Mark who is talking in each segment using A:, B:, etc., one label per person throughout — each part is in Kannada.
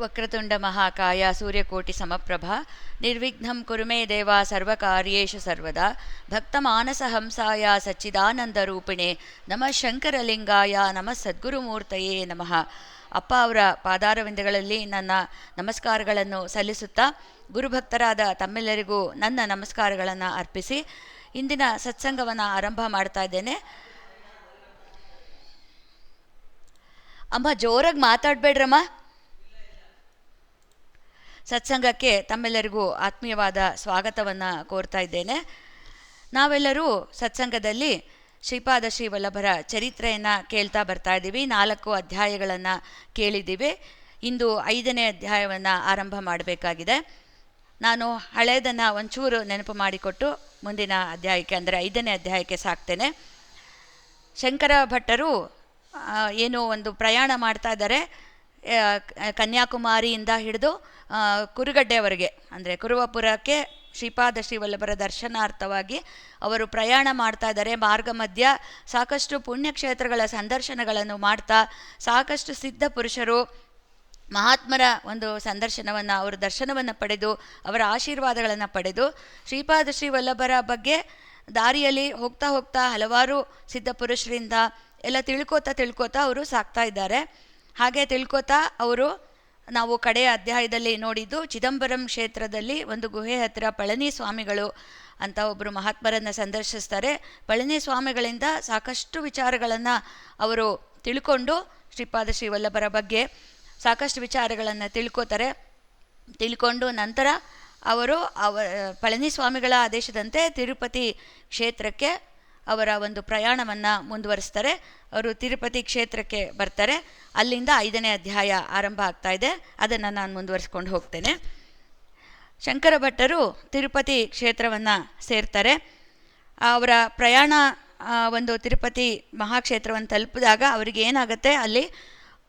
A: ವಕ್ರತುಂಡ ಮಹಾಕಾಯ ಸೂರ್ಯಕೋಟಿ ಸಮಪ್ರಭ ನಿರ್ವಿಘ್ನಂ ಕುರು ಮೇ ದೇವ ಸರ್ವಕಾರ್ಯೇಷು ಸರ್ವದಾ ಭಕ್ತಮಾನಸ ಹಂಸಾಯ ಸಚ್ಚಿದಾನಂದರೂಪಿಣೆ ನಮಃ ಶಂಕರಲಿಂಗಾಯ ನಮಃ ಸದ್ಗುರುಮೂರ್ತಯೇ ನಮಃ. ಅಪ್ಪ ಅವರ ಪಾದಾರವಿಂದಗಳಲ್ಲಿ ನನ್ನ ನಮಸ್ಕಾರಗಳನ್ನು ಸಲ್ಲಿಸುತ್ತಾ ಗುರುಭಕ್ತರಾದ ತಮ್ಮೆಲ್ಲರಿಗೂ ನನ್ನ ನಮಸ್ಕಾರಗಳನ್ನು ಅರ್ಪಿಸಿ ಇಂದಿನ ಸತ್ಸಂಗವನ್ನು ಆರಂಭ ಮಾಡ್ತಾ ಇದ್ದೇನೆ. ಅಮ್ಮ ಜೋರಾಗಿ ಮಾತಾಡಬೇಡ್ರಮ್ಮ. ಸತ್ಸಂಗಕ್ಕೆ ತಮ್ಮೆಲ್ಲರಿಗೂ ಆತ್ಮೀಯವಾದ ಸ್ವಾಗತವನ್ನು ಕೋರ್ತಾ ಇದ್ದೇನೆ. ನಾವೆಲ್ಲರೂ ಸತ್ಸಂಗದಲ್ಲಿ ಶ್ರೀಪಾದ ಶ್ರೀ ವಲ್ಲಭರ ಚರಿತ್ರೆಯನ್ನು ಕೇಳ್ತಾ ಬರ್ತಾ ಇದ್ದೀವಿ. 4 ಅಧ್ಯಾಯಗಳನ್ನು ಕೇಳಿದ್ದೀವಿ. ಇಂದು 5ನೇ ಅಧ್ಯಾಯವನ್ನು ಆರಂಭ ಮಾಡಬೇಕಾಗಿದೆ. ನಾನು ಹಳೆಯದನ್ನು ಒಂಚೂರು ನೆನಪು ಮಾಡಿಕೊಟ್ಟು ಮುಂದಿನ ಅಧ್ಯಾಯಕ್ಕೆ ಅಂದರೆ 5ನೇ ಅಧ್ಯಾಯಕ್ಕೆ ಸಾಕ್ತೇನೆ. ಶಂಕರ ಭಟ್ಟರು ಏನೋ ಒಂದು ಪ್ರಯಾಣ ಮಾಡ್ತಾ ಇದ್ದಾರೆ. ಕನ್ಯಾಕುಮಾರಿಯಿಂದ ಹಿಡಿದು ಕುರುಗಡ್ಡೆಯವರೆಗೆ ಅಂದರೆ ಕುರುವಪುರಕ್ಕೆ ಶ್ರೀಪಾದ ಶ್ರೀ ವಲ್ಲಭರ ದರ್ಶನಾರ್ಥವಾಗಿ ಅವರು ಪ್ರಯಾಣ ಮಾಡ್ತಾ ಇದ್ದಾರೆ. ಮಾರ್ಗ ಮಧ್ಯ ಸಾಕಷ್ಟು ಪುಣ್ಯಕ್ಷೇತ್ರಗಳ ಸಂದರ್ಶನಗಳನ್ನು ಮಾಡ್ತಾ ಸಾಕಷ್ಟು ಸಿದ್ಧ ಪುರುಷರು ಮಹಾತ್ಮರ ಒಂದು ಸಂದರ್ಶನವನ್ನು ಅವರ ದರ್ಶನವನ್ನು ಪಡೆದು ಅವರ ಆಶೀರ್ವಾದಗಳನ್ನು ಪಡೆದು ಶ್ರೀಪಾದ ಶ್ರೀ ವಲ್ಲಭರ ಬಗ್ಗೆ ದಾರಿಯಲ್ಲಿ ಹೋಗ್ತಾ ಹೋಗ್ತಾ ಹಲವಾರು ಸಿದ್ಧ ಪುರುಷರಿಂದ ಎಲ್ಲ ತಿಳ್ಕೋತಾ ಅವರು ಸಾಕ್ತಾ ಇದ್ದಾರೆ. ಹಾಗೆ ತಿಳ್ಕೋತಾ ಅವರು ನಾವು ಕಡೆಯ ಅಧ್ಯಾಯದಲ್ಲಿ ನೋಡಿದ್ದು ಚಿದಂಬರಂ ಕ್ಷೇತ್ರದಲ್ಲಿ ಒಂದು ಗುಹೆ ಹತ್ತಿರ ಪಳನಿ ಸ್ವಾಮಿಗಳು ಅಂತ ಒಬ್ಬರು ಮಹಾತ್ಮರನ್ನು ಸಂದರ್ಶಿಸ್ತಾರೆ. ಪಳನಿ ಸ್ವಾಮಿಗಳಿಂದ ಸಾಕಷ್ಟು ವಿಚಾರಗಳನ್ನು ಅವರು ತಿಳ್ಕೊಂಡು ಶ್ರೀಪಾದ ಶ್ರೀ ವಲ್ಲಭರ ಬಗ್ಗೆ ಸಾಕಷ್ಟು ವಿಚಾರಗಳನ್ನು ತಿಳ್ಕೊಂಡು ನಂತರ ಅವರು ಪಳನಿ ಸ್ವಾಮಿಗಳ ಆದೇಶದಂತೆ ತಿರುಪತಿ ಕ್ಷೇತ್ರಕ್ಕೆ ಅವರ ಒಂದು ಪ್ರಯಾಣವನ್ನು ಮುಂದುವರಿಸ್ತಾರೆ. ಅವರು ತಿರುಪತಿ ಕ್ಷೇತ್ರಕ್ಕೆ ಬರ್ತಾರೆ. ಅಲ್ಲಿಂದ 5ನೇ ಅಧ್ಯಾಯ ಆರಂಭ ಆಗ್ತಾ ಇದೆ. ಅದನ್ನು ನಾನು ಮುಂದುವರಿಸ್ಕೊಂಡು ಹೋಗ್ತೇನೆ. ಶಂಕರ ಭಟ್ಟರು ತಿರುಪತಿ ಕ್ಷೇತ್ರವನ್ನು ಸೇರ್ತಾರೆ. ಅವರ ಪ್ರಯಾಣ ಒಂದು ತಿರುಪತಿ ಮಹಾಕ್ಷೇತ್ರವನ್ನು ತಲುಪಿದಾಗ ಅವರಿಗೆ ಏನಾಗುತ್ತೆ, ಅಲ್ಲಿ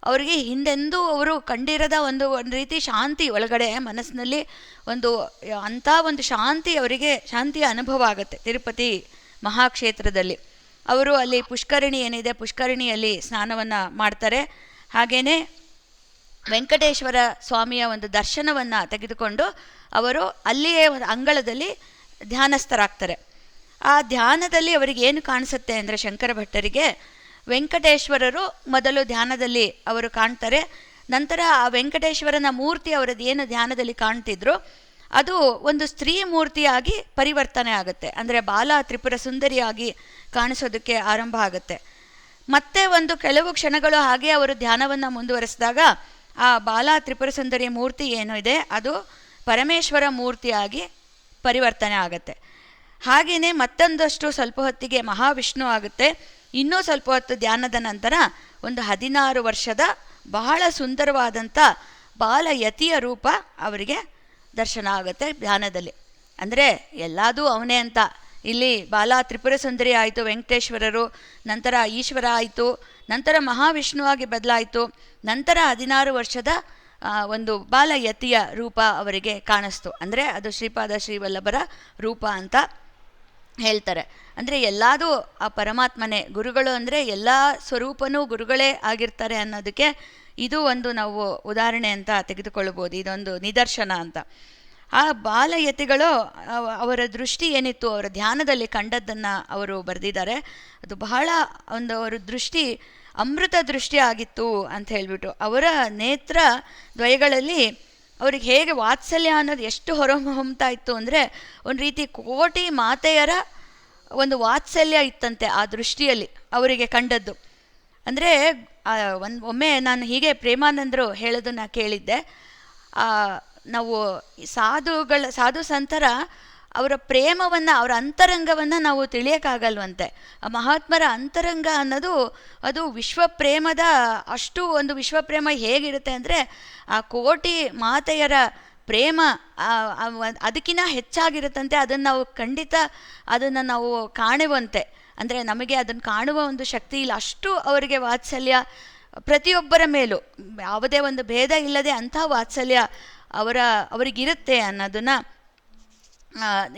A: ಅವರಿಗೆ ಹಿಂದೆಂದೂ ಅವರು ಕಂಡಿರದ ಒಂದು ರೀತಿ ಶಾಂತಿ ಒಳಗಡೆ ಮನಸ್ಸಿನಲ್ಲಿ ಅಂಥ ಒಂದು ಶಾಂತಿಯ ಅನುಭವ ಆಗುತ್ತೆ. ತಿರುಪತಿ ಮಹಾಕ್ಷೇತ್ರದಲ್ಲಿ ಅವರು ಅಲ್ಲಿ ಪುಷ್ಕರಣಿ ಏನಿದೆ, ಪುಷ್ಕರಣಿಯಲ್ಲಿ ಸ್ನಾನವನ್ನು ಮಾಡ್ತಾರೆ. ಹಾಗೆಯೇ ವೆಂಕಟೇಶ್ವರ ಸ್ವಾಮಿಯ ಒಂದು ದರ್ಶನವನ್ನು ತೆಗೆದುಕೊಂಡು ಅವರು ಅಲ್ಲಿಯೇ ಒಂದು ಅಂಗಳದಲ್ಲಿ ಧ್ಯಾನಸ್ಥರಾಗ್ತಾರೆ. ಆ ಧ್ಯಾನದಲ್ಲಿ ಅವರಿಗೆ ಏನು ಕಾಣಿಸುತ್ತೆ ಅಂದರೆ, ಶಂಕರ ಭಟ್ಟರಿಗೆ ವೆಂಕಟೇಶ್ವರರು ಮೊದಲು ಧ್ಯಾನದಲ್ಲಿ ಅವರು ಕಾಣ್ತಾರೆ. ನಂತರ ಆ ವೆಂಕಟೇಶ್ವರನ ಮೂರ್ತಿ ಅವರದ್ದು ಏನು ಧ್ಯಾನದಲ್ಲಿ ಕಾಣ್ತಿದ್ರು ಅದು ಒಂದು ಸ್ತ್ರೀ ಮೂರ್ತಿಯಾಗಿ ಪರಿವರ್ತನೆ ಆಗುತ್ತೆ. ಅಂದರೆ ಬಾಲ ತ್ರಿಪುರ ಸುಂದರಿಯಾಗಿ ಕಾಣಿಸೋದಕ್ಕೆ ಆರಂಭ ಆಗುತ್ತೆ. ಮತ್ತೆ ಒಂದು ಕೆಲವು ಕ್ಷಣಗಳು ಹಾಗೆ ಅವರು ಧ್ಯಾನವನ್ನು ಮುಂದುವರಿಸಿದಾಗ ಆ ಬಾಲ ತ್ರಿಪುರ ಸುಂದರಿ ಮೂರ್ತಿ ಏನು ಇದೆ ಅದು ಪರಮೇಶ್ವರ ಮೂರ್ತಿಯಾಗಿ ಪರಿವರ್ತನೆ ಆಗುತ್ತೆ. ಹಾಗೆಯೇ ಮತ್ತೊಂದಷ್ಟು ಸ್ವಲ್ಪ ಹೊತ್ತಿಗೆ ಮಹಾವಿಷ್ಣು ಆಗುತ್ತೆ. ಇನ್ನೂ ಸ್ವಲ್ಪ ಹೊತ್ತು ಧ್ಯಾನದ ನಂತರ ಒಂದು 16 ವರ್ಷದ ಬಹಳ ಸುಂದರವಾದಂಥ ಬಾಲಯತಿಯ ರೂಪ ಅವರಿಗೆ ದರ್ಶನ ಆಗುತ್ತೆ ಧ್ಯಾನದಲ್ಲಿ. ಅಂದರೆ ಎಲ್ಲದೂ ಅವನೇ ಅಂತ. ಇಲ್ಲಿ ಬಾಲ ತ್ರಿಪುರ ಸುಂದರಿ ಆಯಿತು, ವೆಂಕಟೇಶ್ವರರು, ನಂತರ ಈಶ್ವರ ಆಯಿತು, ನಂತರ ಮಹಾವಿಷ್ಣುವಾಗಿ ಬದಲಾಯಿತು, ನಂತರ 16 ವರ್ಷದ ಒಂದು ಬಾಲಯತಿಯ ರೂಪ ಅವರಿಗೆ ಕಾಣಿಸ್ತು. ಅಂದರೆ ಅದು ಶ್ರೀಪಾದ ಶ್ರೀ ವಲ್ಲಭರ ರೂಪ ಅಂತ ಹೇಳ್ತಾರೆ. ಅಂದರೆ ಎಲ್ಲದೂ ಆ ಪರಮಾತ್ಮನೇ. ಗುರುಗಳು ಅಂದರೆ ಎಲ್ಲ ಸ್ವರೂಪನೂ ಗುರುಗಳೇ ಆಗಿರ್ತಾರೆ ಅನ್ನೋದಕ್ಕೆ ಇದು ಒಂದು ನಾವು ಉದಾಹರಣೆ ಅಂತ ತೆಗೆದುಕೊಳ್ಳಬಹುದು. ಇದೊಂದು ನಿದರ್ಶನ ಅಂತ. ಆ ಬಾಲಯತಿಗಳು ಅವರ ದೃಷ್ಟಿ ಏನಿತ್ತು, ಅವರ ಧ್ಯಾನದಲ್ಲಿ ಕಂಡದ್ದನ್ನು ಅವರು ಬರೆದಿದ್ದಾರೆ. ಅದು ಬಹಳ ಅವರ ದೃಷ್ಟಿ ಅಮೃತ ದೃಷ್ಟಿ ಆಗಿತ್ತು ಅಂತ ಹೇಳಿಬಿಟ್ಟು ಅವರ ನೇತ್ರ ದ್ವಯಗಳಲ್ಲಿ ಅವ್ರಿಗೆ ಹೇಗೆ ವಾತ್ಸಲ್ಯ ಅನ್ನೋದು ಎಷ್ಟು ಹೊರಹೊಮ್ತಾ ಇತ್ತು ಅಂದರೆ, ಒಂದು ರೀತಿ ಕೋಟಿ ಮಾತೆಯರ ಒಂದು ವಾತ್ಸಲ್ಯ ಇತ್ತಂತೆ ಆ ದೃಷ್ಟಿಯಲ್ಲಿ ಅವರಿಗೆ ಕಂಡದ್ದು. ಅಂದರೆ ಒಮ್ಮೆ ನಾನು ಹೀಗೆ ಪ್ರೇಮಾನಂದರು ಹೇಳೋದನ್ನು ಕೇಳಿದ್ದೆ. ನಾವು ಸಾಧು ಸಂತರ ಅವರ ಪ್ರೇಮವನ್ನು, ಅವರ ಅಂತರಂಗವನ್ನು ನಾವು ತಿಳಿಯೋಕ್ಕಾಗಲ್ವಂತೆ. ಆ ಮಹಾತ್ಮರ ಅಂತರಂಗ ಅನ್ನೋದು ಅದು ವಿಶ್ವಪ್ರೇಮದ ಅಷ್ಟು ಒಂದು ವಿಶ್ವಪ್ರೇಮ ಹೇಗಿರುತ್ತೆ ಅಂದರೆ, ಆ ಕೋಟಿ ಮಾತೆಯರ ಪ್ರೇಮ ಅದಕ್ಕಿಂತ ಹೆಚ್ಚಾಗಿರುತ್ತಂತೆ. ಅದನ್ನು ನಾವು ಖಂಡಿತ ಅದನ್ನು ನಾವು ಕಾಣುವಂತೆ, ಅಂದರೆ ನಮಗೆ ಅದನ್ನು ಕಾಣುವ ಒಂದು ಶಕ್ತಿ ಇಲ್ಲ. ಅಷ್ಟು ಅವರಿಗೆ ವಾತ್ಸಲ್ಯ ಪ್ರತಿಯೊಬ್ಬರ ಮೇಲೂ ಯಾವುದೇ ಒಂದು ಭೇದ ಇಲ್ಲದೆ ಅಂಥ ವಾತ್ಸಲ್ಯ ಅವರಿಗಿರುತ್ತೆ ಅನ್ನೋದನ್ನು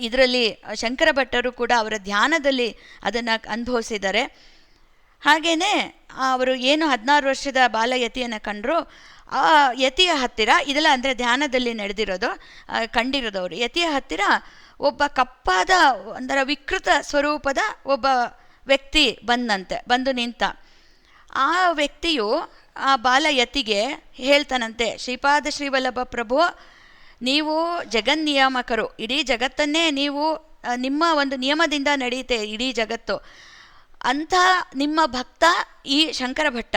A: ಇದರಲ್ಲಿ ಶಂಕರ ಭಟ್ಟರು ಕೂಡ ಅವರ ಧ್ಯಾನದಲ್ಲಿ ಅದನ್ನು ಅನುಭವಿಸಿದ್ದಾರೆ. ಹಾಗೆಯೇ ಅವರು ಏನು 16 ವರ್ಷದ ಬಾಲಯತಿಯನ್ನು ಕಂಡರು, ಆ ಯತಿಯ ಹತ್ತಿರ ಇದೆಲ್ಲ ಅಂದರೆ ಧ್ಯಾನದಲ್ಲಿ ನಡೆದಿರೋದು, ಕಂಡಿರೋದು ಅವರು. ಯತಿಯ ಹತ್ತಿರ ಒಬ್ಬ ಕಪ್ಪಾದ ಒಂಥರ ವಿಕೃತ ಸ್ವರೂಪದ ಒಬ್ಬ ವ್ಯಕ್ತಿ ಬಂದು ನಿಂತ. ಆ ವ್ಯಕ್ತಿಯು ಆ ಬಾಲಯತಿಗೆ ಹೇಳ್ತಾನಂತೆ, ಶ್ರೀಪಾದ ಶ್ರೀವಲ್ಲಭ ಪ್ರಭು, ನೀವು ಜಗನ್ನಿಯಾಮಕರು, ಇಡೀ ಜಗತ್ತನ್ನೇ ನೀವು ನಿಮ್ಮ ಒಂದು ನಿಯಮದಿಂದ ನಡೆಯುತ್ತೆ ಇಡೀ ಜಗತ್ತು. ಅಂಥ ನಿಮ್ಮ ಭಕ್ತ ಈ ಶಂಕರ ಭಟ್ಟ,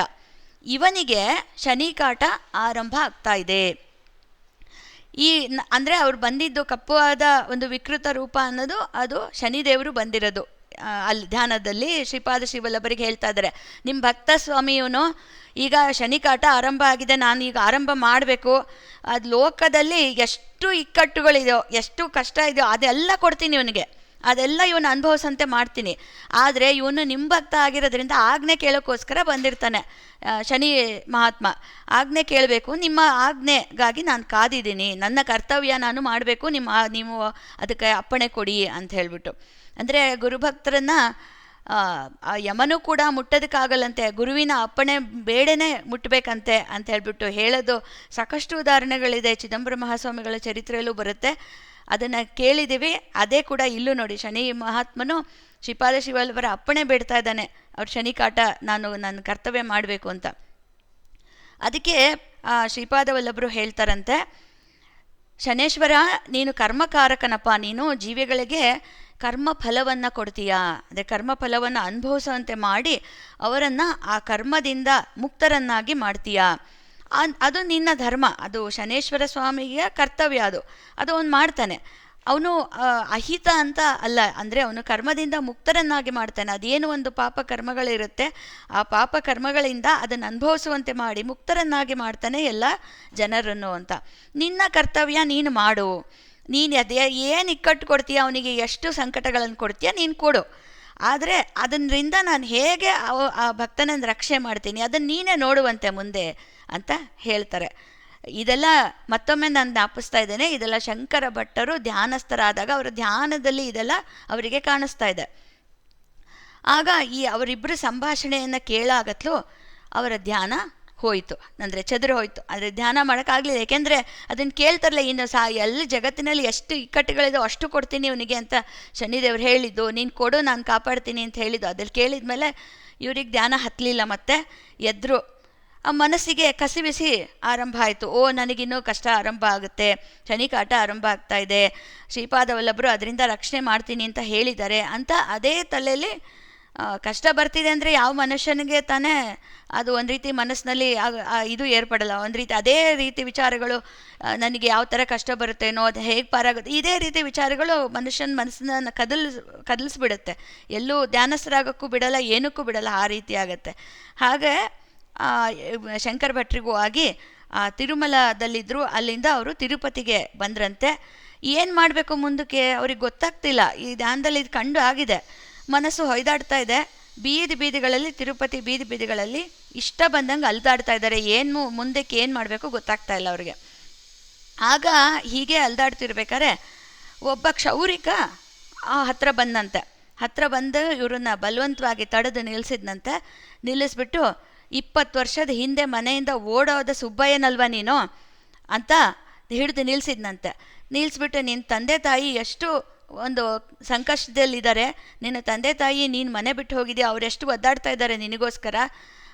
A: ಇವನಿಗೆ ಶನಿಕಾಟ ಆರಂಭ ಆಗ್ತಾ ಇದೆ. ಅಂದರೆ ಅವ್ರು ಬಂದಿದ್ದು ಕಪ್ಪುವಾದ ಒಂದು ವಿಕೃತ ರೂಪ ಅನ್ನೋದು ಅದು ಶನಿದೇವರು ಬಂದಿರೋದು. ಅಲ್ಲಿ ಧ್ಯಾನದಲ್ಲಿ ಶ್ರೀಪಾದ ಶ್ರೀವಲ್ಲಭರಿಗೆ ಹೇಳ್ತಾ ಇದ್ದಾರೆ, ನಿಮ್ಮ ಭಕ್ತ ಸ್ವಾಮಿಯವನು ಈಗ ಶನಿಕಾಟ ಆರಂಭ ಆಗಿದೆ, ನಾನು ಈಗ ಆರಂಭ ಮಾಡಬೇಕು, ಅದು ಲೋಕದಲ್ಲಿ ಎಷ್ಟು ಇಕ್ಕಟ್ಟುಗಳಿದೆಯೋ, ಎಷ್ಟು ಕಷ್ಟ ಇದೆಯೋ ಅದೆಲ್ಲ ಕೊಡ್ತೀನಿ ಇವನಿಗೆ, ಅದೆಲ್ಲ ಇವನು ಅನುಭವಿಸಂತೆ ಮಾಡ್ತೀನಿ. ಆದರೆ ಇವನು ನಿಮ್ಮ ಭಕ್ತ ಆಗಿರೋದ್ರಿಂದ ಆಜ್ಞೆ ಕೇಳೋಕ್ಕೋಸ್ಕರ ಬಂದಿರ್ತಾನೆ ಶನಿ ಮಹಾತ್ಮ. ಆಜ್ಞೆ ಕೇಳಬೇಕು, ನಿಮ್ಮ ಆಜ್ಞೆಗಾಗಿ ನಾನು ಕಾದಿದ್ದೀನಿ, ನನ್ನ ಕರ್ತವ್ಯ ನಾನು ಮಾಡಬೇಕು, ನೀವು ಅದಕ್ಕೆ ಅಪ್ಪಣೆ ಕೊಡಿ ಅಂತ ಹೇಳಿಬಿಟ್ಟು. ಅಂದರೆ ಗುರುಭಕ್ತರನ್ನು ಯಮನೂ ಕೂಡ ಮುಟ್ಟೋದಕ್ಕಾಗಲ್ಲಂತೆ, ಗುರುವಿನ ಅಪ್ಪಣೆ ಬೇಡನೆ ಮುಟ್ಟಬೇಕಂತೆ ಅಂತ ಹೇಳ್ಬಿಟ್ಟು ಹೇಳೋದು ಸಾಕಷ್ಟು ಉದಾಹರಣೆಗಳಿದೆ. ಚಿದಂಬರ ಮಹಾಸ್ವಾಮಿಗಳ ಚರಿತ್ರೆಯಲ್ಲೂ ಬರುತ್ತೆ, ಅದನ್ನು ಕೇಳಿದ್ದೀವಿ. ಅದೇ ಕೂಡ ಇಲ್ಲೂ ನೋಡಿ, ಶನಿ ಮಹಾತ್ಮನು ಶ್ರೀಪಾದ ಶ್ರೀವಲ್ಲಭರ ಅಪ್ಪಣೆ ಬೇಡ್ತಾ ಇದ್ದಾನೆ, ಅವ್ರ ಶನಿಕಾಟ ನನ್ನ ಕರ್ತವ್ಯ ಮಾಡಬೇಕು ಅಂತ. ಅದಕ್ಕೆ ಶ್ರೀಪಾದ ವಲ್ಲಭರು ಹೇಳ್ತಾರಂತೆ, ಶನೇಶ್ವರ ನೀನು ಕರ್ಮಕಾರಕನಪ್ಪ, ನೀನು ಜೀವಿಗಳಿಗೆ ಕರ್ಮ ಫಲವನ್ನು ಕೊಡ್ತೀಯಾ, ಅಂದರೆ ಕರ್ಮ ಫಲವನ್ನು ಅನುಭವಿಸುವಂತೆ ಮಾಡಿ ಅವರನ್ನು ಆ ಕರ್ಮದಿಂದ ಮುಕ್ತರನ್ನಾಗಿ ಮಾಡ್ತೀಯಾ, ಅದು ನಿನ್ನ ಧರ್ಮ, ಅದು ಶನೇಶ್ವರ ಸ್ವಾಮಿಯ ಕರ್ತವ್ಯ, ಅದು ಅವನು ಮಾಡ್ತಾನೆ. ಅವನು ಅಹಿತ ಅಂತ ಅಲ್ಲ, ಅಂದರೆ ಅವನು ಕರ್ಮದಿಂದ ಮುಕ್ತರನ್ನಾಗಿ ಮಾಡ್ತಾನೆ. ಅದೇನು ಒಂದು ಪಾಪ ಕರ್ಮಗಳಿರುತ್ತೆ, ಆ ಪಾಪ ಕರ್ಮಗಳಿಂದ ಅದನ್ನು ಅನುಭವಿಸುವಂತೆ ಮಾಡಿ ಮುಕ್ತರನ್ನಾಗಿ ಮಾಡ್ತಾನೆ ಎಲ್ಲ ಜನರನ್ನು ಅಂತ. ನಿನ್ನ ಕರ್ತವ್ಯ ನೀನು ಮಾಡು, ನೀನು ಅದೇ ಏನು ಇಕ್ಕಟ್ಟು ಕೊಡ್ತೀಯ, ಅವನಿಗೆ ಎಷ್ಟು ಸಂಕಟಗಳನ್ನು ಕೊಡ್ತೀಯ ನೀನು ಕೊಡು, ಆದರೆ ಅದರಿಂದ ನಾನು ಹೇಗೆ ಆ ಭಕ್ತನನ್ನು ರಕ್ಷೆ ಮಾಡ್ತೀನಿ ಅದನ್ನು ನೀನೇ ನೋಡುವಂತೆ ಮುಂದೆ ಅಂತ ಹೇಳ್ತಾರೆ. ಇದೆಲ್ಲ ಮತ್ತೊಮ್ಮೆ ನಾನು ಜ್ಞಾಪಿಸ್ತಾ ಇದ್ದೇನೆ, ಇದೆಲ್ಲ ಶಂಕರ ಭಟ್ಟರು ಧ್ಯಾನಸ್ಥರಾದಾಗ ಅವರ ಧ್ಯಾನದಲ್ಲಿ ಇದೆಲ್ಲ ಅವರಿಗೆ ಕಾಣಿಸ್ತಾ ಇದೆ. ಆಗ ಅವರಿಬ್ಬರು ಸಂಭಾಷಣೆಯನ್ನು ಕೇಳಾಗತ್ಲು ಅವರ ಧ್ಯಾನ ಹೋಯಿತು, ಅಂದರೆ ಚದುರು ಹೋಯಿತು. ಆದರೆ ಧ್ಯಾನ ಮಾಡೋಕ್ಕಾಗಲಿಲ್ಲ, ಏಕೆಂದರೆ ಅದನ್ನು ಕೇಳ್ತಾರಲ್ಲ, ಇನ್ನು ಎಲ್ಲಿ ಜಗತ್ತಿನಲ್ಲಿ ಎಷ್ಟು ಇಕ್ಕಟ್ಟುಗಳಿದೋ ಅಷ್ಟು ಕೊಡ್ತೀನಿ ಇವನಿಗೆ ಅಂತ ಶನಿದೇವ್ರು ಹೇಳಿದ್ದು, ನೀನು ಕೊಡು ನಾನು ಕಾಪಾಡ್ತೀನಿ ಅಂತ ಹೇಳಿದ್ದು. ಅದ್ರಲ್ಲಿ ಕೇಳಿದ ಮೇಲೆ ಇವ್ರಿಗೆ ಧ್ಯಾನ ಹತ್ತಲಿಲ್ಲ, ಮತ್ತೆ ಎದ್ರು. ಆ ಮನಸ್ಸಿಗೆ ಕಸಿಬಿಸಿ ಆರಂಭ ಆಯಿತು, ನನಗಿನ್ನೂ ಕಷ್ಟ ಆರಂಭ ಆಗುತ್ತೆ, ಶನಿಕಾಟ ಆರಂಭ ಆಗ್ತಾ ಇದೆ, ಶ್ರೀಪಾದ ವಲ್ಲಭರು ಅದರಿಂದ ರಕ್ಷಣೆ ಮಾಡ್ತೀನಿ ಅಂತ ಹೇಳಿದ್ದಾರೆ ಅಂತ ಅದೇ ತಲೆಯಲ್ಲಿ ಕಷ್ಟ ಬರ್ತಿದೆ. ಅಂದರೆ ಯಾವ ಮನುಷ್ಯನಿಗೆ ತಾನೇ ಅದು ಒಂದು ರೀತಿ ಮನಸ್ಸಿನಲ್ಲಿ ಇದು ಏರ್ಪಡಲ್ಲ, ಒಂದು ರೀತಿ ಅದೇ ರೀತಿ ವಿಚಾರಗಳು, ನನಗೆ ಯಾವ ಥರ ಕಷ್ಟ ಬರುತ್ತೇನೋ, ಅದು ಹೇಗೆ ಪಾರಾಗುತ್ತೆ, ಇದೇ ರೀತಿ ವಿಚಾರಗಳು ಮನುಷ್ಯನ ಮನಸ್ಸನ್ನ ಕದಲಿಸ್ಬಿಡುತ್ತೆ, ಎಲ್ಲೂ ಧ್ಯಾನಸ್ಥರಾಗೋಕ್ಕೂ ಬಿಡಲ್ಲ, ಏನಕ್ಕೂ ಬಿಡಲ್ಲ, ಆ ರೀತಿ ಆಗುತ್ತೆ. ಹಾಗೆ ಶಂಕರ ಭಟ್ರಿಗೂ ಆಗಿ ತಿರುಮಲದಲ್ಲಿದ್ದರು, ಅಲ್ಲಿಂದ ಅವರು ತಿರುಪತಿಗೆ ಬಂದ್ರಂತೆ. ಏನು ಮಾಡಬೇಕು ಮುಂದಕ್ಕೆ ಅವ್ರಿಗೆ ಗೊತ್ತಾಗ್ತಿಲ್ಲ, ಈ ಧ್ಯಾನದಲ್ಲಿ ಇದು ಕಂಡು ಆಗಿದೆ, ಮನಸ್ಸು ಹೊಯ್ದಾಡ್ತಾ ಇದೆ. ಬೀದಿಗಳಲ್ಲಿ ತಿರುಪತಿ ಬೀದಿಗಳಲ್ಲಿ ಇಷ್ಟ ಬಂದಂಗೆ ಅಲ್ದಾಡ್ತಾ ಇದ್ದಾರೆ, ಮುಂದಕ್ಕೆ ಏನು ಮಾಡಬೇಕು ಗೊತ್ತಾಗ್ತಾ ಇಲ್ಲ ಅವ್ರಿಗೆ. ಆಗ ಹೀಗೆ ಅಲ್ದಾಡ್ತಿರ್ಬೇಕಾದ್ರೆ ಒಬ್ಬ ಕ್ಷೌರಿಕ ಹತ್ರ ಬಂದಂತೆ, ಹತ್ರ ಬಂದು ಇವ್ರನ್ನ ಬಲವಂತವಾಗಿ ತಡೆದು ನಿಲ್ಲಿಸಿದ್ನಂತೆ. ನಿಲ್ಲಿಸ್ಬಿಟ್ಟು 20 ವರ್ಷದ ಹಿಂದೆ ಮನೆಯಿಂದ ಓಡೋದ ಸುಬ್ಬಯ್ಯನಲ್ವ ನೀನು ಅಂತ ಹಿಡಿದು ನಿಲ್ಲಿಸಿದ್ನಂತೆ. ನಿಲ್ಲಿಸ್ಬಿಟ್ಟು ನಿನ್ನ ತಂದೆ ತಾಯಿ ಎಷ್ಟು ಒಂದು ಸಂಕಷ್ಟದಲ್ಲಿದ್ದಾರೆ, ನಿನ್ನ ತಂದೆ ತಾಯಿ ನೀನು ಮನೆ ಬಿಟ್ಟು ಹೋಗಿದ್ಯಾ, ಅವರೆಷ್ಟು ಒದ್ದಾಡ್ತಾ ಇದ್ದಾರೆ ನಿನಗೋಸ್ಕರ,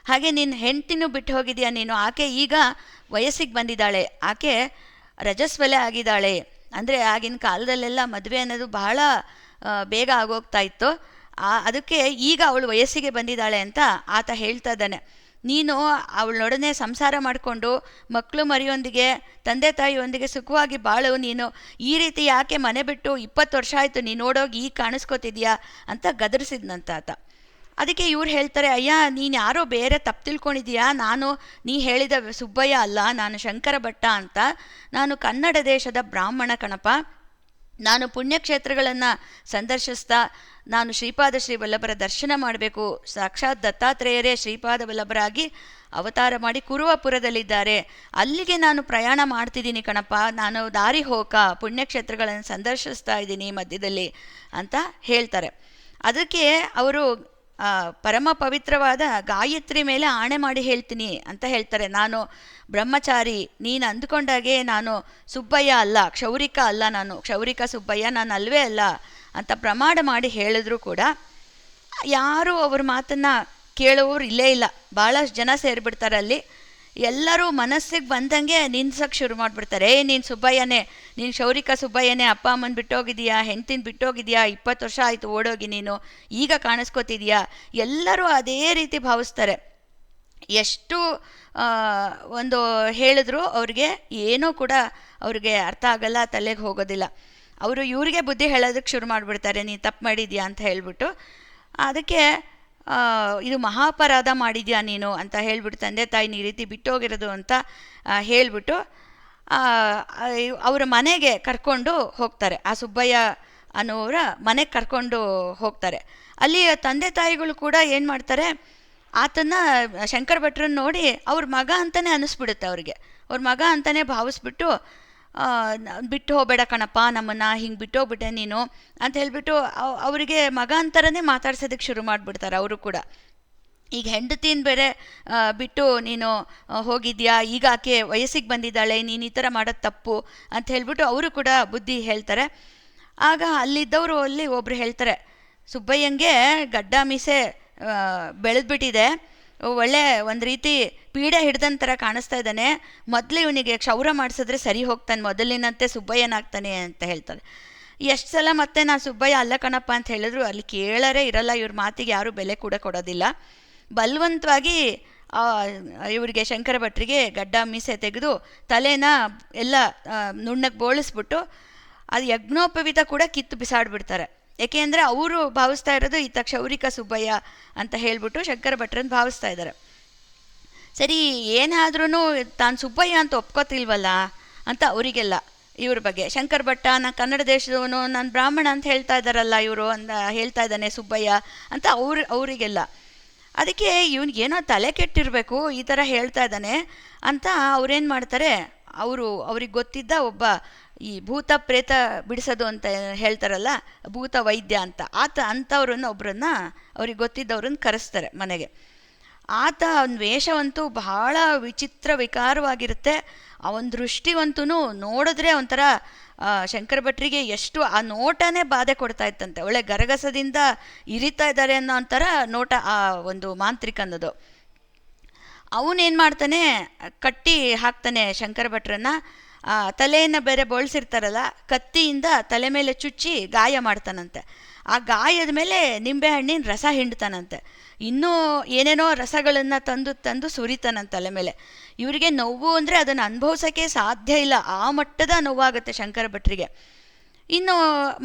A: ಹಾಗೆ ನಿನ್ನ ಹೆಂಡ್ತಿನೂ ಬಿಟ್ಟು ಹೋಗಿದ್ಯಾ ನೀನು, ಆಕೆ ಈಗ ವಯಸ್ಸಿಗೆ ಬಂದಿದ್ದಾಳೆ, ಆಕೆ ರಜಸ್ವಲೆ ಆಗಿದ್ದಾಳೆ. ಅಂದರೆ ಆಗಿನ ಕಾಲದಲ್ಲೆಲ್ಲ ಮದುವೆ ಅನ್ನೋದು ಬಹಳ ಬೇಗ ಆಗೋಗ್ತಾ ಇತ್ತು, ಅದಕ್ಕೆ ಈಗ ಅವಳು ವಯಸ್ಸಿಗೆ ಬಂದಿದ್ದಾಳೆ ಅಂತ ಆತ ಹೇಳ್ತಾ ಇದ್ದಾನೆ. ನೀನು ಅವಳೊಡನೆ ಸಂಸಾರ ಮಾಡಿಕೊಂಡು ಮಕ್ಕಳು ಮರಿಯೊಂದಿಗೆ ತಂದೆ ತಾಯಿಯೊಂದಿಗೆ ಸುಖವಾಗಿ ಬಾಳು, ನೀನು ಈ ರೀತಿ ಯಾಕೆ ಮನೆ ಬಿಟ್ಟು 20 ವರ್ಷ ಆಯಿತು, ನೀನು ನೋಡೋಗಿ ಈಗ ಕಾಣಿಸ್ಕೋತಿದ್ಯಾ ಅಂತ ಗದರಿಸಿದ್ನಂತ ಆತ. ಅದಕ್ಕೆ ಇವ್ರು ಹೇಳ್ತಾರೆ, ಅಯ್ಯ ನೀನು ಯಾರೋ ಬೇರೆ ತಪ್ಪು ತಿಳ್ಕೊಂಡಿದ್ದೀಯಾ, ನೀ ಹೇಳಿದ ಸುಬ್ಬಯ್ಯ ಅಲ್ಲ, ನಾನು ಶಂಕರ ಭಟ್ಟ ಅಂತ, ನಾನು ಕನ್ನಡ ದೇಶದ ಬ್ರಾಹ್ಮಣ ಕಣಪ, ನಾನು ಪುಣ್ಯಕ್ಷೇತ್ರಗಳನ್ನು ಸಂದರ್ಶಿಸ್ತಾ ನಾನು ಶ್ರೀಪಾದ ಶ್ರೀವಲ್ಲಭರ ದರ್ಶನ ಮಾಡಬೇಕು, ಸಾಕ್ಷಾತ್ ದತ್ತಾತ್ರೇಯರೇ ಶ್ರೀಪಾದ ವಲ್ಲಭರಾಗಿ ಅವತಾರ ಮಾಡಿ ಕುರುವಪುರದಲ್ಲಿದ್ದಾರೆ, ಅಲ್ಲಿಗೆ ನಾನು ಪ್ರಯಾಣ ಮಾಡ್ತಿದ್ದೀನಿ ಕಣಪ್ಪ, ನಾನು ದಾರಿ ಹೋಕ ಪುಣ್ಯಕ್ಷೇತ್ರಗಳನ್ನು ಸಂದರ್ಶಿಸ್ತಾ ಇದ್ದೀನಿ ಮಧ್ಯದಲ್ಲಿ ಅಂತ ಹೇಳ್ತಾರೆ. ಅದಕ್ಕೆ ಅವರು ಪರಮ ಪವಿತ್ರವಾದ ಗಾಯತ್ರಿ ಮೇಲೆ ಆಣೆ ಮಾಡಿ ಹೇಳ್ತೀನಿ ಅಂತ ಹೇಳ್ತಾರೆ. ನಾನು ಬ್ರಹ್ಮಚಾರಿ, ನೀನು ಅಂದ್ಕೊಂಡಾಗೆ ನಾನು ಸುಬ್ಬಯ್ಯ ಅಲ್ಲ, ಕ್ಷೌರಿಕ ಅಲ್ಲ, ನಾನು ಕ್ಷೌರಿಕ ಸುಬ್ಬಯ್ಯ ನಾನು ಅಲ್ವೇ ಅಲ್ಲ ಅಂತ ಪ್ರಮಾಣ ಮಾಡಿ ಹೇಳಿದ್ರು ಕೂಡ ಯಾರೂ ಅವ್ರ ಮಾತನ್ನು ಕೇಳೋರು ಇಲ್ಲೇ ಇಲ್ಲ. ಭಾಳಷ್ಟು ಜನ ಸೇರಿಬಿಡ್ತಾರೆ ಅಲ್ಲಿ. ಎಲ್ಲರೂ ಮನಸ್ಸಿಗೆ ಬಂದಂಗೆ ನಿನ್ಸಕ್ಕೆ ಶುರು ಮಾಡಿಬಿಡ್ತಾರೆ. ನೀನು ಸುಬ್ಬಯ್ಯನೇ, ನೀನು ಕ್ಷೌರಿಕ ಸುಬ್ಬಯ್ಯನೇ, ಅಪ್ಪ ಅಮ್ಮನ ಬಿಟ್ಟೋಗಿದೆಯಾ, ಹೆಂಡ್ತಿನ ಬಿಟ್ಟೋಗಿದೆಯಾ, 20 ವರ್ಷ ಆಯಿತು ಓಡೋಗಿ, ನೀನು ಈಗ ಕಾಣಿಸ್ಕೋತಿದೆಯಾ, ಎಲ್ಲರೂ ಅದೇ ರೀತಿ ಭಾವಿಸ್ತಾರೆ. ಎಷ್ಟು ಒಂದು ಹೇಳಿದ್ರು ಅವ್ರಿಗೆ ಏನೂ ಕೂಡ ಅವ್ರಿಗೆ ಅರ್ಥ ಆಗಲ್ಲ, ತಲೆಗೆ ಹೋಗೋದಿಲ್ಲ. ಅವರು ಇವ್ರಿಗೆ ಬುದ್ಧಿ ಹೇಳೋದಕ್ಕೆ ಶುರು ಮಾಡಿಬಿಡ್ತಾರೆ, ನೀನು ತಪ್ಪು ಮಾಡಿದ್ಯಾ ಅಂತ ಹೇಳಿಬಿಟ್ಟು. ಅದಕ್ಕೆ ಇದು ಮಹಾಪರಾಧ ಮಾಡಿದ್ಯಾ ನೀನು ಅಂತ ಹೇಳ್ಬಿಟ್ಟು ತಂದೆ ತಾಯಿನ ಈ ರೀತಿ ಬಿಟ್ಟೋಗಿರೋದು ಅಂತ ಹೇಳಿಬಿಟ್ಟು ಅವರ ಮನೆಗೆ ಕರ್ಕೊಂಡು ಹೋಗ್ತಾರೆ. ಆ ಸುಬ್ಬಯ್ಯ ಅನ್ನೋರ ಮನೆಗೆ ಕರ್ಕೊಂಡು ಹೋಗ್ತಾರೆ. ಅಲ್ಲಿ ತಂದೆ ತಾಯಿಗಳು ಕೂಡ ಏನು ಮಾಡ್ತಾರೆ, ಆತನ ಶಂಕರ ಭಟ್ರನ್ನ ನೋಡಿ ಅವ್ರ ಮಗ ಅಂತಲೇ ಅನ್ನಿಸ್ಬಿಡುತ್ತೆ ಅವ್ರಿಗೆ. ಅವ್ರ ಮಗ ಅಂತಲೇ ಭಾವಿಸ್ಬಿಟ್ಟು ಬಿಟ್ಟು ಹೋಗಬೇಡ ಕಣಪ್ಪ ನಮ್ಮನ್ನು, ಹಿಂಗೆ ಬಿಟ್ಟೋಗ್ಬಿಟ್ಟೆ ನೀನು ಅಂತ ಹೇಳಿಬಿಟ್ಟು ಅವರಿಗೆ ಮಗ ಅಂತಾರನೇ ಮಾತಾಡ್ಸೋದಕ್ಕೆ ಶುರು ಮಾಡಿಬಿಡ್ತಾರೆ ಅವರು ಕೂಡ. ಈಗ ಹೆಂಡತಿನ ಬೇರೆ ಬಿಟ್ಟು ನೀನು ಹೋಗಿದ್ಯಾ, ಈಗ ಆಕೆ ವಯಸ್ಸಿಗೆ ಬಂದಿದ್ದಾಳೆ, ನೀನು ಈ ಥರ ಮಾಡೋದು ತಪ್ಪು ಅಂತ ಹೇಳಿಬಿಟ್ಟು ಅವರು ಕೂಡ ಬುದ್ಧಿ ಹೇಳ್ತಾರೆ. ಆಗ ಅಲ್ಲಿದ್ದವರು ಅಲ್ಲಿ ಒಬ್ಬರು ಹೇಳ್ತಾರೆ, ಸುಬ್ಬಯ್ಯಂಗೆ ಗಡ್ಡ ಮೀಸೆ ಬೆಳೆದ್ಬಿಟ್ಟಿದೆ, ಒಳ್ಳೆ ಒಂದು ರೀತಿ ಪೀಡೆ ಹಿಡ್ದಂಥರ ಕಾಣಿಸ್ತಾ ಇದ್ದಾನೆ, ಮೊದಲು ಇವನಿಗೆ ಕ್ಷೌರ ಮಾಡಿಸಿದ್ರೆ ಸರಿ ಹೋಗ್ತಾನೆ, ಮೊದಲಿನಂತೆ ಸುಬ್ಬಯ್ಯನಾಗ್ತಾನೆ ಅಂತ ಹೇಳ್ತಾರೆ. ಎಷ್ಟು ಸಲ ಮತ್ತೆ ನಾನು ಸುಬ್ಬಯ್ಯ ಅಲ್ಲ ಕಣಪ್ಪ ಅಂತ ಹೇಳಿದ್ರು ಅಲ್ಲಿ ಕೇಳರೇ ಇರಲ್ಲ, ಇವ್ರ ಮಾತಿಗೆ ಯಾರೂ ಬೆಲೆ ಕೂಡ ಕೊಡೋದಿಲ್ಲ. ಬಲವಂತವಾಗಿ ಇವರಿಗೆ ಶಂಕರ ಭಟ್ರಿಗೆ ಗಡ್ಡ ಮೀಸೆ ತೆಗೆದು ತಲೆನ ಎಲ್ಲ ನುಣ್ಣಗೆ ಬೋಳಿಸ್ಬಿಟ್ಟು ಅದು ಯಜ್ಞೋಪವೀತ ಕೂಡ ಕಿತ್ತು ಬಿಸಾಡ್ಬಿಡ್ತಾರೆ. ಏಕೆಂದರೆ ಅವರು ಭಾವಿಸ್ತಾ ಇರೋದು ಈತ ಕ್ಷೌರಿಕ ಸುಬ್ಬಯ್ಯ ಅಂತ ಹೇಳಿಬಿಟ್ಟು ಶಂಕರ ಭಟ್ರನ್ನು ಭಾವಿಸ್ತಾ ಇದ್ದಾರೆ. ಸರಿ, ಏನಾದ್ರೂ ತಾನು ಸುಬ್ಬಯ್ಯ ಅಂತ ಒಪ್ಕೋತಿಲ್ವಲ್ಲ ಅಂತ ಅವರಿಗೆಲ್ಲ ಇವ್ರ ಬಗ್ಗೆ ಶಂಕರ ಭಟ್ಟ ನಾನು ಕನ್ನಡ ದೇಶದವನು, ನಾನು ಬ್ರಾಹ್ಮಣ ಅಂತ ಹೇಳ್ತಾ ಇದ್ದಾರಲ್ಲ ಇವರು ಅಂತ ಹೇಳ್ತಾ ಇದ್ದಾನೆ ಸುಬ್ಬಯ್ಯ ಅಂತ ಅವರಿಗೆಲ್ಲ. ಅದಕ್ಕೆ ಇವನಿಗೇನೋ ತಲೆ ಕೆಟ್ಟಿರಬೇಕು, ಈ ಥರ ಹೇಳ್ತಾ ಇದ್ದಾನೆ ಅಂತ ಅವ್ರೇನು ಮಾಡ್ತಾರೆ, ಅವ್ರಿಗೆ ಗೊತ್ತಿದ್ದ ಒಬ್ಬ ಈ ಭೂತ ಪ್ರೇತ ಬಿಡಿಸೋದು ಅಂತ ಹೇಳ್ತಾರಲ್ಲ, ಭೂತ ವೈದ್ಯ ಅಂತ, ಅಂಥವ್ರನ್ನ ಒಬ್ಬರನ್ನ ಅವ್ರಿಗೆ ಗೊತ್ತಿದ್ದವ್ರನ್ನ ಕರೆಸ್ತಾರೆ ಮನೆಗೆ. ಆತ ಅವನ ವೇಷವಂತೂ ಬಹಳ ವಿಚಿತ್ರ ವಿಕಾರವಾಗಿರುತ್ತೆ. ಅವನ ದೃಷ್ಟಿವಂತೂ ನೋಡಿದ್ರೆ ಒಂಥರ ಶಂಕರ ಭಟ್ರಿಗೆ ಎಷ್ಟು ಆ ನೋಟನೇ ಬಾಧೆ ಕೊಡ್ತಾ ಇತ್ತಂತೆ. ಒಳ್ಳೆ ಗರಗಸದಿಂದ ಇರಿತಾ ಇದ್ದಾರೆ ಅನ್ನೋ ಒಂಥರ ನೋಟ ಆ ಒಂದು ಮಾಂತ್ರಿಕ ಅನ್ನೋದು. ಅವನೇನು ಮಾಡ್ತಾನೆ, ಕಟ್ಟಿ ಹಾಕ್ತಾನೆ ಶಂಕರ ಭಟ್ರನ್ನ. ತಲೆಯನ್ನು ಬೇರೆ ಬೋಳ್ಸಿರ್ತಾರಲ್ಲ, ಕತ್ತಿಯಿಂದ ತಲೆ ಮೇಲೆ ಚುಚ್ಚಿ ಗಾಯ ಮಾಡ್ತಾನಂತೆ. ಆ ಗಾಯದ ಮೇಲೆ ನಿಂಬೆಹಣ್ಣಿನ ರಸ ಹಿಂಡ್ತಾನಂತೆ. ಇನ್ನೂ ಏನೇನೋ ರಸಗಳನ್ನು ತಂದು ಸುರಿತಾನಂತೆ ತಲೆ ಮೇಲೆ. ಇವರಿಗೆ ನೋವು ಅಂದರೆ ಅದನ್ನು ಅನುಭವಿಸೋಕ್ಕೆ ಸಾಧ್ಯ ಇಲ್ಲ, ಆ ಮಟ್ಟದ ನೋವಾಗುತ್ತೆ ಶಂಕರ ಭಟ್ರಿಗೆ. ಇನ್ನು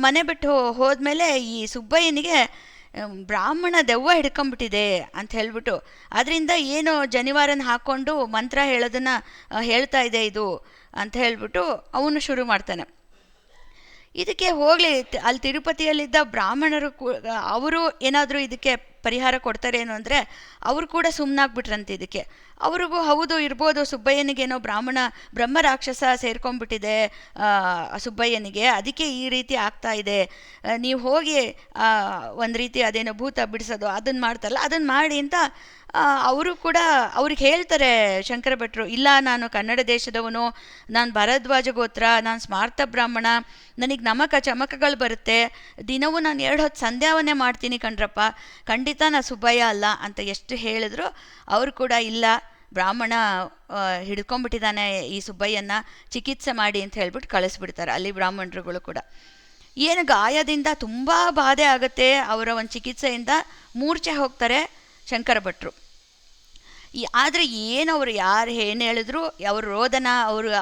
A: ಮನೆ ಬಿಟ್ಟು ಹೋದ್ಮೇಲೆ ಈ ಸುಬ್ಬಯ್ಯನಿಗೆ ಬ್ರಾಹ್ಮಣ ದೆವ್ವ ಹಿಡ್ಕೊಂಬಿಟ್ಟಿದೆ ಅಂತ ಹೇಳ್ಬಿಟ್ಟು ಅದರಿಂದ ಏನೋ ಜನಿವಾರನ ಹಾಕ್ಕೊಂಡು ಮಂತ್ರ ಹೇಳೋದನ್ನು ಹೇಳ್ತಾ ಇದೆ ಇದು ಅಂತ ಹೇಳ್ಬಿಟ್ಟು ಅವನು ಶುರು ಮಾಡ್ತಾನೆ. ಇದಕ್ಕೆ ಹೋಗಲಿ, ಅಲ್ಲಿ ತಿರುಪತಿಯಲ್ಲಿದ್ದ ಬ್ರಾಹ್ಮಣರು ಅವರು ಏನಾದರೂ ಇದಕ್ಕೆ ಪರಿಹಾರ ಕೊಡ್ತಾರೇನು ಅಂದರೆ ಅವರು ಕೂಡ ಸುಮ್ಮನಾಗ್ಬಿಟ್ರಂತೆ ಇದಕ್ಕೆ. ಅವ್ರಿಗೂ ಹೌದು ಇರ್ಬೋದು, ಸುಬ್ಬಯ್ಯನಿಗೇನೋ ಬ್ರಹ್ಮ ರಾಕ್ಷಸ ಸೇರ್ಕೊಂಡ್ಬಿಟ್ಟಿದೆ ಸುಬ್ಬಯ್ಯನಿಗೆ, ಅದಕ್ಕೆ ಈ ರೀತಿ ಆಗ್ತಾ ಇದೆ, ನೀವು ಹೋಗಿ ಒಂದು ರೀತಿ ಅದೇನೋ ಭೂತ ಬಿಡಿಸೋದು ಅದನ್ನು ಮಾಡ್ತಾರಲ್ಲ ಅದನ್ನು ಮಾಡಿ ಅಂತ ಅವರು ಕೂಡ ಅವ್ರಿಗೆ ಹೇಳ್ತಾರೆ ಶಂಕರ ಭಟ್ರು. ಇಲ್ಲ, ನಾನು ಕನ್ನಡ ದೇಶದವನು, ನಾನು ಭರದ್ವಾಜ ಗೋತ್ರ, ನಾನು ಸ್ಮಾರ್ತ ಬ್ರಾಹ್ಮಣ, ನನಗೆ ನಮಕ ಚಮಕಗಳು ಬರುತ್ತೆ, ದಿನವೂ ನಾನು 2 ಹೊತ್ತು ಸಂಧ್ಯಾವನ್ನೇ ಮಾಡ್ತೀನಿ ಕಣ್ರಪ್ಪ, ಖಂಡಿತ ನಾ ಸುಬ್ಬಯ್ಯ ಅಲ್ಲ ಅಂತ ಎಷ್ಟು ಹೇಳಿದ್ರು ಅವರು ಕೂಡ ಇಲ್ಲ, ಬ್ರಾಹ್ಮಣ ಹಿಡ್ಕೊಂಡ್ಬಿಟ್ಟಿದ್ದಾನೆ ಈ ಸುಬ್ಬಯ್ಯನ, ಚಿಕಿತ್ಸೆ ಮಾಡಿ ಅಂತ ಹೇಳ್ಬಿಟ್ಟು ಕಳಿಸ್ಬಿಡ್ತಾರೆ ಅಲ್ಲಿ ಬ್ರಾಹ್ಮಣರುಗಳು ಕೂಡ. ಏನು ಗಾಯದಿಂದ ತುಂಬ ಬಾಧೆ ಆಗುತ್ತೆ, ಅವರ ಒಂದು ಚಿಕಿತ್ಸೆಯಿಂದ ಮೂರ್ಛೆ ಹೋಗ್ತಾರೆ ಶಂಕರ ಭಟ್ರು. ಆದರೆ ಏನು ಅವರು ಯಾರು ಏನು ಹೇಳಿದ್ರು ಅವ್ರ ರೋದನ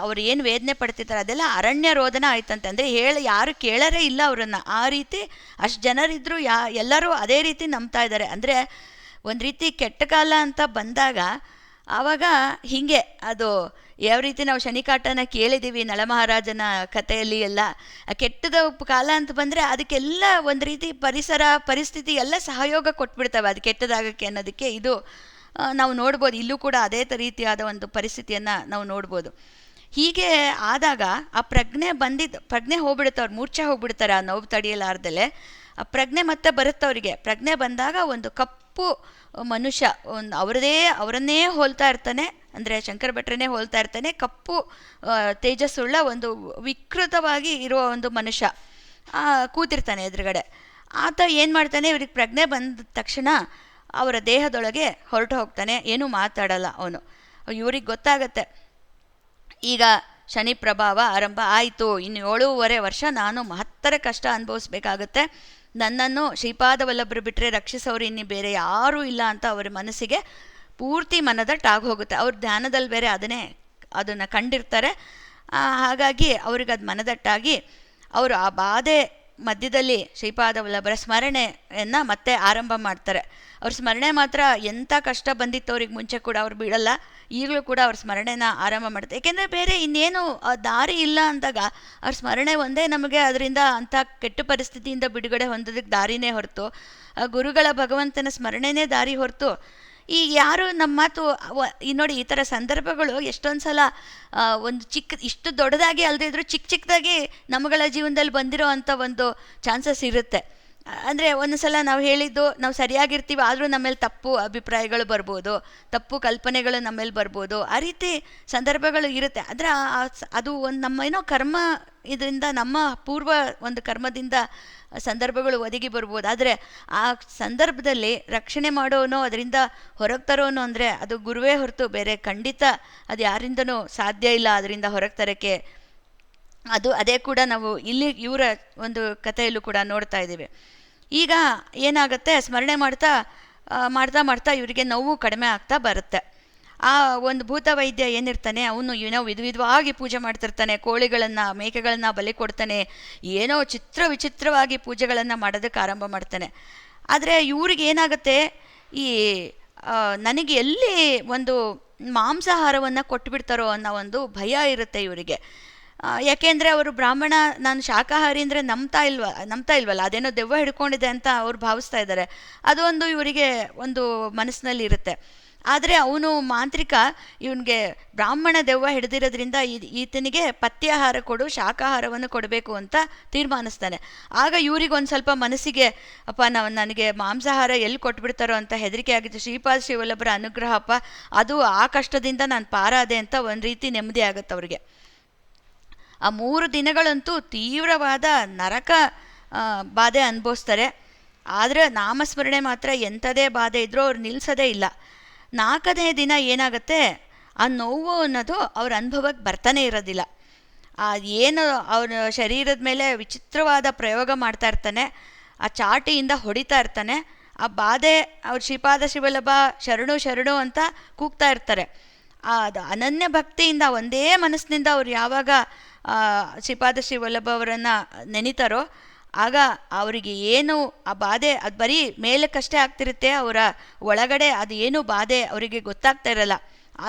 A: ಅವ್ರು ಏನು ವೇದನೆ ಪಡ್ತಿರ್ತಾರೆ ಅದೆಲ್ಲ ಅರಣ್ಯ ರೋದನ ಆಯ್ತಂತೆ. ಅಂದರೆ ಯಾರು ಕೇಳರೇ ಇಲ್ಲ ಅವರನ್ನು, ಆ ರೀತಿ ಅಷ್ಟು ಜನರಿದ್ದರು, ಎಲ್ಲರೂ ಅದೇ ರೀತಿ ನಂಬ್ತಾ ಇದ್ದಾರೆ. ಅಂದರೆ ಒಂದು ರೀತಿ ಕೆಟ್ಟ ಕಾಲ ಅಂತ ಬಂದಾಗ ಆವಾಗ ಹೀಗೆ ಅದು ಯಾವ ರೀತಿ ನಾವು ಶನಿಕಾಟನ ಕೇಳಿದ್ದೀವಿ ನಳಮಹಾರಾಜನ ಕಥೆಯಲ್ಲಿ ಎಲ್ಲ, ಕೆಟ್ಟದ ಕಾಲ ಅಂತ ಬಂದರೆ ಅದಕ್ಕೆಲ್ಲ ಒಂದು ರೀತಿ ಪರಿಸ್ಥಿತಿ ಎಲ್ಲ ಸಹಯೋಗ ಕೊಟ್ಬಿಡ್ತವೆ ಅದು ಕೆಟ್ಟದಾಗಕ್ಕೆ ಅನ್ನೋದಕ್ಕೆ. ಇದು ನಾವು ನೋಡ್ಬೋದು, ಇಲ್ಲೂ ಕೂಡ ಅದೇ ರೀತಿಯಾದ ಒಂದು ಪರಿಸ್ಥಿತಿಯನ್ನು ನಾವು ನೋಡ್ಬೋದು. ಹೀಗೆ ಆದಾಗ ಆ ಪ್ರಜ್ಞೆ ಹೋಗ್ಬಿಡುತ್ತೆ, ಅವ್ರು ಮೂರ್ಛೆ ಹೋಗ್ಬಿಡ್ತಾರೆ ಆ ನೋವು ತಡೆಯಲಾರ್ದಲೆ. ಆ ಪ್ರಜ್ಞೆ ಮತ್ತೆ ಬರುತ್ತೆ ಅವರಿಗೆ. ಪ್ರಜ್ಞೆ ಬಂದಾಗ ಒಂದು ಕಪ್ಪು ಮನುಷ್ಯ, ಒಂದು ಅವರನ್ನೇ ಹೋಲ್ತಾ ಇರ್ತಾನೆ, ಅಂದರೆ ಶಂಕರ ಭಟ್ರನ್ನೇ ಹೋಲ್ತಾ ಇರ್ತಾನೆ. ಕಪ್ಪು ತೇಜಸ್ಸುಳ್ಳ ಒಂದು ವಿಕೃತವಾಗಿ ಇರುವ ಒಂದು ಮನುಷ್ಯ ಕೂತಿರ್ತಾನೆ ಎದುರುಗಡೆ. ಆತ ಏನು ಮಾಡ್ತಾನೆ, ಇವ್ರಿಗೆ ಪ್ರಜ್ಞೆ ಬಂದ ತಕ್ಷಣ ಅವರ ದೇಹದೊಳಗೆ ಹೊರಟು ಹೋಗ್ತಾನೆ. ಏನೂ ಮಾತಾಡಲ್ಲ ಅವನು. ಇವ್ರಿಗೆ ಗೊತ್ತಾಗತ್ತೆ ಈಗ ಶನಿ ಪ್ರಭಾವ ಆರಂಭ ಆಯಿತು, ಇನ್ನು 7.5 ವರ್ಷ ನಾನು ಮಹತ್ತರ ಕಷ್ಟ ಅನುಭವಿಸ್ಬೇಕಾಗತ್ತೆ, ನನ್ನನ್ನು ಶ್ರೀಪಾದ ವಲ್ಲಭರು ಬಿಟ್ಟರೆ ರಕ್ಷಿಸೋರು ಇನ್ನು ಬೇರೆ ಯಾರೂ ಇಲ್ಲ ಅಂತ ಅವರ ಮನಸ್ಸಿಗೆ ಪೂರ್ತಿ ಮನದಟ್ಟಾಗಿ ಹೋಗುತ್ತೆ. ಅವ್ರ ಧ್ಯಾನದಲ್ಲಿ ಬೇರೆ ಅದನ್ನು ಕಂಡಿರ್ತಾರೆ. ಹಾಗಾಗಿ ಅವ್ರಿಗೆ ಅದು ಮನದಟ್ಟಾಗಿ ಅವರು ಆ ಬಾಧೆ ಮಧ್ಯದಲ್ಲಿ ಶ್ರೀಪಾದ ವಲ್ಲಭರ ಸ್ಮರಣೆಯನ್ನು ಮತ್ತೆ ಆರಂಭ ಮಾಡ್ತಾರೆ. ಅವ್ರ ಸ್ಮರಣೆ ಮಾತ್ರ ಎಂಥ ಕಷ್ಟ ಬಂದಿತ್ತು ಅವ್ರಿಗೆ ಮುಂಚೆ ಕೂಡ ಅವ್ರು ಬಿಡಲ್ಲ, ಈಗಲೂ ಕೂಡ ಅವ್ರ ಸ್ಮರಣೆನ ಆರಂಭ ಮಾಡ್ತಾರೆ. ಏಕೆಂದರೆ ಬೇರೆ ಇನ್ನೇನು ದಾರಿ ಇಲ್ಲ ಅಂದಾಗ ಅವ್ರ ಸ್ಮರಣೆ ಒಂದೇ ನಮಗೆ ಅದರಿಂದ ಅಂಥ ಕೆಟ್ಟ ಪರಿಸ್ಥಿತಿಯಿಂದ ಬಿಡುಗಡೆ ಹೊಂದೋದಕ್ಕೆ ದಾರಿನೇ ಹೊರತು, ಗುರುಗಳ ಭಗವಂತನ ಸ್ಮರಣೆನೇ ದಾರಿ ಹೊರತು ಈಗ ಯಾರು ನಮ್ಮ ಮಾತು ನೋಡಿ ಈ ಥರ ಸಂದರ್ಭಗಳು ಎಷ್ಟೊಂದು ಸಲ ಒಂದು ಇಷ್ಟು ದೊಡ್ಡದಾಗಿ ಅಲ್ಲದಿದ್ರೂ ಚಿಕ್ಕದಾಗಿ ನಮ್ಮಗಳ ಜೀವನದಲ್ಲಿ ಬಂದಿರೋ ಅಂಥ ಒಂದು ಚಾನ್ಸಸ್ ಇರುತ್ತೆ. ಅಂದರೆ ಒಂದು ಸಲ ನಾವು ಹೇಳಿದ್ದು ನಾವು ಸರಿಯಾಗಿರ್ತೀವಿ, ಆದರೂ ನಮ್ಮೇಲೆ ತಪ್ಪು ಅಭಿಪ್ರಾಯಗಳು ಬರ್ಬೋದು, ತಪ್ಪು ಕಲ್ಪನೆಗಳು ನಮ್ಮೇಲೆ ಬರ್ಬೋದು, ಆ ರೀತಿ ಸಂದರ್ಭಗಳು ಇರುತ್ತೆ. ಆದರೆ ಅದು ಒಂದು ನಮ್ಮ ಏನೋ ಕರ್ಮ, ಇದರಿಂದ ನಮ್ಮ ಪೂರ್ವ ಒಂದು ಕರ್ಮದಿಂದ ಸಂದರ್ಭಗಳು ಒದಗಿ ಬರ್ಬೋದು. ಆದರೆ ಆ ಸಂದರ್ಭದಲ್ಲಿ ರಕ್ಷಣೆ ಮಾಡೋನೋ ಅದರಿಂದ ಹೊರಗೆ ತರೋನು ಅಂದರೆ ಅದು ಗುರುವೇ ಹೊರತು ಬೇರೆ ಖಂಡಿತ ಅದು ಯಾರಿಂದನೂ ಸಾಧ್ಯ ಇಲ್ಲ ಅದರಿಂದ ಹೊರಗೆ ತರೋಕ್ಕೆ. ಅದೇ ಕೂಡ ನಾವು ಇಲ್ಲಿ ಇವರ ಒಂದು ಕಥೆಯಲ್ಲೂ ಕೂಡ ನೋಡ್ತಾ ಇದ್ದೀವಿ. ಈಗ ಏನಾಗುತ್ತೆ, ಸ್ಮರಣೆ ಮಾಡ್ತಾ ಮಾಡ್ತಾ ಮಾಡ್ತಾ ಇವರಿಗೆ ನೋವು ಕಡಿಮೆ ಆಗ್ತಾ ಬರುತ್ತೆ. ಆ ಒಂದು ಭೂತ ವೈದ್ಯ ಏನಿರ್ತಾನೆ ಅವನು ಏನೋ ವಿಧವಾಗಿ ಪೂಜೆ ಮಾಡ್ತಿರ್ತಾನೆ, ಕೋಳಿಗಳನ್ನು ಮೇಕೆಗಳನ್ನು ಬಲಿ ಕೊಡ್ತಾನೆ, ಏನೋ ವಿಚಿತ್ರವಾಗಿ ಪೂಜೆಗಳನ್ನು ಮಾಡೋದಕ್ಕೆ ಆರಂಭ ಮಾಡ್ತಾನೆ. ಆದರೆ ಇವ್ರಿಗೆ ಏನಾಗುತ್ತೆ, ಈ ನನಗೆ ಎಲ್ಲಿ ಒಂದು ಮಾಂಸಾಹಾರವನ್ನು ಕೊಟ್ಬಿಡ್ತಾರೋ ಅನ್ನೋ ಒಂದು ಭಯ ಇರುತ್ತೆ ಇವರಿಗೆ. ಯಾಕೆಂದರೆ ಅವರು ಬ್ರಾಹ್ಮಣ, ನಾನು ಶಾಕಾಹಾರಿ ಅಂದರೆ ನಂಬ್ತಾ ಇಲ್ವಲ್ಲ, ಅದೇನೋ ದೆವ್ವ ಹಿಡ್ಕೊಂಡಿದೆ ಅಂತ ಅವ್ರು ಭಾವಿಸ್ತಾ ಇದ್ದಾರೆ. ಅದೊಂದು ಇವರಿಗೆ ಒಂದು ಮನಸ್ಸಿನಲ್ಲಿ ಇರುತ್ತೆ. ಆದರೆ ಅವನು ಮಾಂತ್ರಿಕ ಇವನಿಗೆ ಬ್ರಾಹ್ಮಣ ದೆವ್ವ ಹಿಡಿದಿರೋದ್ರಿಂದ ಈತನಿಗೆ ಪಥ್ಯಾಹಾರ ಕೊಡು, ಶಾಕಾಹಾರವನ್ನು ಕೊಡಬೇಕು ಅಂತ ತೀರ್ಮಾನಿಸ್ತಾನೆ. ಆಗ ಇವ್ರಿಗೊಂದು ಸ್ವಲ್ಪ ಮನಸ್ಸಿಗೆ ಅಪ್ಪ ನನಗೆ ಮಾಂಸಾಹಾರ ಎಲ್ಲಿ ಕೊಟ್ಬಿಡ್ತಾರೋ ಅಂತ ಹೆದರಿಕೆ ಆಗಿತ್ತು. ಶ್ರೀಪಾದ ಶ್ರೀವಲ್ಲಭರ ಅನುಗ್ರಹ ಅಪ್ಪ, ಅದು ಆ ಕಷ್ಟದಿಂದ ನಾನು ಪಾರಾದೆ ಅಂತ ಒಂದು ರೀತಿ ನೆಮ್ಮದಿ ಆಗುತ್ತೆ ಅವ್ರಿಗೆ. ಆ 3 ದಿನಗಳಂತೂ ತೀವ್ರವಾದ ನರಕ ಬಾಧೆ ಅನುಭವಿಸ್ತಾರೆ. ಆದರೆ ನಾಮಸ್ಮರಣೆ ಮಾತ್ರ ಎಂಥದೇ ಬಾಧೆ ಇದ್ರೂ ಅವ್ರು ನಿಲ್ಲಿಸೋದೇ ಇಲ್ಲ. 4ನೇ ದಿನ ಏನಾಗುತ್ತೆ, ಆ ನೋವು ಅನ್ನೋದು ಅವ್ರ ಅನುಭವಕ್ಕೆ ಬರ್ತಾನೆ ಇರೋದಿಲ್ಲ. ಏನು ಅವನ ಶರೀರದ ಮೇಲೆ ವಿಚಿತ್ರವಾದ ಪ್ರಯೋಗ ಮಾಡ್ತಾ ಇರ್ತಾನೆ, ಆ ಚಾಟಿಯಿಂದ ಹೊಡಿತಾ ಇರ್ತಾನೆ. ಆ ಬಾಧೆ ಅವ್ರು ಶ್ರೀಪಾದ ಶಿವಲ್ಲಭ ಶರಣು ಶರಣು ಅಂತ ಕೂಗ್ತಾ ಇರ್ತಾರೆ. ಅದು ಅನನ್ಯ ಭಕ್ತಿಯಿಂದ ಒಂದೇ ಮನಸ್ಸಿನಿಂದ ಅವ್ರು ಯಾವಾಗ ಶ್ರೀಪಾದ ಶ್ರೀವಲ್ಲಭ ಅವರನ್ನು ನೆನೀತಾರೋ ಆಗ ಅವರಿಗೆ ಏನು ಆ ಬಾಧೆ ಅದು ಬರೀ ಮೇಲಕ್ಕಷ್ಟೇ ಆಗ್ತಿರುತ್ತೆ, ಅವರ ಒಳಗಡೆ ಅದು ಏನು ಬಾಧೆ ಅವರಿಗೆ ಗೊತ್ತಾಗ್ತಾ ಇರಲ್ಲ.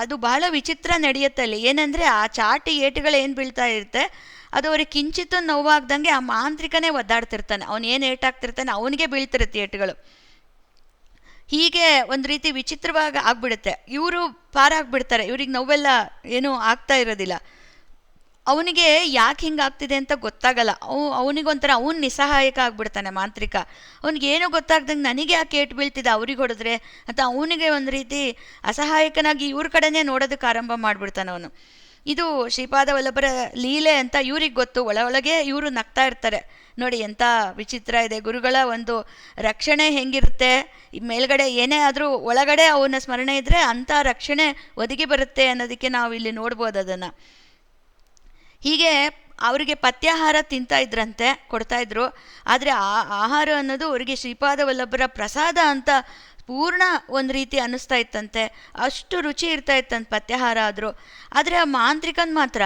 A: ಅದು ಬಹಳ ವಿಚಿತ್ರ ನಡೆಯುತ್ತೆ ಅಲ್ಲಿ. ಏನಂದರೆ ಆ ಚಾಟಿ ಏಟುಗಳು ಏನು ಬೀಳ್ತಾ ಇರುತ್ತೆ ಅದು ಅವ್ರಿಗೆ ಕಿಂಚಿತ್ತು ನೋವಾಗ್ದಂಗೆ ಆ ಮಾಂತ್ರಿಕನೇ ಒದ್ದಾಡ್ತಿರ್ತಾನೆ. ಅವನು ಏನು ಏಟಾಗ್ತಿರ್ತಾನೆ ಅವನಿಗೆ ಬೀಳ್ತಿರುತ್ತೆ ಏಟುಗಳು. ಹೀಗೆ ಒಂದು ರೀತಿ ವಿಚಿತ್ರವಾಗಿ ಆಗ್ಬಿಡುತ್ತೆ. ಇವರು ಪಾರಾಗ್ಬಿಡ್ತಾರೆ, ಇವ್ರಿಗೆ ನೋವೆಲ್ಲ ಏನೂ ಆಗ್ತಾ ಇರೋದಿಲ್ಲ. ಅವನಿಗೆ ಯಾಕೆ ಹಿಂಗಾಗ್ತಿದೆ ಅಂತ ಗೊತ್ತಾಗಲ್ಲ. ಅವನಿಗೊಂಥರ ಅವನು ನಿಸ್ಸಹಾಯಕ ಆಗ್ಬಿಡ್ತಾನೆ ಮಾಂತ್ರಿಕ. ಅವನಿಗೇನೂ ಗೊತ್ತಾಗ್ದಂಗೆ ನನಗೆ ಯಾಕೆ ಏಟು ಬೀಳ್ತಿದೆ ಅವ್ರಿಗೆ ಹೊಡೆದ್ರೆ ಅಂತ ಅವನಿಗೆ ಒಂದು ರೀತಿ ಅಸಹಾಯಕನಾಗಿ ಇವ್ರ ಕಡೆನೇ ನೋಡೋದಕ್ಕೆ ಆರಂಭ ಮಾಡಿಬಿಡ್ತಾನೆ ಅವನು. ಇದು ಶ್ರೀಪಾದ ವಲ್ಲಭರ ಲೀಲೆ ಅಂತ ಇವ್ರಿಗೆ ಗೊತ್ತು. ಒಳಗೆ ಇವರು ನಗ್ತಾ ಇರ್ತಾರೆ, ನೋಡಿ ಎಂಥ ವಿಚಿತ್ರ ಇದೆ, ಗುರುಗಳ ಒಂದು ರಕ್ಷಣೆ ಹೆಂಗಿರುತ್ತೆ, ಮೇಲ್ಗಡೆ ಏನೇ ಆದರೂ ಒಳಗಡೆ ಅವನ ಸ್ಮರಣೆ ಇದ್ದರೆ ಅಂಥ ರಕ್ಷಣೆ ಒದಗಿ ಬರುತ್ತೆ ಅನ್ನೋದಕ್ಕೆ ನಾವು ಇಲ್ಲಿ ನೋಡ್ಬೋದು ಅದನ್ನು. ಹೀಗೆ ಅವರಿಗೆ ಪಥ್ಯಾಹಾರ ತಿಂತಾಯಿದ್ರಂತೆ, ಕೊಡ್ತಾಯಿದ್ರು. ಆದರೆ ಆ ಆಹಾರ ಅನ್ನೋದು ಅವರಿಗೆ ಶ್ರೀಪಾದ ವಲ್ಲಭರ ಪ್ರಸಾದ ಅಂತ ಪೂರ್ಣ ಒಂದು ರೀತಿ ಅನ್ನಿಸ್ತಾ ಇತ್ತಂತೆ. ಅಷ್ಟು ರುಚಿ ಇರ್ತಾ ಇತ್ತಂತೆ ಪಥ್ಯಾಹಾರ ಆದರೂ. ಆದರೆ ಆ ಮಾಂತ್ರಿಕನ್ ಮಾತ್ರ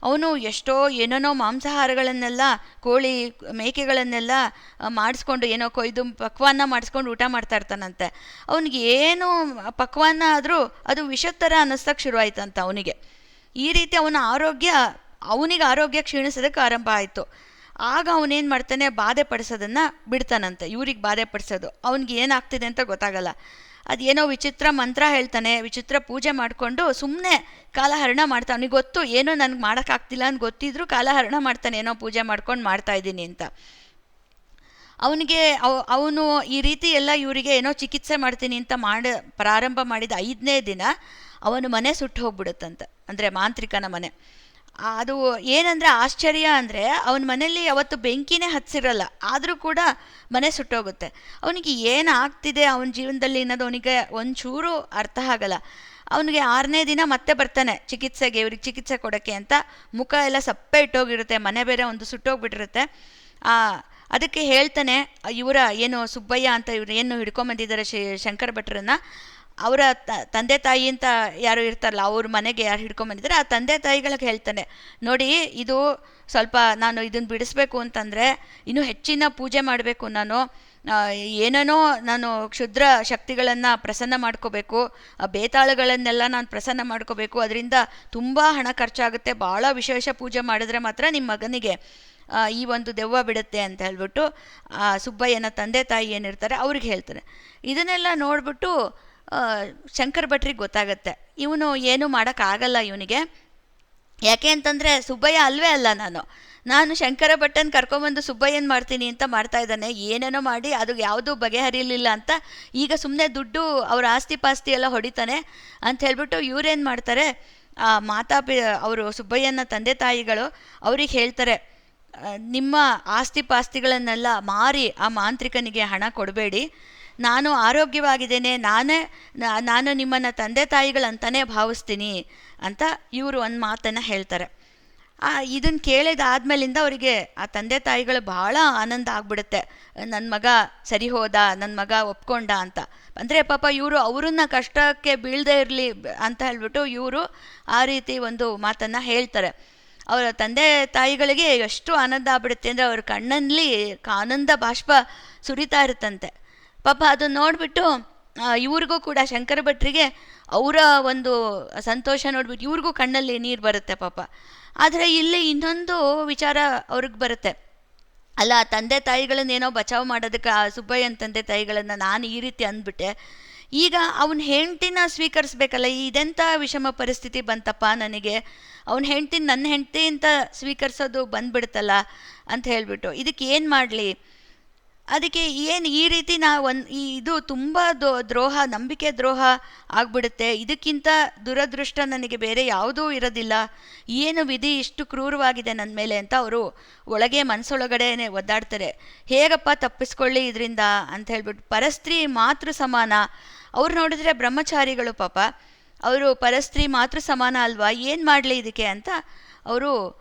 A: ಅವನು ಎಷ್ಟೋ ಏನೇನೋ ಮಾಂಸಾಹಾರಗಳನ್ನೆಲ್ಲ, ಕೋಳಿ ಮೇಕೆಗಳನ್ನೆಲ್ಲ ಮಾಡಿಸ್ಕೊಂಡು ಏನೋ ಕೊಯ್ದು ಪಕ್ವಾನ್ನ ಮಾಡಿಸ್ಕೊಂಡು ಊಟ ಮಾಡ್ತಾ ಇರ್ತಾನಂತೆ. ಅವನಿಗೆ ಏನು ಪಕ್ವಾನ್ನ ಆದರೂ ಅದು ವಿಷದ ಥರ ಅನ್ನಿಸ್ತಕ್ಕೆ ಶುರುವಾಯ್ತಂತ ಅವನಿಗೆ. ಈ ರೀತಿ ಅವನಿಗೆ ಆರೋಗ್ಯ ಕ್ಷೀಣಿಸೋದಕ್ಕೆ ಆರಂಭ ಆಯಿತು. ಆಗ ಅವನೇನು ಮಾಡ್ತಾನೆ, ಬಾಧೆ ಪಡಿಸೋದನ್ನು ಬಿಡ್ತಾನಂತೆ. ಇವ್ರಿಗೆ ಬಾಧೆ ಪಡಿಸೋದು ಅವನಿಗೆ ಏನಾಗ್ತಿದೆ ಅಂತ ಗೊತ್ತಾಗಲ್ಲ. ಅದೇನೋ ವಿಚಿತ್ರ ಮಂತ್ರ ಹೇಳ್ತಾನೆ, ವಿಚಿತ್ರ ಪೂಜೆ ಮಾಡಿಕೊಂಡು ಸುಮ್ಮನೆ ಕಾಲಹರಣ ಮಾಡ್ತಾನೆ. ಅವನಿಗೆ ಗೊತ್ತು ಏನೋ ನನಗೆ ಮಾಡೋಕ್ಕಾಗ್ತಿಲ್ಲ ಅಂತ ಗೊತ್ತಿದ್ರು ಕಾಲಹರಣ ಮಾಡ್ತಾನೆ, ಏನೋ ಪೂಜೆ ಮಾಡ್ಕೊಂಡು ಮಾಡ್ತಾಯಿದ್ದೀನಿ ಅಂತ. ಅವನಿಗೆ ಅವನು ಈ ರೀತಿ ಎಲ್ಲ ಇವರಿಗೆ ಏನೋ ಚಿಕಿತ್ಸೆ ಮಾಡ್ತೀನಿ ಅಂತ ಪ್ರಾರಂಭ ಮಾಡಿದ 5ನೇ ದಿನ ಅವನ ಮನೆ ಸುಟ್ಟು ಹೋಗ್ಬಿಡುತ್ತಂತೆ, ಅಂದರೆ ಮಾಂತ್ರಿಕನ ಮನೆ. ಅದು ಏನಂದರೆ ಆಶ್ಚರ್ಯ ಅಂದರೆ ಅವನ ಮನೇಲಿ ಅವತ್ತು ಬೆಂಕಿನೇ ಹಚ್ಚಿರಲ್ಲ, ಆದರೂ ಕೂಡ ಮನೆ ಸುಟ್ಟೋಗುತ್ತೆ. ಅವನಿಗೆ ಏನಾಗ್ತಿದೆ ಅವನ ಜೀವನದಲ್ಲಿ ಅನ್ನೋದು ಅವನಿಗೆ ಒಂಚೂರು ಅರ್ಥ ಆಗಲ್ಲ. ಅವನಿಗೆ 6ನೇ ದಿನ ಮತ್ತೆ ಬರ್ತಾನೆ ಚಿಕಿತ್ಸೆಗೆ, ಇವ್ರಿಗೆ ಚಿಕಿತ್ಸೆ ಕೊಡೋಕ್ಕೆ ಅಂತ. ಮುಖ ಎಲ್ಲ ಸಪ್ಪೆ ಇಟ್ಟೋಗಿರುತ್ತೆ, ಮನೆ ಬೇರೆ ಒಂದು ಸುಟ್ಟೋಗ್ಬಿಟ್ಟಿರುತ್ತೆ. ಅದಕ್ಕೆ ಹೇಳ್ತಾನೆ, ಇವರ ಏನು ಸುಬ್ಬಯ್ಯ ಅಂತ ಇವ್ರು ಏನು ಹಿಡ್ಕೊಂಬಂದಿದ್ದಾರೆ ಶಂಕರ ಭಟ್ರನ್ನ, ಅವರ ತಂದೆ ತಾಯಿ ಅಂತ ಯಾರು ಇರ್ತಾರಲ್ಲ ಅವ್ರ ಮನೆಗೆ ಯಾರು ಹಿಡ್ಕೊಂಬಂದಿದ್ದಾರೆ ಆ ತಂದೆ ತಾಯಿಗಳಿಗೆ ಹೇಳ್ತಾನೆ, ನೋಡಿ ಇದು ಸ್ವಲ್ಪ ನಾನು ಇದನ್ನು ಬಿಡಿಸ್ಬೇಕು ಅಂತಂದರೆ ಇನ್ನೂ ಹೆಚ್ಚಿನ ಪೂಜೆ ಮಾಡಬೇಕು, ನಾನು ಏನೇನೋ ನಾನು ಕ್ಷುದ್ರ ಶಕ್ತಿಗಳನ್ನು ಪ್ರಸನ್ನ ಮಾಡ್ಕೋಬೇಕು, ಬೇತಾಳುಗಳನ್ನೆಲ್ಲ ನಾನು ಪ್ರಸನ್ನ ಮಾಡ್ಕೋಬೇಕು, ಅದರಿಂದ ತುಂಬ ಹಣ ಖರ್ಚಾಗುತ್ತೆ, ಭಾಳ ವಿಶೇಷ ಪೂಜೆ ಮಾಡಿದ್ರೆ ಮಾತ್ರ ನಿಮ್ಮ ಮಗನಿಗೆ ಈ ಒಂದು ದೆವ್ವ ಬಿಡುತ್ತೆ ಅಂತ ಹೇಳ್ಬಿಟ್ಟು ಸುಬ್ಬಯ್ಯನ ತಂದೆ ತಾಯಿ ಏನಿರ್ತಾರೆ ಅವ್ರಿಗೆ ಹೇಳ್ತಾರೆ. ಇದನ್ನೆಲ್ಲ ನೋಡ್ಬಿಟ್ಟು ಶಂಕರ ಭಟ್ರಿಗೆ ಗೊತ್ತಾಗತ್ತೆ, ಇವನು ಏನೂ ಮಾಡೋಕ್ಕಾಗಲ್ಲ ಇವನಿಗೆ. ಯಾಕೆ ಅಂತಂದರೆ ಸುಬ್ಬಯ್ಯ ಅಲ್ವೇ ಅಲ್ಲ, ನಾನು ಶಂಕರ ಭಟ್ಟನ ಕರ್ಕೊಂಬಂದು ಸುಬ್ಬಯ್ಯನ ಮಾಡ್ತೀನಿ ಅಂತ ಮಾಡ್ತಾ ಇದ್ದಾನೆ, ಏನೇನೋ ಮಾಡಿ ಅದು ಯಾವುದೂ ಬಗೆಹರಿಲಿಲ್ಲ ಅಂತ ಈಗ ಸುಮ್ಮನೆ ದುಡ್ಡು ಅವ್ರ ಆಸ್ತಿ ಪಾಸ್ತಿ ಎಲ್ಲ ಹೊಡಿತಾನೆ ಅಂತ ಹೇಳ್ಬಿಟ್ಟು ಇವ್ರೇನು ಮಾಡ್ತಾರೆ, ಅವರು ಸುಬ್ಬಯ್ಯನ ತಂದೆ ತಾಯಿಗಳು ಅವ್ರಿಗೆ ಹೇಳ್ತಾರೆ, ನಿಮ್ಮ ಆಸ್ತಿ ಪಾಸ್ತಿಗಳನ್ನೆಲ್ಲ ಮಾರಿ ಆ ಮಾಂತ್ರಿಕನಿಗೆ ಹಣ ಕೊಡಬೇಡಿ, ನಾನು ಆರೋಗ್ಯವಾಗಿದ್ದೇನೆ, ನಾನು ನಿಮ್ಮನ್ನು ತಂದೆ ತಾಯಿಗಳಂತಲೇ ಭಾವಿಸ್ತೀನಿ ಅಂತ ಇವರು ಒಂದು ಮಾತನ್ನು ಹೇಳ್ತಾರೆ. ಇದನ್ನು ಕೇಳಿದಾದ್ಮೇಲಿಂದ ಅವರಿಗೆ ಆ ತಂದೆ ತಾಯಿಗಳು ಭಾಳ ಆನಂದ ಆಗ್ಬಿಡುತ್ತೆ, ನನ್ನ ಮಗ ಸರಿ ಹೋದ, ನನ್ನ ಮಗ ಒಪ್ಕೊಂಡ ಅಂತ. ಅಂದರೆ ಪಾಪ ಇವರು ಅವರನ್ನ ಕಷ್ಟಕ್ಕೆ ಬೀಳದೇ ಇರಲಿ ಅಂತ ಹೇಳ್ಬಿಟ್ಟು ಇವರು ಆ ರೀತಿ ಒಂದು ಮಾತನ್ನು ಹೇಳ್ತಾರೆ. ಅವರ ತಂದೆ ತಾಯಿಗಳಿಗೆ ಎಷ್ಟು ಆನಂದ ಆಗ್ಬಿಡುತ್ತೆ ಅಂದರೆ ಅವ್ರ ಕಣ್ಣಲ್ಲಿ ಆನಂದ ಬಾಷ್ಪ ಸುರಿತಾ ಇರುತ್ತಂತೆ. ಪಾಪ ಅದನ್ನು ನೋಡಿಬಿಟ್ಟು ಇವ್ರಿಗೂ ಕೂಡ ಶಂಕರ ಭಟ್ರಿಗೆ ಅವರ ಒಂದು ಸಂತೋಷ ನೋಡ್ಬಿಟ್ಟು ಇವ್ರಿಗೂ ಕಣ್ಣಲ್ಲಿ ನೀರು ಬರುತ್ತೆ ಪಾಪ. ಆದರೆ ಇಲ್ಲಿ ಇನ್ನೊಂದು ವಿಚಾರ ಅವ್ರಿಗೆ ಬರುತ್ತೆ, ಅಲ್ಲ ತಂದೆ ತಾಯಿಗಳನ್ನೇನೋ ಬಚಾವ್ ಮಾಡೋದಕ್ಕೆ ಆ ಸುಬ್ಬಯ್ಯನ ತಂದೆ ತಾಯಿಗಳನ್ನು ನಾನು ಈ ರೀತಿ ಅಂದ್ಬಿಟ್ಟೆ, ಈಗ ಅವನ ಹೆಂಡ್ತಿನ ಸ್ವೀಕರಿಸ್ಬೇಕಲ್ಲ, ಇದೆಂಥ ವಿಷಮ ಪರಿಸ್ಥಿತಿ ಬಂತಪ್ಪ ನನಗೆ, ಅವನ ಹೆಂಡ್ತಿನ ನನ್ನ ಹೆಂಡ್ತಿ ಅಂತ ಸ್ವೀಕರಿಸೋದು ಬಂದ್ಬಿಡ್ತಲ್ಲ ಅಂತ ಹೇಳಿಬಿಟ್ಟು ಇದಕ್ಕೆ ಏನು ಮಾಡಲಿ, ಅದಕ್ಕೆ ಏನು ಈ ರೀತಿ ಇದು ತುಂಬ ದ್ರೋಹ, ನಂಬಿಕೆ ದ್ರೋಹ ಆಗ್ಬಿಡುತ್ತೆ, ಇದಕ್ಕಿಂತ ದುರದೃಷ್ಟ ನನಗೆ ಬೇರೆ ಯಾವುದೂ ಇರೋದಿಲ್ಲ, ಏನು ವಿಧಿ ಇಷ್ಟು ಕ್ರೂರವಾಗಿದೆ ನನ್ನ ಮೇಲೆ ಅಂತ ಅವರು ಒಳಗೆ ಮನಸ್ಸೊಳಗಡೆನೆ ಒದ್ದಾಡ್ತಾರೆ. ಹೇಗಪ್ಪ ತಪ್ಪಿಸ್ಕೊಳ್ಳಿ ಇದರಿಂದ ಅಂತ ಹೇಳ್ಬಿಟ್ಟು. ಪರಸ್ತ್ರೀ ಮಾತೃ ಸಮಾನ, ಅವ್ರು ನೋಡಿದ್ರೆ ಬ್ರಹ್ಮಚಾರಿಗಳು ಪಾಪ, ಅವರು ಪರಸ್ತ್ರೀ ಮಾತೃ ಸಮಾನ ಅಲ್ವಾ, ಏನು ಮಾಡಲಿ ಇದಕ್ಕೆ ಅಂತ ಅವರು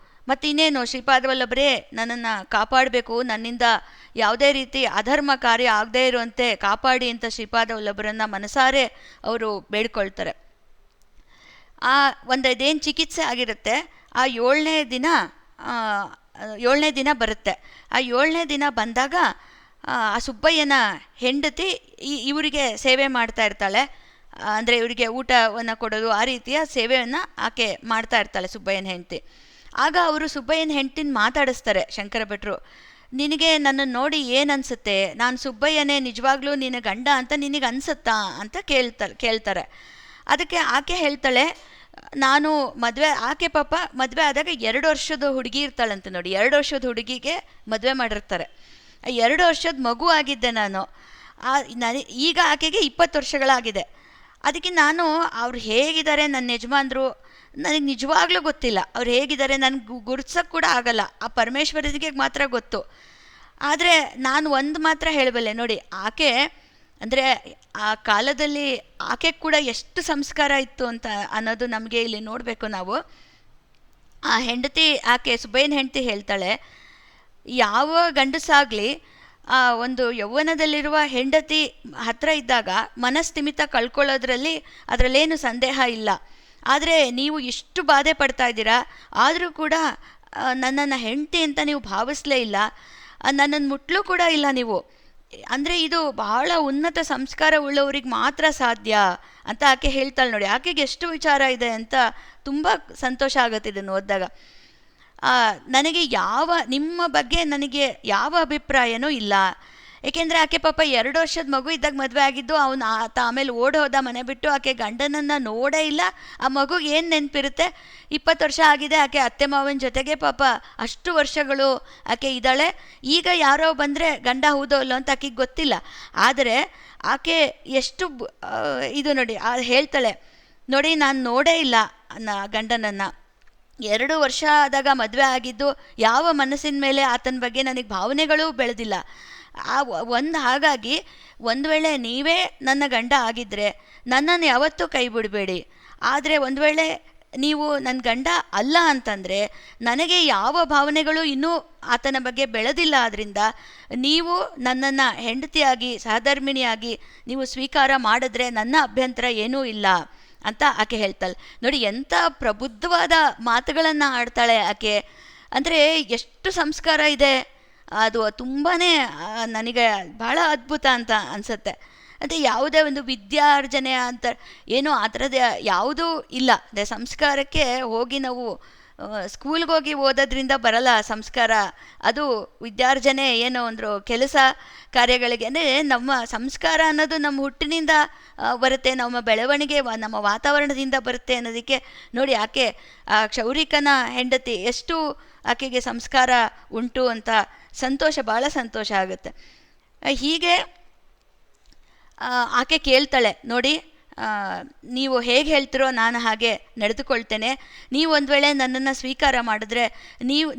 A: ಮತ್ತಿನ್ನೇನು ಶ್ರೀಪಾದವಲ್ಲಭರೇ ನನ್ನನ್ನು ಕಾಪಾಡಬೇಕು, ನನ್ನಿಂದ ಯಾವುದೇ ರೀತಿ ಅಧರ್ಮ ಕಾರ್ಯ ಆಗದೇ ಇರುವಂತೆ ಕಾಪಾಡಿ ಅಂತ ಶ್ರೀಪಾದವಲ್ಲಭರನ್ನು ಮನಸಾರೆ ಅವರು ಬೇಡ್ಕೊಳ್ತಾರೆ. ಇದೇನು ಚಿಕಿತ್ಸೆ ಆಗಿರುತ್ತೆ ಆ 7ನೇ ದಿನ ಬರುತ್ತೆ. ಆ 7ನೇ ದಿನ ಬಂದಾಗ ಆ ಸುಬ್ಬಯ್ಯನ ಹೆಂಡತಿ ಇವರಿಗೆ ಸೇವೆ ಮಾಡ್ತಾ ಇರ್ತಾಳೆ, ಅಂದರೆ ಇವರಿಗೆ ಊಟವನ್ನು ಕೊಡೋದು ಆ ರೀತಿಯ ಸೇವೆಯನ್ನು ಆಕೆ ಮಾಡ್ತಾ ಇರ್ತಾಳೆ ಸುಬ್ಬಯ್ಯನ ಹೆಂಡತಿ. ಆಗ ಅವರು ಸುಬ್ಬಯ್ಯನ ಹೆಂಡತಿನ ಮಾತಾಡಿಸ್ತಾರೆ ಶಂಕರ ಭಟ್ರು, ನಿನಗೆ ನನ್ನನ್ನು ನೋಡಿ ಏನು ಅನಿಸುತ್ತೆ, ನಾನು ಸುಬ್ಬಯ್ಯನೇ ನಿಜವಾಗ್ಲೂ ನಿನ್ನ ಗಂಡ ಅಂತ ನಿನಗೆ ಅನಿಸುತ್ತಾ ಅಂತ ಕೇಳ್ತಾರೆ. ಅದಕ್ಕೆ ಆಕೆ ಹೇಳ್ತಾಳೆ, ನಾನು ಆಕೆ ಪಾಪ ಮದುವೆ ಆದಾಗ 2 ವರ್ಷದ ಹುಡುಗಿ ಇರ್ತಾಳಂತೆ ನೋಡಿ, 2 ವರ್ಷದ ಹುಡುಗಿಗೆ ಮದುವೆ ಮಾಡಿರ್ತಾರೆ. 2 ವರ್ಷದ ಮಗು ಆಗಿದ್ದೆ ನಾನು, ಈಗ ಆಕೆಗೆ 20 ವರ್ಷಗಳಾಗಿದೆ. ಅದಕ್ಕೆ ನಾನು ಅವ್ರು ಹೇಗಿದ್ದಾರೆ ನನ್ನ ಯಜಮಾನ್ರು ನನಗೆ ನಿಜವಾಗ್ಲೂ ಗೊತ್ತಿಲ್ಲ, ಅವ್ರು ಹೇಗಿದ್ದಾರೆ ನನಗೆ ಗುರ್ಸೋಕ್ಕೆ ಕೂಡ ಆಗಲ್ಲ, ಆ ಪರಮೇಶ್ವರನಿಗೆ ಮಾತ್ರ ಗೊತ್ತು. ಆದರೆ ನಾನು ಒಂದು ಮಾತ್ರ ಹೇಳಬಲ್ಲೆ ನೋಡಿ, ಆಕೆ ಅಂದರೆ ಆ ಕಾಲದಲ್ಲಿ ಆಕೆ ಕೂಡ ಎಷ್ಟು ಸಂಸ್ಕಾರ ಇತ್ತು ಅಂತ ಅನ್ನೋದು ನಮಗೆ ಇಲ್ಲಿ ನೋಡಬೇಕು ನಾವು. ಆ ಹೆಂಡತಿ, ಆಕೆ ಸುಬ್ಬಯ್ಯನ ಹೆಂಡತಿ ಹೇಳ್ತಾಳೆ, ಯಾವ ಗಂಡಸಾಗಲಿ ಆ ಒಂದು ಯೌವನದಲ್ಲಿರುವ ಹೆಂಡತಿ ಹತ್ರ ಇದ್ದಾಗ ಮನಸ್ಥಿಮಿತ ಅದರಲ್ಲೇನು ಸಂದೇಹ ಇಲ್ಲ. ಆದರೆ ನೀವು ಇಷ್ಟು ಬಾಧೆ ಪಡ್ತಾ ಇದ್ದೀರಾ, ಆದರೂ ಕೂಡ ನನ್ನನ್ನು ಹೆಂಡತಿ ಅಂತ ನೀವು ಭಾವಿಸಲೇ ಇಲ್ಲ, ನನ್ನನ್ನು ಮುಟ್ಲೂ ಕೂಡ ಇಲ್ಲ ನೀವು, ಅಂದರೆ ಇದು ಬಹಳ ಉನ್ನತ ಸಂಸ್ಕಾರ ಉಳ್ಳವ್ರಿಗೆ ಮಾತ್ರ ಸಾಧ್ಯ ಅಂತ ಆಕೆ ಹೇಳ್ತಾಳೆ ನೋಡಿ. ಆಕೆಗೆ ಎಷ್ಟು ವಿಚಾರ ಇದೆ ಅಂತ ತುಂಬ ಸಂತೋಷ ಆಗುತ್ತೆ ಇದನ್ನು ಓದಿದಾಗ. ನನಗೆ ನಿಮ್ಮ ಬಗ್ಗೆ ನನಗೆ ಯಾವ ಅಭಿಪ್ರಾಯನೂ ಇಲ್ಲ, ಏಕೆಂದರೆ ಆಕೆ ಪಾಪ 2 ವರ್ಷದ ಮಗು ಇದ್ದಾಗ ಮದುವೆ ಆಗಿದ್ದು. ಅವನು ಆತ ಆಮೇಲೆ ಓಡ್ ಹೋದ ಮನೆ ಬಿಟ್ಟು. ಆಕೆ ಗಂಡನನ್ನು ನೋಡೇ ಇಲ್ಲ. ಆ ಮಗುಗೆ ಏನು ನೆನಪಿರುತ್ತೆ? 20 ವರ್ಷ ಆಗಿದೆ. ಆಕೆ ಅತ್ತೆ ಮಾವನ ಜೊತೆಗೆ ಪಾಪ ಅಷ್ಟು ವರ್ಷಗಳು ಆಕೆ ಇದ್ದಾಳೆ. ಈಗ ಯಾರೋ ಬಂದರೆ ಗಂಡ ಹೌದೋ ಅಲ್ಲೋ ಅಂತ ಆಕೆಗೆ ಗೊತ್ತಿಲ್ಲ. ಆದರೆ ಆಕೆ ಎಷ್ಟು ಇದು ನೋಡಿ ಹೇಳ್ತಾಳೆ ನೋಡಿ, ನಾನು ನೋಡೇ ಇಲ್ಲ ಗಂಡನನ್ನು. 2 ವರ್ಷ ಆದಾಗ ಮದುವೆ ಆಗಿದ್ದು. ಯಾವ ಮನಸ್ಸಿನ ಮೇಲೆ ಆತನ ಬಗ್ಗೆ ನನಗೆ ಭಾವನೆಗಳೂ ಬೆಳೆದಿಲ್ಲ. ಹಾಗಾಗಿ ಒಂದು ವೇಳೆ ನೀವೇ ನನ್ನ ಗಂಡ ಆಗಿದ್ದರೆ ನನ್ನನ್ನು ಯಾವತ್ತೂ ಕೈ ಬಿಡಬೇಡಿ. ಆದರೆ ಒಂದು ವೇಳೆ ನೀವು ನನ್ನ ಗಂಡ ಅಲ್ಲ ಅಂತಂದರೆ ನನಗೆ ಯಾವ ಭಾವನೆಗಳು ಇನ್ನೂ ಆತನ ಬಗ್ಗೆ ಬೆಳೆದಿಲ್ಲ. ಆದ್ದರಿಂದ ನೀವು ನನ್ನನ್ನು ಹೆಂಡತಿಯಾಗಿ ಸಹಧರ್ಮಿಣಿಯಾಗಿ ನೀವು ಸ್ವೀಕಾರ ಮಾಡಿದ್ರೆ ನನ್ನ ಅಭ್ಯಂತರ ಏನೂ ಇಲ್ಲ ಅಂತ ಆಕೆ ಹೇಳ್ತಾಳೆ. ನೋಡಿ ಎಂಥ ಪ್ರಬುದ್ಧವಾದ ಮಾತುಗಳನ್ನು ಆಡ್ತಾಳೆ ಆಕೆ. ಅಂದರೆ ಎಷ್ಟು ಸಂಸ್ಕಾರ ಇದೆ. ಅದು ತುಂಬಾ ನನಗೆ ಬಹಳ ಅದ್ಭುತ ಅಂತ ಅನಿಸುತ್ತೆ. ಮತ್ತು ಯಾವುದೇ ಒಂದು ವಿದ್ಯಾರ್ಜನೆ ಅಂತ ಏನೋ ಆ ಥರದ್ದು ಯಾವುದೂ ಇಲ್ಲ. ಅದೇ ಸಂಸ್ಕಾರಕ್ಕೆ ಹೋಗಿ ನಾವು ಸ್ಕೂಲ್ಗೆ ಹೋಗಿ ಓದೋದ್ರಿಂದ ಬರಲ್ಲ ಸಂಸ್ಕಾರ. ಅದು ವಿದ್ಯಾರ್ಜನೆ ಏನೋ ಅಂದರು ಕೆಲಸ ಕಾರ್ಯಗಳಿಗೆ. ಅಂದರೆ ನಮ್ಮ ಸಂಸ್ಕಾರ ಅನ್ನೋದು ನಮ್ಮ ಹುಟ್ಟಿನಿಂದ ಬರುತ್ತೆ, ನಮ್ಮ ಬೆಳವಣಿಗೆ ನಮ್ಮ ವಾತಾವರಣದಿಂದ ಬರುತ್ತೆ ಅನ್ನೋದಕ್ಕೆ ನೋಡಿ ಆಕೆ ಆ ಕ್ಷೌರಿಕನ ಹೆಂಡತಿ ಎಷ್ಟು ಆಕೆಗೆ ಸಂಸ್ಕಾರ ಉಂಟು ಅಂತ ಸಂತೋಷ, ಭಾಳ ಸಂತೋಷ ಆಗುತ್ತೆ. ಹೀಗೆ ಆಕೆ ಕೇಳ್ತಾಳೆ ನೋಡಿ, ನೀವು ಹೇಗೆ ಹೇಳ್ತಿರೋ ನಾನು ಹಾಗೆ ನಡೆದುಕೊಳ್ತೇನೆ. ನೀವು ಒಂದು ವೇಳೆ ನನ್ನನ್ನು ಸ್ವೀಕಾರ ಮಾಡಿದ್ರೆ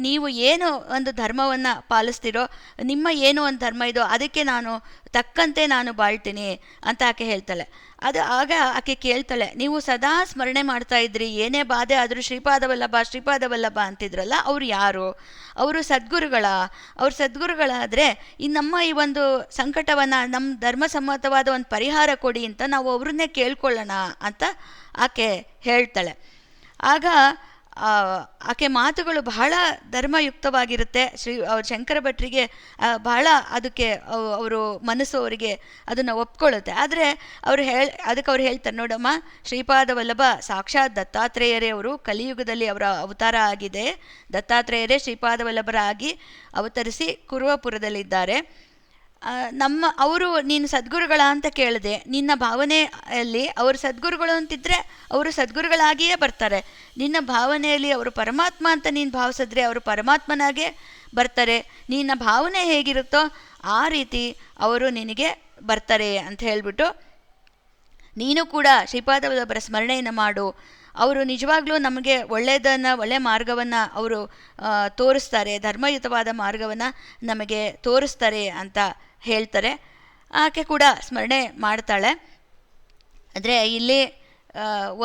A: ನೀವು ಏನು ಒಂದು ಧರ್ಮವನ್ನು ಪಾಲಿಸ್ತಿರೋ, ನಿಮ್ಮ ಏನು ಒಂದು ಧರ್ಮ ಇದೋ ಅದಕ್ಕೆ ನಾನು ತಕ್ಕಂತೆ ನಾನು ಬಾಳ್ತೀನಿ ಅಂತ ಆಕೆ ಹೇಳ್ತಾಳೆ. ಆಗ ಆಕೆ ಕೇಳ್ತಾಳೆ, ನೀವು ಸದಾ ಸ್ಮರಣೆ ಮಾಡ್ತಾ ಇದ್ರಿ, ಏನೇ ಬಾಧೆ ಆದರೂ ಶ್ರೀಪಾದ ವಲ್ಲಭ ಅಂತಿದ್ರಲ್ಲ, ಅವ್ರು ಯಾರು? ಅವರು ಸದ್ಗುರುಗಳ? ಅವ್ರು ಸದ್ಗುರುಗಳಾದರೆ ನಮ್ಮ ಈ ಒಂದು ಸಂಕಟವನ್ನು, ನಮ್ಮ ಧರ್ಮಸಮ್ಮತವಾದ ಒಂದು ಪರಿಹಾರ ಕೊಡಿ ಅಂತ ನಾವು ಅವ್ರನ್ನೇ ಕೇಳ್ಕೊಳ್ಳೋಣ ಅಂತ ಆಕೆ ಹೇಳ್ತಾಳೆ. ಆಗ ಆಕೆ ಮಾತುಗಳು ಬಹಳ ಧರ್ಮಯುಕ್ತವಾಗಿರುತ್ತೆ. ಅವ್ರ ಶಂಕರ ಭಟ್ರಿಗೆ ಬಹಳ ಅದಕ್ಕೆ ಅವರು ಮನಸ್ಸು ಅವರಿಗೆ ಅದನ್ನು ಒಪ್ಕೊಳ್ಳುತ್ತೆ. ಆದರೆ ಅದಕ್ಕೆ ಅವ್ರು ಹೇಳ್ತಾರೆ, ನೋಡಮ್ಮ, ಶ್ರೀಪಾದ ವಲ್ಲಭ ಸಾಕ್ಷಾತ್ ದತ್ತಾತ್ರೇಯರೇ ಅವರು ಕಲಿಯುಗದಲ್ಲಿ ಅವರ ಅವತಾರ ಆಗಿದೆ. ದತ್ತಾತ್ರೇಯರೇ ಶ್ರೀಪಾದ ವಲ್ಲಭರಾಗಿ ಅವತರಿಸಿ ಕುರುವಪುರದಲ್ಲಿದ್ದಾರೆ. ಅವರು ನೀನು ಸದ್ಗುರುಗಳ ಅಂತ ಕೇಳಿದೆ. ನಿನ್ನ ಭಾವನೆಯಲ್ಲಿ ಅವರು ಸದ್ಗುರುಗಳು ಅಂತಿದ್ರೆ ಅವರು ಸದ್ಗುರುಗಳಾಗಿಯೇ ಬರ್ತಾರೆ. ನಿನ್ನ ಭಾವನೆಯಲ್ಲಿ ಅವರು ಪರಮಾತ್ಮ ಅಂತ ನೀನು ಭಾವಿಸಿದ್ರೆ ಅವರು ಪರಮಾತ್ಮನಾಗೇ ಬರ್ತಾರೆ. ನಿನ್ನ ಭಾವನೆ ಹೇಗಿರುತ್ತೋ ಆ ರೀತಿ ಅವರು ನಿನಗೆ ಬರ್ತಾರೆ ಅಂತ ಹೇಳಿಬಿಟ್ಟು, ನೀನು ಕೂಡ ಶ್ರೀಪಾದವಲ್ಲಭರ ಸ್ಮರಣೆಯನ್ನು ಮಾಡು. ಅವರು ನಿಜವಾಗ್ಲೂ ನಮಗೆ ಒಳ್ಳೆಯ ಮಾರ್ಗವನ್ನು ಅವರು ತೋರಿಸ್ತಾರೆ, ಧರ್ಮಯುತವಾದ ಮಾರ್ಗವನ್ನು ನಮಗೆ ತೋರಿಸ್ತಾರೆ ಅಂತ ಹೇಳ್ತಾರೆ. ಆಕೆ ಕೂಡ ಸ್ಮರಣೆ ಮಾಡ್ತಾಳೆ. ಆದರೆ ಇಲ್ಲಿ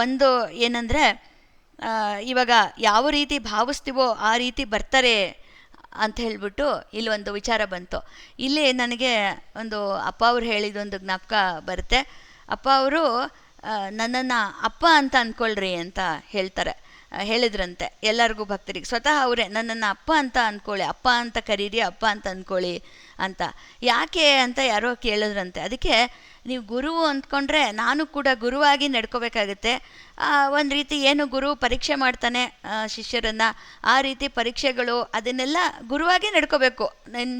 A: ಒಂದು ಏನಂದರೆ, ಇವಾಗ ಯಾವ ರೀತಿ ಭಾವಿಸ್ತೀವೋ ಆ ರೀತಿ ಬರ್ತಾರೆ ಅಂತ ಹೇಳಿಬಿಟ್ಟು ಇಲ್ಲಿ ಒಂದು ವಿಚಾರ ಬಂತು. ಇಲ್ಲಿ ನನಗೆ ಒಂದು ಅಪ್ಪ ಅವರು ಹೇಳಿದೊಂದು ಜ್ಞಾಪಕ ಬರುತ್ತೆ. ಅಪ್ಪ ಅವರು ನನ್ನನ್ನು ಅಪ್ಪ ಅಂತ ಅಂದ್ಕೊಳ್ರಿ ಅಂತ ಹೇಳಿದ್ರಂತೆ ಎಲ್ಲರಿಗೂ ಭಕ್ತರಿಗೆ. ಸ್ವತಃ ಅವರೇ ನನ್ನನ್ನು ಅಪ್ಪ ಅಂತ ಅಂದ್ಕೊಳ್ಳಿ, ಅಪ್ಪ ಅಂತ ಕರೀರಿ, ಅಪ್ಪ ಅಂತ ಅಂದ್ಕೊಳ್ಳಿ ಅಂತ. ಯಾಕೆ ಅಂತ ಯಾರೋ ಕೇಳಿದ್ರಂತೆ. ಅದಕ್ಕೆ ನೀವು ಗುರು ಅಂದ್ಕೊಂಡ್ರೆ ನಾನು ಕೂಡ ಗುರುವಾಗಿ ನಡ್ಕೋಬೇಕಾಗುತ್ತೆ. ಒಂದು ರೀತಿ ಏನು ಗುರು ಪರೀಕ್ಷೆ ಮಾಡ್ತಾನೆ ಶಿಷ್ಯರನ್ನು, ಆ ರೀತಿ ಪರೀಕ್ಷೆಗಳು ಅದನ್ನೆಲ್ಲ ಗುರುವಾಗಿ ನಡ್ಕೋಬೇಕು.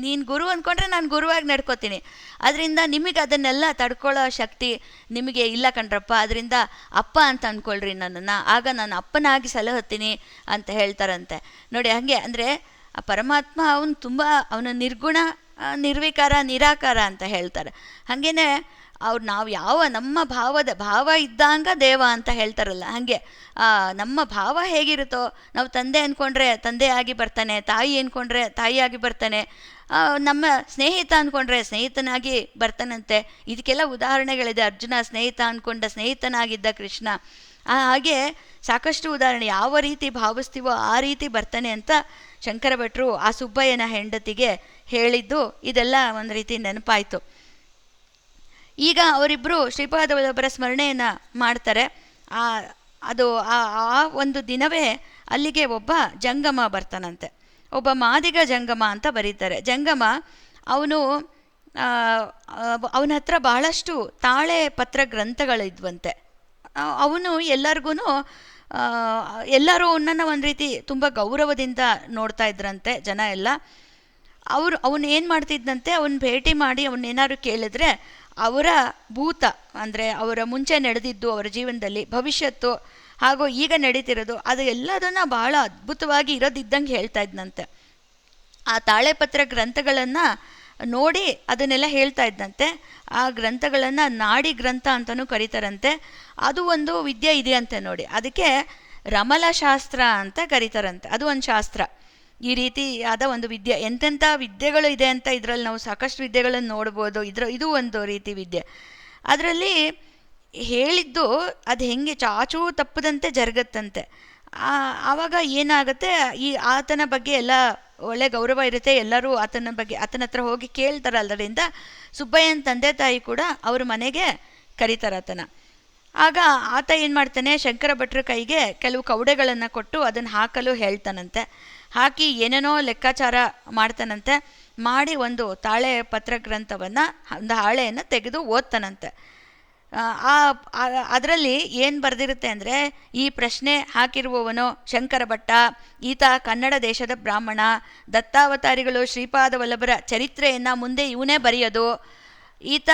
A: ನೀನು ಗುರು ಅಂದ್ಕೊಂಡ್ರೆ ನಾನು ಗುರುವಾಗಿ ನಡ್ಕೋತೀನಿ. ಅದರಿಂದ ನಿಮಗೆ ಅದನ್ನೆಲ್ಲ ತಡ್ಕೊಳ್ಳೋ ಶಕ್ತಿ ನಿಮಗೆ ಇಲ್ಲ ಕಣ್ರಪ್ಪ. ಅದರಿಂದ ಅಪ್ಪ ಅಂತ ಅಂದ್ಕೊಳ್ರಿ ನನ್ನನ್ನು, ಆಗ ನಾನು ಅಪ್ಪನಾಗಿ ಸಲಹುತ್ತೀನಿ ಅಂತ ಹೇಳ್ತಾರಂತೆ. ನೋಡಿ ಹಾಗೆ ಅಂದರೆ ಆ ಪರಮಾತ್ಮ ಅವನು ನಿರ್ಗುಣ, ನಿರ್ವಿಕಾರ, ನಿರಾಕಾರ ಅಂತ ಹೇಳ್ತಾರೆ. ಹಾಗೇನೆ ನಾವು ನಮ್ಮ ಭಾವ ಇದ್ದಂಗ ದೇವ ಅಂತ ಹೇಳ್ತಾರಲ್ಲ, ಹಾಗೆ ನಮ್ಮ ಭಾವ ಹೇಗಿರುತ್ತೋ, ನಾವು ತಂದೆ ಅಂದ್ಕೊಂಡ್ರೆ ತಂದೆಯಾಗಿ ಬರ್ತಾನೆ, ತಾಯಿ ಅಂದ್ಕೊಂಡ್ರೆ ತಾಯಿಯಾಗಿ ಬರ್ತಾನೆ, ನಮ್ಮ ಸ್ನೇಹಿತ ಅಂದ್ಕೊಂಡ್ರೆ ಸ್ನೇಹಿತನಾಗಿ ಬರ್ತಾನಂತೆ. ಇದಕ್ಕೆಲ್ಲ ಉದಾಹರಣೆಗಳಿದೆ. ಅರ್ಜುನ ಸ್ನೇಹಿತ ಅಂದ್ಕೊಂಡ ಸ್ನೇಹಿತನಾಗಿದ್ದ ಕೃಷ್ಣ. ಹಾಗೆ ಸಾಕಷ್ಟು ಉದಾಹರಣೆ. ಯಾವ ರೀತಿ ಭಾವಿಸ್ತೀವೋ ಆ ರೀತಿ ಬರ್ತಾನೆ ಅಂತ ಶಂಕರ ಭಟ್ರು ಆ ಸುಬ್ಬಯ್ಯನ ಹೆಂಡತಿಗೆ ಹೇಳಿದ್ದು ಇದೆಲ್ಲ ಒಂದು ರೀತಿ ನೆನಪಾಯಿತು. ಈಗ ಅವರಿಬ್ಬರು ಶ್ರೀಪಾದವಲ್ಲಭರ ಸ್ಮರಣೆಯನ್ನು ಮಾಡ್ತಾರೆ. ಅದು ಆ ಒಂದು ದಿನವೇ ಅಲ್ಲಿಗೆ ಒಬ್ಬ ಜಂಗಮ ಬರ್ತಾನಂತೆ. ಒಬ್ಬ ಮಾದಿಗ ಜಂಗಮ ಅಂತ ಬರೀತಾರೆ. ಜಂಗಮ ಅವನ ಹತ್ರ ಬಹಳಷ್ಟು ತಾಳೆ ಪತ್ರ ಗ್ರಂಥಗಳಿದ್ವಂತೆ. ಅವನು ಎಲ್ಲರೂ ಅವನನ್ನು ಒಂದು ರೀತಿ ತುಂಬ ಗೌರವದಿಂದ ನೋಡ್ತಾ ಇದ್ರಂತೆ ಜನ ಎಲ್ಲ. ಅವನು ಏನು ಮಾಡ್ತಿದ್ದಂತೆ, ಅವನು ಭೇಟಿ ಮಾಡಿ ಅವನ್ನೇನಾದ್ರು ಕೇಳಿದ್ರೆ ಅವರ ಭೂತ ಅಂದರೆ ಅವರ ಮುಂಚೆ ನಡೆದಿದ್ದು ಅವರ ಜೀವನದಲ್ಲಿ, ಭವಿಷ್ಯತ್ತು ಹಾಗೂ ಈಗ ನಡೀತಿರೋದು ಅದು ಎಲ್ಲದನ್ನು ಬಹಳ ಅದ್ಭುತವಾಗಿ ಇರೋದಿದ್ದಂಗೆ ಹೇಳ್ತಾ ಇದ್ದಂತೆ. ಆ ತಾಳೆಪತ್ರ ಗ್ರಂಥಗಳನ್ನು ನೋಡಿ ಅದನ್ನೆಲ್ಲ ಹೇಳ್ತಾ ಇದ್ದಂತೆ. ಆ ಗ್ರಂಥಗಳನ್ನು ನಾಡಿ ಗ್ರಂಥ ಅಂತಲೂ ಕರೀತಾರಂತೆ. ಅದು ಒಂದು ವಿದ್ಯೆ ಇದೆಯಂತೆ ನೋಡಿ, ಅದಕ್ಕೆ ರಮಲಶಾಸ್ತ್ರ ಅಂತ ಕರೀತಾರಂತೆ. ಅದು ಒಂದು ಶಾಸ್ತ್ರ, ಈ ರೀತಿಯಾದ ಒಂದು ವಿದ್ಯೆ. ಎಂತೆಂಥ ವಿದ್ಯೆಗಳು ಇದೆ ಅಂತ ಇದರಲ್ಲಿ ನಾವು ಸಾಕಷ್ಟು ವಿದ್ಯೆಗಳನ್ನು ನೋಡ್ಬೋದು. ಇದು ಒಂದು ರೀತಿ ವಿದ್ಯೆ. ಅದರಲ್ಲಿ ಹೇಳಿದ್ದು ಅದು ಹೆಂಗೆ ಚಾಚೂ ತಪ್ಪದಂತೆ ಜರುಗತ್ತಂತೆ. ಆವಾಗ ಏನಾಗುತ್ತೆ, ಈ ಆತನ ಬಗ್ಗೆ ಎಲ್ಲ ಒಳ್ಳೆ ಗೌರವ ಇರುತ್ತೆ, ಎಲ್ಲರೂ ಆತನ ಬಗ್ಗೆ ಆತನ ಹತ್ರ ಹೋಗಿ ಕೇಳ್ತಾರಲ್ಲರಿಂದ ಸುಬ್ಬಯ್ಯನ ತಂದೆ ತಾಯಿ ಕೂಡ ಅವ್ರ ಮನೆಗೆ ಕರೀತಾರೆ ಆತನ. ಆಗ ಆತ ಏನು ಮಾಡ್ತಾನೆ, ಶಂಕರ ಭಟ್ರ ಕೈಗೆ ಕೆಲವು ಕವಡೆಗಳನ್ನು ಕೊಟ್ಟು ಅದನ್ನು ಹಾಕಲು ಹೇಳ್ತಾನಂತೆ. ಹಾಕಿ ಏನೇನೋ ಲೆಕ್ಕಾಚಾರ ಮಾಡ್ತಾನಂತೆ. ಮಾಡಿ ಒಂದು ತಾಳೆ ಪತ್ರ ಗ್ರಂಥವನ್ನು, ಒಂದು ಹಾಳೆಯನ್ನು ತೆಗೆದು ಓದ್ತಾನಂತೆ. ಅದರಲ್ಲಿ ಏನು ಬರೆದಿರುತ್ತೆ ಅಂದರೆ, ಈ ಪ್ರಶ್ನೆ ಹಾಕಿರುವವನು ಶಂಕರ ಭಟ್ಟ, ಈತ ಕನ್ನಡ ದೇಶದ ಬ್ರಾಹ್ಮಣ, ದತ್ತಾವತಾರಿಗಳು ಶ್ರೀಪಾದ ವಲ್ಲಭರ ಚರಿತ್ರೆಯನ್ನು ಮುಂದೆ ಇವನೇ ಬರೆಯೋದು. ಈತ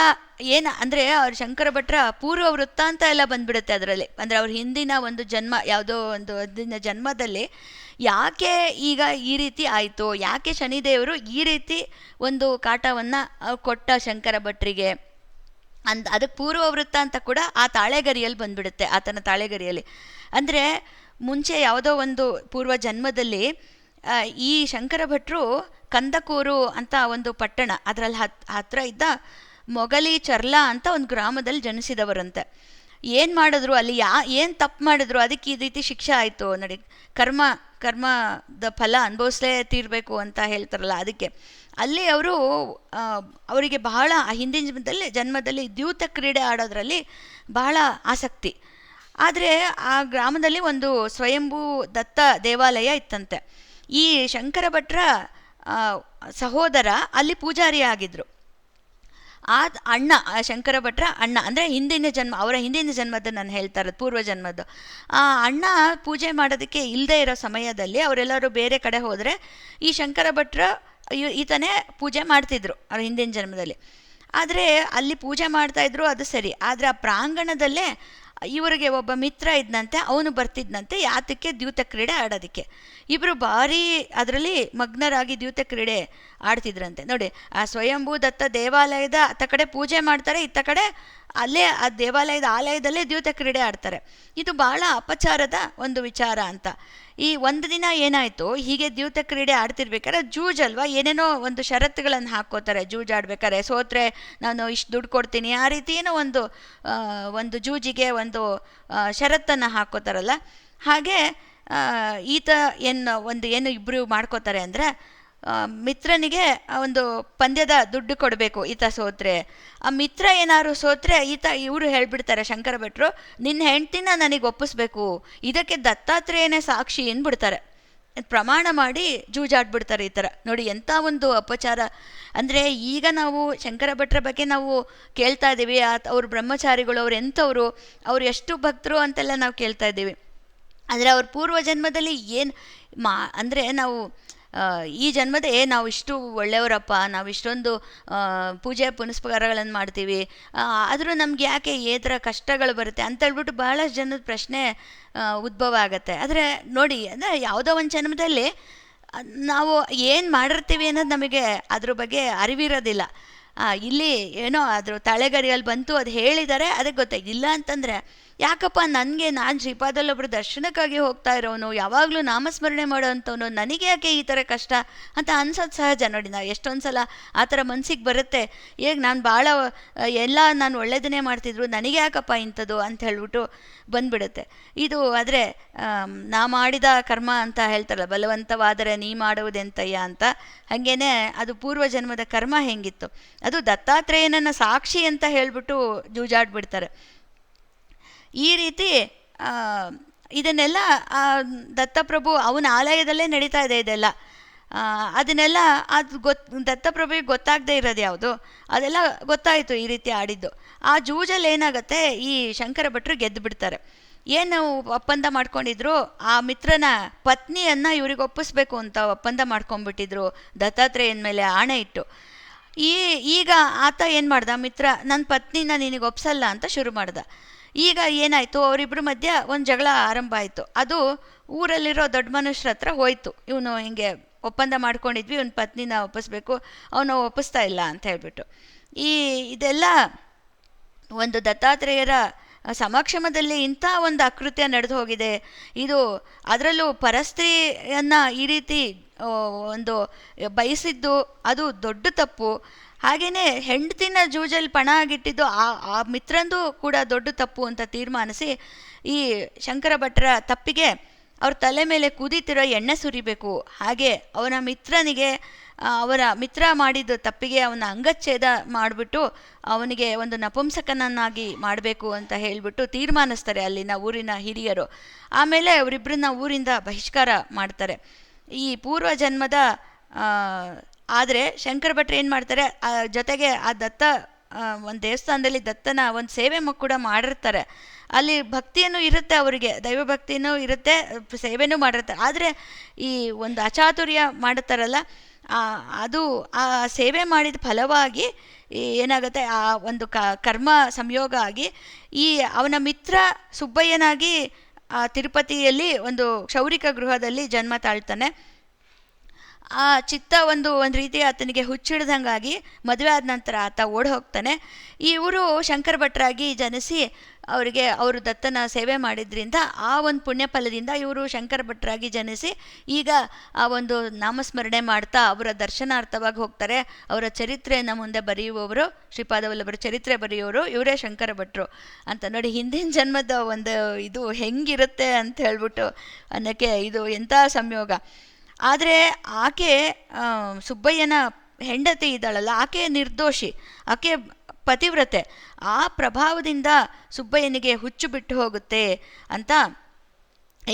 A: ಏನು ಅಂದರೆ ಅವ್ರ ಶಂಕರ ಭಟ್ರ ಪೂರ್ವ ವೃತ್ತಾಂತ ಎಲ್ಲ ಬಂದ್ಬಿಡುತ್ತೆ ಅದರಲ್ಲಿ. ಅಂದರೆ ಅವ್ರ ಹಿಂದಿನ ಒಂದು ಜನ್ಮ, ಯಾವುದೋ ಒಂದು ಹಿಂದಿನ ಜನ್ಮದಲ್ಲಿ ಯಾಕೆ ಈಗ ಈ ರೀತಿ ಆಯಿತು, ಯಾಕೆ ಶನಿದೇವರು ಈ ರೀತಿ ಒಂದು ಕಾಟವನ್ನು ಕೊಟ್ಟ ಶಂಕರ ಭಟ್ರಿಗೆ ಅದಕ್ಕೆ ಪೂರ್ವ ವೃತ್ತ ಅಂತ ಕೂಡ ಆ ತಾಳೆಗರಿಯಲ್ಲಿ ಬಂದ್ಬಿಡುತ್ತೆ, ಆತನ ತಾಳೆಗರಿಯಲ್ಲಿ. ಅಂದರೆ ಮುಂಚೆ ಯಾವುದೋ ಒಂದು ಪೂರ್ವ ಜನ್ಮದಲ್ಲಿ ಈ ಶಂಕರ ಭಟ್ರು ಕಂದಕೂರು ಅಂತ ಒಂದು ಪಟ್ಟಣ, ಅದರಲ್ಲಿ ಹತ್ರ ಇದ್ದ ಮೊಗಲಿ ಚರ್ಲ ಅಂತ ಒಂದು ಗ್ರಾಮದಲ್ಲಿ ಜನಿಸಿದವರಂತೆ. ಏನು ಮಾಡಿದ್ರು ಅಲ್ಲಿ, ಏನು ತಪ್ಪು ಮಾಡಿದ್ರು ಅದಕ್ಕೆ ಈ ರೀತಿ ಶಿಕ್ಷೆ ಆಯಿತು ನೋಡಿ. ಕರ್ಮದ ಫಲ ಅನುಭವಿಸ್ಲೇ ತೀರಬೇಕು ಅಂತ ಹೇಳ್ತಾರಲ್ಲ, ಅದಕ್ಕೆ ಅಲ್ಲಿ ಅವರು ಅವರಿಗೆ ಬಹಳ ಹಿಂದಿನ ಜನ್ಮದಲ್ಲಿ ದ್ಯೂತ ಕ್ರೀಡೆ ಆಡೋದ್ರಲ್ಲಿ ಬಹಳ ಆಸಕ್ತಿ. ಆದರೆ ಆ ಗ್ರಾಮದಲ್ಲಿ ಒಂದು ಸ್ವಯಂಭೂ ದತ್ತ ದೇವಾಲಯ ಇತ್ತಂತೆ. ಈ ಶಂಕರ ಭಟ್ರ ಸಹೋದರ ಅಲ್ಲಿ ಪೂಜಾರಿ ಆಗಿದ್ರು. ಆ ಅಣ್ಣ, ಶಂಕರ ಭಟ್ರ ಅಣ್ಣ ಅಂದರೆ ಹಿಂದಿನ ಜನ್ಮ, ಅವರ ಹಿಂದಿನ ಜನ್ಮದ ನಾನು ಹೇಳ್ತಾ ಇರೋದು, ಪೂರ್ವ ಜನ್ಮದ್ದು. ಆ ಅಣ್ಣ ಪೂಜೆ ಮಾಡೋದಕ್ಕೆ ಇಲ್ಲದೆ ಇರೋ ಸಮಯದಲ್ಲಿ ಅವರೆಲ್ಲರೂ ಬೇರೆ ಕಡೆ ಹೋದರೆ ಈ ಶಂಕರ ಭಟ್ರ ಈತನೇ ಪೂಜೆ ಮಾಡ್ತಿದ್ರು ಅವ್ರ ಹಿಂದಿನ ಜನ್ಮದಲ್ಲಿ. ಆದರೆ ಅಲ್ಲಿ ಪೂಜೆ ಮಾಡ್ತಾಯಿದ್ರು, ಅದು ಸರಿ. ಆದರೆ ಆ ಪ್ರಾಂಗಣದಲ್ಲೇ ಇವರಿಗೆ ಒಬ್ಬ ಮಿತ್ರ ಇದ್ದಂತೆ, ಅವನು ಬರ್ತಿದ್ದಂತೆ ಯಾತಕ್ಕೆ ದ್ಯೂತ ಕ್ರೀಡೆ ಆಡೋದಕ್ಕೆ. ಇಬ್ಬರು ಭಾರಿ ಅದರಲ್ಲಿ ಮಗ್ನರಾಗಿ ದ್ಯೂತ ಕ್ರೀಡೆ ಆಡ್ತಿದ್ರಂತೆ ನೋಡಿ. ಆ ಸ್ವಯಂಭೂ ದತ್ತ ದೇವಾಲಯದ ಅತ್ತ ಕಡೆ ಪೂಜೆ ಮಾಡ್ತಾರೆ, ಇತ್ತ ಕಡೆ ಅಲ್ಲೇ ಆ ದೇವಾಲಯದ ಆಲಯದಲ್ಲೇ ದ್ಯೂತ ಕ್ರೀಡೆ ಆಡ್ತಾರೆ. ಇದು ಬಹಳ ಅಪಚಾರದ ಒಂದು ವಿಚಾರ ಅಂತ. ಈ ಒಂದು ದಿನ ಏನಾಯಿತು, ಹೀಗೆ ದ್ಯೂತ ಕ್ರೀಡೆ ಆಡ್ತಿರ್ಬೇಕಾದ್ರೆ ಜೂಜಲ್ವಾ, ಏನೇನೋ ಒಂದು ಷರತ್ತುಗಳನ್ನು ಹಾಕ್ಕೋತಾರೆ. ಜೂಜಾಡ್ಬೇಕಾದ್ರೆ ಸೋತ್ರೆ ನಾನು ಇಷ್ಟು ದುಡ್ಡು ಕೊಡ್ತೀನಿ, ಆ ರೀತಿ ಏನೋ ಒಂದು ಜೂಜಿಗೆ ಒಂದು ಷರತ್ತನ್ನು ಹಾಕ್ಕೋತಾರಲ್ಲ. ಹಾಗೆ ಈತ ಏನು ಇಬ್ಬರು ಮಾಡ್ಕೋತಾರೆ ಅಂದರೆ, ಮಿತ್ರನಿಗೆ ಒಂದು ಪಂದ್ಯದ ದುಡ್ಡು ಕೊಡಬೇಕು ಈತ ಸೋತ್ರೆ. ಆ ಮಿತ್ರ ಏನಾದ್ರು ಸೋತ್ರೆ ಇವರು ಹೇಳ್ಬಿಡ್ತಾರೆ ಶಂಕರ ಭಟ್ರು, ನಿನ್ನ ಹೆಂಡ್ತಿನ ನನಗೆ ಒಪ್ಪಿಸ್ಬೇಕು, ಇದಕ್ಕೆ ದತ್ತಾತ್ರೇಯನೇ ಸಾಕ್ಷಿ ಅಂದ್ಬಿಡ್ತಾರೆ. ಪ್ರಮಾಣ ಮಾಡಿ ಜೂಜಾಡ್ಬಿಡ್ತಾರೆ ಈ ಥರ ನೋಡಿ. ಎಂಥ ಒಂದು ಅಪಚಾರ ಅಂದರೆ, ಈಗ ನಾವು ಶಂಕರ ಭಟ್ರ ಬಗ್ಗೆ ನಾವು ಕೇಳ್ತಾ ಇದ್ದೀವಿ, ಅವ್ರ ಬ್ರಹ್ಮಚಾರಿಗಳು, ಅವ್ರು ಎಂಥವ್ರು, ಅವ್ರು ಎಷ್ಟು ಭಕ್ತರು ಅಂತೆಲ್ಲ ನಾವು ಕೇಳ್ತಾ ಇದ್ದೀವಿ. ಆದರೆ ಅವ್ರ ಪೂರ್ವ ಜನ್ಮದಲ್ಲಿ ಏನು ಅಂದರೆ ನಾವು ಈ ಜನ್ಮದೇ ನಾವು ಇಷ್ಟು ಒಳ್ಳೆಯವರಪ್ಪ, ನಾವು ಇಷ್ಟೊಂದು ಪೂಜೆ ಪುನಸ್ಕಾರಗಳನ್ನು ಮಾಡ್ತೀವಿ, ಆದರೂ ನಮ್ಗೆ ಯಾಕೆ ಈ ಥರ ಕಷ್ಟಗಳು ಬರುತ್ತೆ ಅಂತೇಳ್ಬಿಟ್ಟು ಬಹಳಷ್ಟು ಜನದ ಪ್ರಶ್ನೆ ಉದ್ಭವ ಆಗುತ್ತೆ. ಆದರೆ ನೋಡಿ, ಅಂದರೆ ಯಾವುದೋ ಒಂದು ಜನ್ಮದಲ್ಲಿ ನಾವು ಏನು ಮಾಡಿರ್ತೀವಿ ಅನ್ನೋದು ನಮಗೆ ಅದ್ರ ಬಗ್ಗೆ ಅರಿವಿರೋದಿಲ್ಲ. ಇಲ್ಲಿ ಏನೋ ಅದ್ರ ತಳೆಗರಿಯಲ್ಲಿ ಬಂತು, ಅದು ಹೇಳಿದ್ದಾರೆ, ಅದಕ್ಕೆ ಗೊತ್ತಾಯ್ತು. ಇಲ್ಲ ಅಂತಂದರೆ ಯಾಕಪ್ಪ ನಾನು ಶ್ರೀಪಾದಲ್ಲೊಬ್ಬರು ದರ್ಶನಕ್ಕಾಗಿ ಹೋಗ್ತಾ ಇರೋನು, ಯಾವಾಗಲೂ ನಾಮಸ್ಮರಣೆ ಮಾಡೋವಂಥವನು, ನನಗೆ ಯಾಕೆ ಈ ಥರ ಕಷ್ಟ ಅಂತ ಅನ್ಸೋದು ಸಹಜ ನೋಡಿ. ನಾವು ಎಷ್ಟೊಂದು ಸಲ ಆ ಥರ ಮನ್ಸಿಗೆ ಬರುತ್ತೆ, ಈಗ ನಾನು ಭಾಳ ನಾನು ಒಳ್ಳೆಯದನ್ನೇ ಮಾಡ್ತಿದ್ರು, ನನಗೆ ಯಾಕಪ್ಪ ಇಂಥದ್ದು ಅಂತ ಹೇಳ್ಬಿಟ್ಟು ಬಂದ್ಬಿಡುತ್ತೆ ಇದು. ಆದರೆ ನಾ ಮಾಡಿದ ಕರ್ಮ ಅಂತ ಹೇಳ್ತಾರಲ್ಲ, ಬಲವಂತವಾದರೆ ನೀ ಮಾಡುವುದೆಂತಯ್ಯ ಅಂತ, ಹಾಗೇನೆ ಅದು ಪೂರ್ವ ಜನ್ಮದ ಕರ್ಮ ಹೆಂಗಿತ್ತು, ಅದು ದತ್ತಾತ್ರೇಯನನ್ನು ಸಾಕ್ಷಿ ಅಂತ ಹೇಳ್ಬಿಟ್ಟು ಜೂಜಾಡ್ಬಿಡ್ತಾರೆ. ಈ ರೀತಿ ಇದನ್ನೆಲ್ಲ ದತ್ತಪ್ರಭು ಅವನ ಆಲಯದಲ್ಲೇ ನಡೀತಾ ಇದೆ ಇದೆಲ್ಲ. ಅದನ್ನೆಲ್ಲ ದತ್ತಪ್ರಭುವಿಗೆ ಗೊತ್ತಾಗದೇ ಇರೋದು ಯಾವುದು, ಅದೆಲ್ಲ ಗೊತ್ತಾಯಿತು ಈ ರೀತಿ ಆಡಿದ್ದು. ಆ ಜೂಜಲ್ಲಿ ಏನಾಗುತ್ತೆ, ಈ ಶಂಕರ ಭಟ್ರು ಗೆದ್ದು ಬಿಡ್ತಾರೆ. ಏನು ಒಪ್ಪಂದ ಮಾಡ್ಕೊಂಡಿದ್ರು, ಆ ಮಿತ್ರನ ಪತ್ನಿಯನ್ನು ಇವ್ರಿಗೆ ಒಪ್ಪಿಸ್ಬೇಕು ಅಂತ ಒಪ್ಪಂದ ಮಾಡ್ಕೊಂಡ್ಬಿಟ್ಟಿದ್ರು ದತ್ತಾತ್ರೇಯನ ಮೇಲೆ ಆಣೆ ಇಟ್ಟು. ಈಗ ಆತ ಏನು ಮಾಡ್ದ, ಮಿತ್ರ ನನ್ನ ಪತ್ನಿನ ನಿನಗೆ ಒಪ್ಸಲ್ಲ ಅಂತ ಶುರು ಮಾಡ್ದ. ಈಗ ಏನಾಯಿತು, ಅವರಿಬ್ಬರ ಮಧ್ಯೆ ಒಂದು ಜಗಳ ಆರಂಭ ಆಯಿತು. ಅದು ಊರಲ್ಲಿರೋ ದೊಡ್ಡ ಮನುಷ್ಯರ ಹತ್ರ ಹೋಯ್ತು. ಇವನು ಹಿಂಗೆ ಒಪ್ಪಂದ ಮಾಡ್ಕೊಂಡಿದ್ವಿ, ಇವನ ಪತ್ನಿನ ಒಪ್ಪಿಸ್ಬೇಕು, ಅವನು ಒಪ್ಪಿಸ್ತಾ ಇಲ್ಲ ಅಂತ ಹೇಳ್ಬಿಟ್ಟು. ಇದೆಲ್ಲ ಒಂದು ದತ್ತಾತ್ರೇಯರ ಸಮಕ್ಷಮದಲ್ಲಿ ಇಂಥ ಒಂದು ಅಕೃತ್ಯ ನಡೆದು ಹೋಗಿದೆ. ಇದು ಅದರಲ್ಲೂ ಪರಸ್ತ್ರೀಯನ್ನು ಈ ರೀತಿ ಒಂದು ಬಯಸಿದ್ದು ಅದು ದೊಡ್ಡ ತಪ್ಪು. ಹಾಗೆಯೇ ಹೆಂಡತಿನ ಜೂಜಲ್ಲಿ ಪಣ ಆಗಿಟ್ಟಿದ್ದು ಆ ಮಿತ್ರಂದು ಕೂಡ ದೊಡ್ಡ ತಪ್ಪು ಅಂತ ತೀರ್ಮಾನಿಸಿ ಈ ಶಂಕರ ಭಟ್ರ ತಪ್ಪಿಗೆ ಅವ್ರ ತಲೆ ಮೇಲೆ ಕುದೀತಿರೋ ಎಣ್ಣೆ ಸುರಿಬೇಕು. ಹಾಗೆ ಅವನ ಮಿತ್ರನಿಗೆ ಅವರ ಮಿತ್ರ ಮಾಡಿದ ತಪ್ಪಿಗೆ ಅವನ ಅಂಗಚ್ಛೇದ ಮಾಡಿಬಿಟ್ಟು ಅವನಿಗೆ ಒಂದು ನಪುಂಸಕನನ್ನಾಗಿ ಮಾಡಬೇಕು ಅಂತ ಹೇಳಿಬಿಟ್ಟು ತೀರ್ಮಾನಿಸ್ತಾರೆ ಅಲ್ಲಿನ ಊರಿನ ಹಿರಿಯರು. ಆಮೇಲೆ ಅವರಿಬ್ಬರನ್ನ ಊರಿಂದ ಬಹಿಷ್ಕಾರ ಮಾಡ್ತಾರೆ. ಈ ಪೂರ್ವ ಜನ್ಮದ ಆದರೆ ಶಂಕರ ಭಟ್ರು ಏನು ಮಾಡ್ತಾರೆ, ಜೊತೆಗೆ ಆ ದತ್ತ ಒಂದು ದೇವಸ್ಥಾನದಲ್ಲಿ ದತ್ತನ ಒಂದು ಸೇವೆ ಕೂಡ ಮಾಡಿರ್ತಾರೆ. ಅಲ್ಲಿ ಭಕ್ತಿಯೂ ಇರುತ್ತೆ, ಅವರಿಗೆ ದೈವಭಕ್ತಿಯೂ ಇರುತ್ತೆ, ಸೇವೆನೂ ಮಾಡಿರ್ತಾರೆ. ಆದರೆ ಈ ಒಂದು ಅಚಾತುರ್ಯ ಮಾಡುತ್ತಾರಲ್ಲ, ಅದು ಆ ಸೇವೆ ಮಾಡಿದ ಫಲವಾಗಿ ಏನಾಗುತ್ತೆ, ಆ ಒಂದು ಕರ್ಮ ಸಂಯೋಗ ಆಗಿ ಈ ಅವನ ಮಿತ್ರ ಸುಬ್ಬಯ್ಯನಾಗಿ ತಿರುಪತಿಯಲ್ಲಿ ಒಂದು ಕ್ಷೌರಿಕ ಗೃಹದಲ್ಲಿ ಜನ್ಮ ತಾಳ್ತಾನೆ. ಆ ಚಿತ್ತ ಒಂದು ರೀತಿ ಆತನಿಗೆ ಹುಚ್ಚಿಡ್ದಂಗಾಗಿ ಮದುವೆ ಆದ ನಂತರ ಆತ ಓಡಿ ಹೋಗ್ತಾನೆ. ಇವರು ಶಂಕರ ಭಟ್ರಾಗಿ ಜನಿಸಿ ಅವರಿಗೆ ಅವರು ದತ್ತನ ಸೇವೆ ಮಾಡಿದ್ರಿಂದ ಆ ಒಂದು ಪುಣ್ಯ ಫಲದಿಂದ ಇವರು ಶಂಕರ ಭಟ್ರಾಗಿ ಜನಿಸಿ ಈಗ ಆ ಒಂದು ನಾಮಸ್ಮರಣೆ ಮಾಡ್ತಾ ಅವರ ದರ್ಶನಾರ್ಥವಾಗಿ ಹೋಗ್ತಾರೆ. ಅವರ ಚರಿತ್ರೆಯನ್ನು ಮುಂದೆ ಬರೆಯುವವರು, ಶ್ರೀಪಾದವಲ್ಲಭರ ಚರಿತ್ರೆ ಬರೆಯುವವರು ಇವರೇ ಶಂಕರ ಭಟ್ರು ಅಂತ. ನೋಡಿ, ಹಿಂದಿನ ಜನ್ಮದ ಒಂದು ಇದು ಹೆಂಗಿರುತ್ತೆ ಅಂತ ಹೇಳ್ಬಿಟ್ಟು ಅನ್ನೋಕ್ಕೆ ಇದು ಎಂಥ ಸಂಯೋಗ. ಆದರೆ ಆಕೆ ಸುಬ್ಬಯ್ಯನ ಹೆಂಡತಿ ಇದ್ದಾಳಲ್ಲ, ಆಕೆ ನಿರ್ದೋಷಿ, ಆಕೆ ಪತಿವ್ರತೆ. ಆ ಪ್ರಭಾವದಿಂದ ಸುಬ್ಬಯ್ಯನಿಗೆ ಹುಚ್ಚು ಬಿಟ್ಟು ಹೋಗುತ್ತೆ ಅಂತ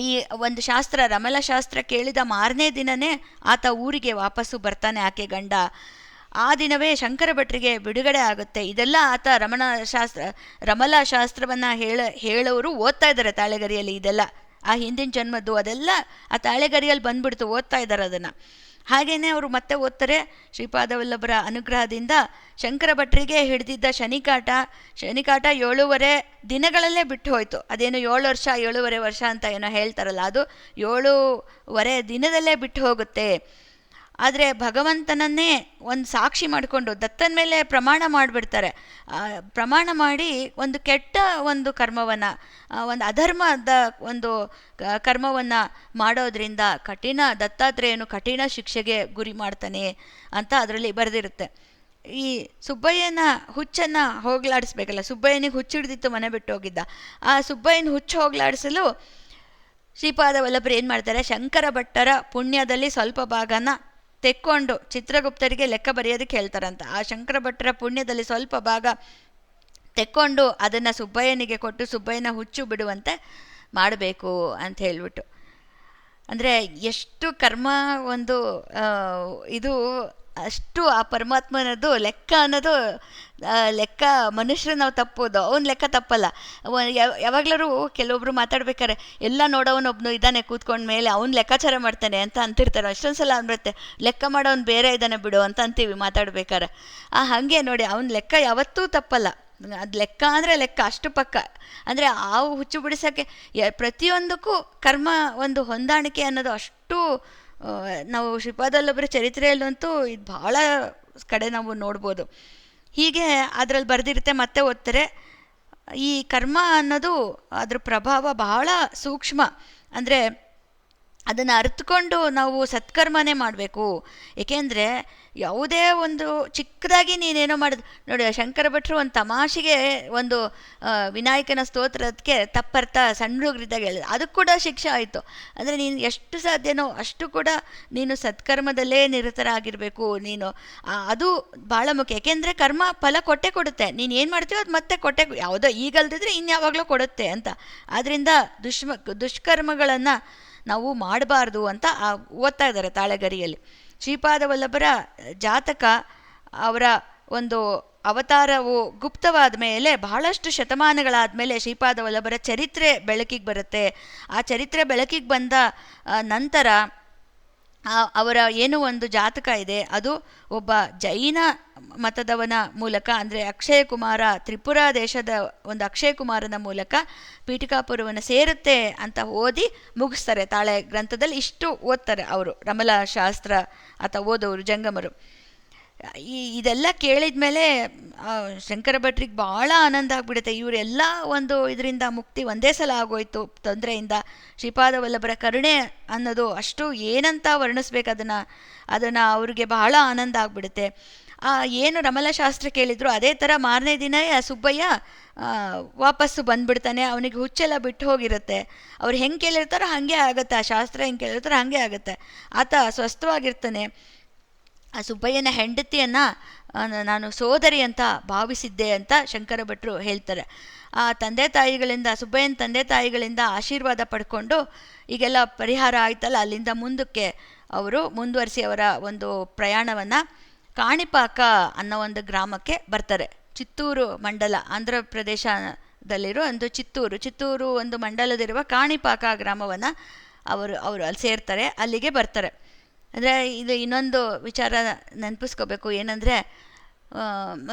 A: ಈ ಒಂದು ಶಾಸ್ತ್ರ, ರಮಲಶಾಸ್ತ್ರ ಕೇಳಿದ ಮಾರನೇ ದಿನವೇ ಆತ ಊರಿಗೆ ವಾಪಸ್ಸು ಬರ್ತಾನೆ ಆಕೆ ಗಂಡ. ಆ ದಿನವೇ ಶಂಕರ ಭಟ್ರಿಗೆ ಬಿಡುಗಡೆ ಆಗುತ್ತೆ. ಇದೆಲ್ಲ ಆತ ರಮಲ ಶಾಸ್ತ್ರವನ್ನು ಹೇಳೋರು ಓದ್ತಾ ಇದ್ದಾರೆ ತಾಳೆಗರಿಯಲ್ಲಿ. ಇದೆಲ್ಲ ಆ ಹಿಂದಿನ ಜನ್ಮದ್ದು ಅದೆಲ್ಲ ಆ ತಾಳೆಗರಿಯಲ್ಲಿ ಬಂದ್ಬಿಡ್ತು, ಓದ್ತಾ ಇದ್ದಾರೆ ಅದನ್ನು. ಹಾಗೆಯೇ ಅವರು ಮತ್ತೆ ಓದ್ತಾರೆ. ಶ್ರೀಪಾದವಲ್ಲಭರ ಅನುಗ್ರಹದಿಂದ ಶಂಕರ ಭಟ್ರಿಗೆ ಹಿಡಿದಿದ್ದ ಶನಿಕಾಟ 7.5 ದಿನಗಳಲ್ಲೇ ಬಿಟ್ಟು ಹೋಯಿತು. ಅದೇನು 7 ವರ್ಷ 7.5 ವರ್ಷ ಅಂತ ಏನೋ ಹೇಳ್ತಾರಲ್ಲ, ಅದು 7.5 ದಿನದಲ್ಲೇ ಬಿಟ್ಟು ಹೋಗುತ್ತೆ. ಆದರೆ ಭಗವಂತನನ್ನೇ ಒಂದು ಸಾಕ್ಷಿ ಮಾಡಿಕೊಂಡು ದತ್ತನ ಮೇಲೆ ಪ್ರಮಾಣ ಮಾಡಿಬಿಡ್ತಾರೆ. ಪ್ರಮಾಣ ಮಾಡಿ ಒಂದು ಕೆಟ್ಟ ಒಂದು ಕರ್ಮವನ್ನು, ಒಂದು ಅಧರ್ಮದ ಒಂದು ಕರ್ಮವನ್ನು ಮಾಡೋದ್ರಿಂದ ದತ್ತಾತ್ರೇಯನು ಕಠಿಣ ಶಿಕ್ಷೆಗೆ ಗುರಿ ಮಾಡ್ತಾನೆ ಅಂತ ಅದರಲ್ಲಿ ಬರೆದಿರುತ್ತೆ. ಈ ಸುಬ್ಬಯ್ಯನ ಹುಚ್ಚನ್ನು ಹೋಗಲಾಡಿಸ್ಬೇಕಲ್ಲ, ಸುಬ್ಬಯ್ಯನಿಗೆ ಹುಚ್ಚಿಡ್ದಿತ್ತು, ಮನೆ ಬಿಟ್ಟು ಹೋಗಿದ್ದ. ಆ ಸುಬ್ಬಯ್ಯನ ಹುಚ್ಚು ಹೋಗಲಾಡಿಸಲು ಶ್ರೀಪಾದವಲ್ಲಭರು ಏನು ಮಾಡ್ತಾರೆ, ಶಂಕರ ಭಟ್ಟರ ಪುಣ್ಯದಲ್ಲಿ ಸ್ವಲ್ಪ ಭಾಗನ ತೆಕ್ಕೊಂಡು ಚಿತ್ರಗುಪ್ತರಿಗೆ ಲೆಕ್ಕ ಬರೆಯೋದಕ್ಕೆ ಹೇಳ್ತಾರಂತ. ಆ ಶಂಕರ ಭಟ್ಟರ ಪುಣ್ಯದಲ್ಲಿ ಸ್ವಲ್ಪ ಭಾಗ ತೆಕ್ಕೊಂಡು ಅದನ್ನು ಸುಬ್ಬಯ್ಯನಿಗೆ ಕೊಟ್ಟು ಸುಬ್ಬಯ್ಯನ ಹುಚ್ಚು ಬಿಡುವಂತೆ ಮಾಡಬೇಕು ಅಂತ ಹೇಳ್ಬಿಟ್ಟು. ಅಂದರೆ ಎಷ್ಟು ಕರ್ಮ ಒಂದು ಇದು, ಅಷ್ಟು ಆ ಪರಮಾತ್ಮನದು ಲೆಕ್ಕ ಅನ್ನೋದು ಲೆಕ್ಕ ಮನುಷ್ಯರು ನಾವು ತಪ್ಪೋದು, ಅವನ ಲೆಕ್ಕ ತಪ್ಪಲ್ಲ. ಯಾವಾಗ್ಲೂ ಕೆಲವೊಬ್ರು ಮಾತಾಡ್ಬೇಕಾರೆ ಎಲ್ಲ ನೋಡೋವನೊಬ್ನು ಇದ್ದಾನೆ ಕೂತ್ಕೊಂಡ ಮೇಲೆ ಅವ್ನು ಲೆಕ್ಕಾಚಾರ ಮಾಡ್ತಾನೆ ಅಂತ ಅಂತಿರ್ತಾರೆ. ಅಷ್ಟೊಂದು ಸಲ ಅಂದ್ಬಿಡುತ್ತೆ, ಲೆಕ್ಕ ಮಾಡೋನು ಬೇರೆ ಇದ್ದಾನೆ ಬಿಡು ಅಂತ ಅಂತೀವಿ ಮಾತಾಡ್ಬೇಕಾರೆ. ಹಾಗೆ ನೋಡಿ, ಅವನ ಲೆಕ್ಕ ಯಾವತ್ತೂ ತಪ್ಪಲ್ಲ. ಅದು ಲೆಕ್ಕ ಅಂದರೆ ಲೆಕ್ಕ ಅಷ್ಟು ಪಕ್ಕ. ಅಂದರೆ ಆ ಹುಚ್ಚು ಬಿಡಿಸೋಕ್ಕೆ ಪ್ರತಿಯೊಂದಕ್ಕೂ ಕರ್ಮ ಒಂದು ಹೊಂದಾಣಿಕೆ ಅನ್ನೋದು ಅಷ್ಟು ನಾವು ಶ್ರೀಪಾದವಲ್ಲಭರ ಚರಿತ್ರೆಯಲ್ಲಂತೂ ಇದು ಭಾಳ ಕಡೆ ನಾವು ನೋಡ್ಬೋದು. ಹೀಗೆ ಅದರಲ್ಲಿ ಬರೆದಿರುತ್ತೆ, ಮತ್ತೆ ಓದ್ತಾರೆ. ಈ ಕರ್ಮ ಅನ್ನೋದು ಅದ್ರ ಪ್ರಭಾವ ಬಹಳ ಸೂಕ್ಷ್ಮ. ಅಂದರೆ ಅದನ್ನು ಅರಿತುಕೊಂಡು ನಾವು ಸತ್ಕರ್ಮನೇ ಮಾಡಬೇಕು. ಏಕೆಂದರೆ ಯಾವುದೇ ಒಂದು ಚಿಕ್ಕದಾಗಿ ನೀನೇನೋ ಮಾಡಿದ್ ನೋಡಿ, ಶಂಕರ ಭಟ್ರು ಒಂದು ತಮಾಷೆಗೆ ಒಂದು ವಿನಾಯಕನ ಸ್ತೋತ್ರಕ್ಕೆ ತಪ್ಪರ್ಥ ಸಣ್ಣ ಹುಡುಗರಿದ್ದಾಗ ಹೇಳಿದ, ಅದಕ್ಕೆ ಕೂಡ ಶಿಕ್ಷೆ ಆಯಿತು. ಅಂದರೆ ನೀನು ಎಷ್ಟು ಸಾಧ್ಯನೋ ಅಷ್ಟು ಕೂಡ ನೀನು ಸತ್ಕರ್ಮದಲ್ಲೇ ನಿರತರಾಗಿರಬೇಕು. ನೀನು ಅದು ಭಾಳ ಮುಖ್ಯ. ಏಕೆಂದರೆ ಕರ್ಮ ಫಲ ಕೊಡುತ್ತೆ. ನೀನು ಏನು ಮಾಡ್ತೀವೋ ಅದು ಮತ್ತೆ ಯಾವುದೋ ಈಗಲ್ದಿದ್ರೆ ಇನ್ಯಾವಾಗಲೂ ಕೊಡುತ್ತೆ ಅಂತ. ಆದ್ದರಿಂದ ದುಷ್ಕರ್ಮಗಳನ್ನು ನಾವು ಮಾಡಬಾರ್ದು ಅಂತ ಓದ್ತಾ ಇದ್ದಾರೆ ತಾಳೆಗರಿಯಲ್ಲಿ. ಶ್ರೀಪಾದವಲ್ಲಭರ ಜಾತಕ, ಅವರ ಒಂದು ಅವತಾರವು ಗುಪ್ತವಾದ ಮೇಲೆ ಬಹಳಷ್ಟು ಶತಮಾನಗಳಾದ ಮೇಲೆ ಶ್ರೀಪಾದ ವಲ್ಲಭರ ಚರಿತ್ರೆ ಬೆಳಕಿಗೆ ಬರುತ್ತೆ. ಆ ಚರಿತ್ರೆ ಬೆಳಕಿಗೆ ಬಂದ ನಂತರ ಅವರ ಏನೋ ಒಂದು ಜಾತಕ ಇದೆ, ಅದು ಒಬ್ಬ ಜೈನ ಮತದವನ ಮೂಲಕ, ಅಂದರೆ ಅಕ್ಷಯ ಕುಮಾರ, ತ್ರಿಪುರ ದೇಶದ ಒಂದು ಅಕ್ಷಯ ಕುಮಾರನ ಮೂಲಕ ಪೀಠಿಕಾಪುರವನ್ನು ಸೇರುತ್ತೆ ಅಂತ ಓದಿ ಮುಗಿಸ್ತಾರೆ. ತಾಳೆ ಗ್ರಂಥದಲ್ಲಿ ಇಷ್ಟು ಓದ್ತಾರೆ ಅವರು, ರಮಲಾ ಶಾಸ್ತ್ರ ಅಥವಾ ಓದೋರು ಜಂಗಮರು. ಇದೆಲ್ಲ ಕೇಳಿದ ಮೇಲೆ ಶಂಕರ ಭಟ್ರಿಗೆ ಭಾಳ ಆನಂದ ಆಗಿಬಿಡುತ್ತೆ. ಇವರೆಲ್ಲ ಒಂದು ಇದರಿಂದ ಮುಕ್ತಿ ಒಂದೇ ಸಲ ಆಗೋಯ್ತು ತೊಂದರೆಯಿಂದ. ಶ್ರೀಪಾದ ವಲ್ಲಭರ ಕರುಣೆ ಅನ್ನೋದು ಅಷ್ಟು ಏನಂತ ವರ್ಣಿಸ್ಬೇಕು ಅದನ್ನು ಅವ್ರಿಗೆ ಬಹಳ ಆನಂದ ಆಗಿಬಿಡುತ್ತೆ. ಏನು ರಮಲಶಾಸ್ತ್ರ ಕೇಳಿದ್ರು ಅದೇ ಥರ ಮಾರನೇ ದಿನ ಸುಬ್ಬಯ್ಯ ವಾಪಸ್ಸು ಬಂದುಬಿಡ್ತಾನೆ. ಅವನಿಗೆ ಹುಚ್ಚೆಲ್ಲ ಬಿಟ್ಟು ಹೋಗಿರುತ್ತೆ. ಅವ್ರು ಹೆಂಗೆ ಕೇಳಿರ್ತಾರೋ ಹಾಗೆ ಆಗುತ್ತೆ, ಆ ಶಾಸ್ತ್ರ ಹೆಂಗೆ ಕೇಳಿರ್ತಾರೋ ಹಾಗೆ ಆಗುತ್ತೆ. ಆತ ಸ್ವಸ್ಥವಾಗಿರ್ತಾನೆ. ಆ ಸುಬ್ಬಯ್ಯನ ಹೆಂಡತಿಯನ್ನು ನಾನು ಸೋದರಿ ಅಂತ ಭಾವಿಸಿದ್ದೆ ಅಂತ ಶಂಕರ ಭಟ್ರು ಹೇಳ್ತಾರೆ. ಆ ತಂದೆ ತಾಯಿಗಳಿಂದ, ಸುಬ್ಬಯ್ಯನ ತಂದೆ ತಾಯಿಗಳಿಂದ ಆಶೀರ್ವಾದ ಪಡ್ಕೊಂಡು ಈಗೆಲ್ಲ ಪರಿಹಾರ ಆಯ್ತಲ್ಲ, ಅಲ್ಲಿಂದ ಮುಂದಕ್ಕೆ ಅವರು ಮುಂದುವರಿಸಿ ಅವರ ಒಂದು ಪ್ರಯಾಣವನ್ನು ಕಾಣಿಪಾಕ ಅನ್ನೋ ಒಂದು ಗ್ರಾಮಕ್ಕೆ ಬರ್ತಾರೆ. ಚಿತ್ತೂರು ಮಂಡಲ, ಆಂಧ್ರ ಪ್ರದೇಶದಲ್ಲಿರೋ ಒಂದು ಚಿತ್ತೂರು ಒಂದು ಮಂಡಲದಿರುವ ಕಾಣಿಪಾಕ ಗ್ರಾಮವನ್ನು ಅವರು ಅಲ್ಲಿ ಸೇರ್ತಾರೆ, ಅಲ್ಲಿಗೆ ಬರ್ತಾರೆ. ಅಂದರೆ ಇದು ಇನ್ನೊಂದು ವಿಚಾರ ನೆನಪಿಸ್ಕೋಬೇಕು. ಏನಂದರೆ,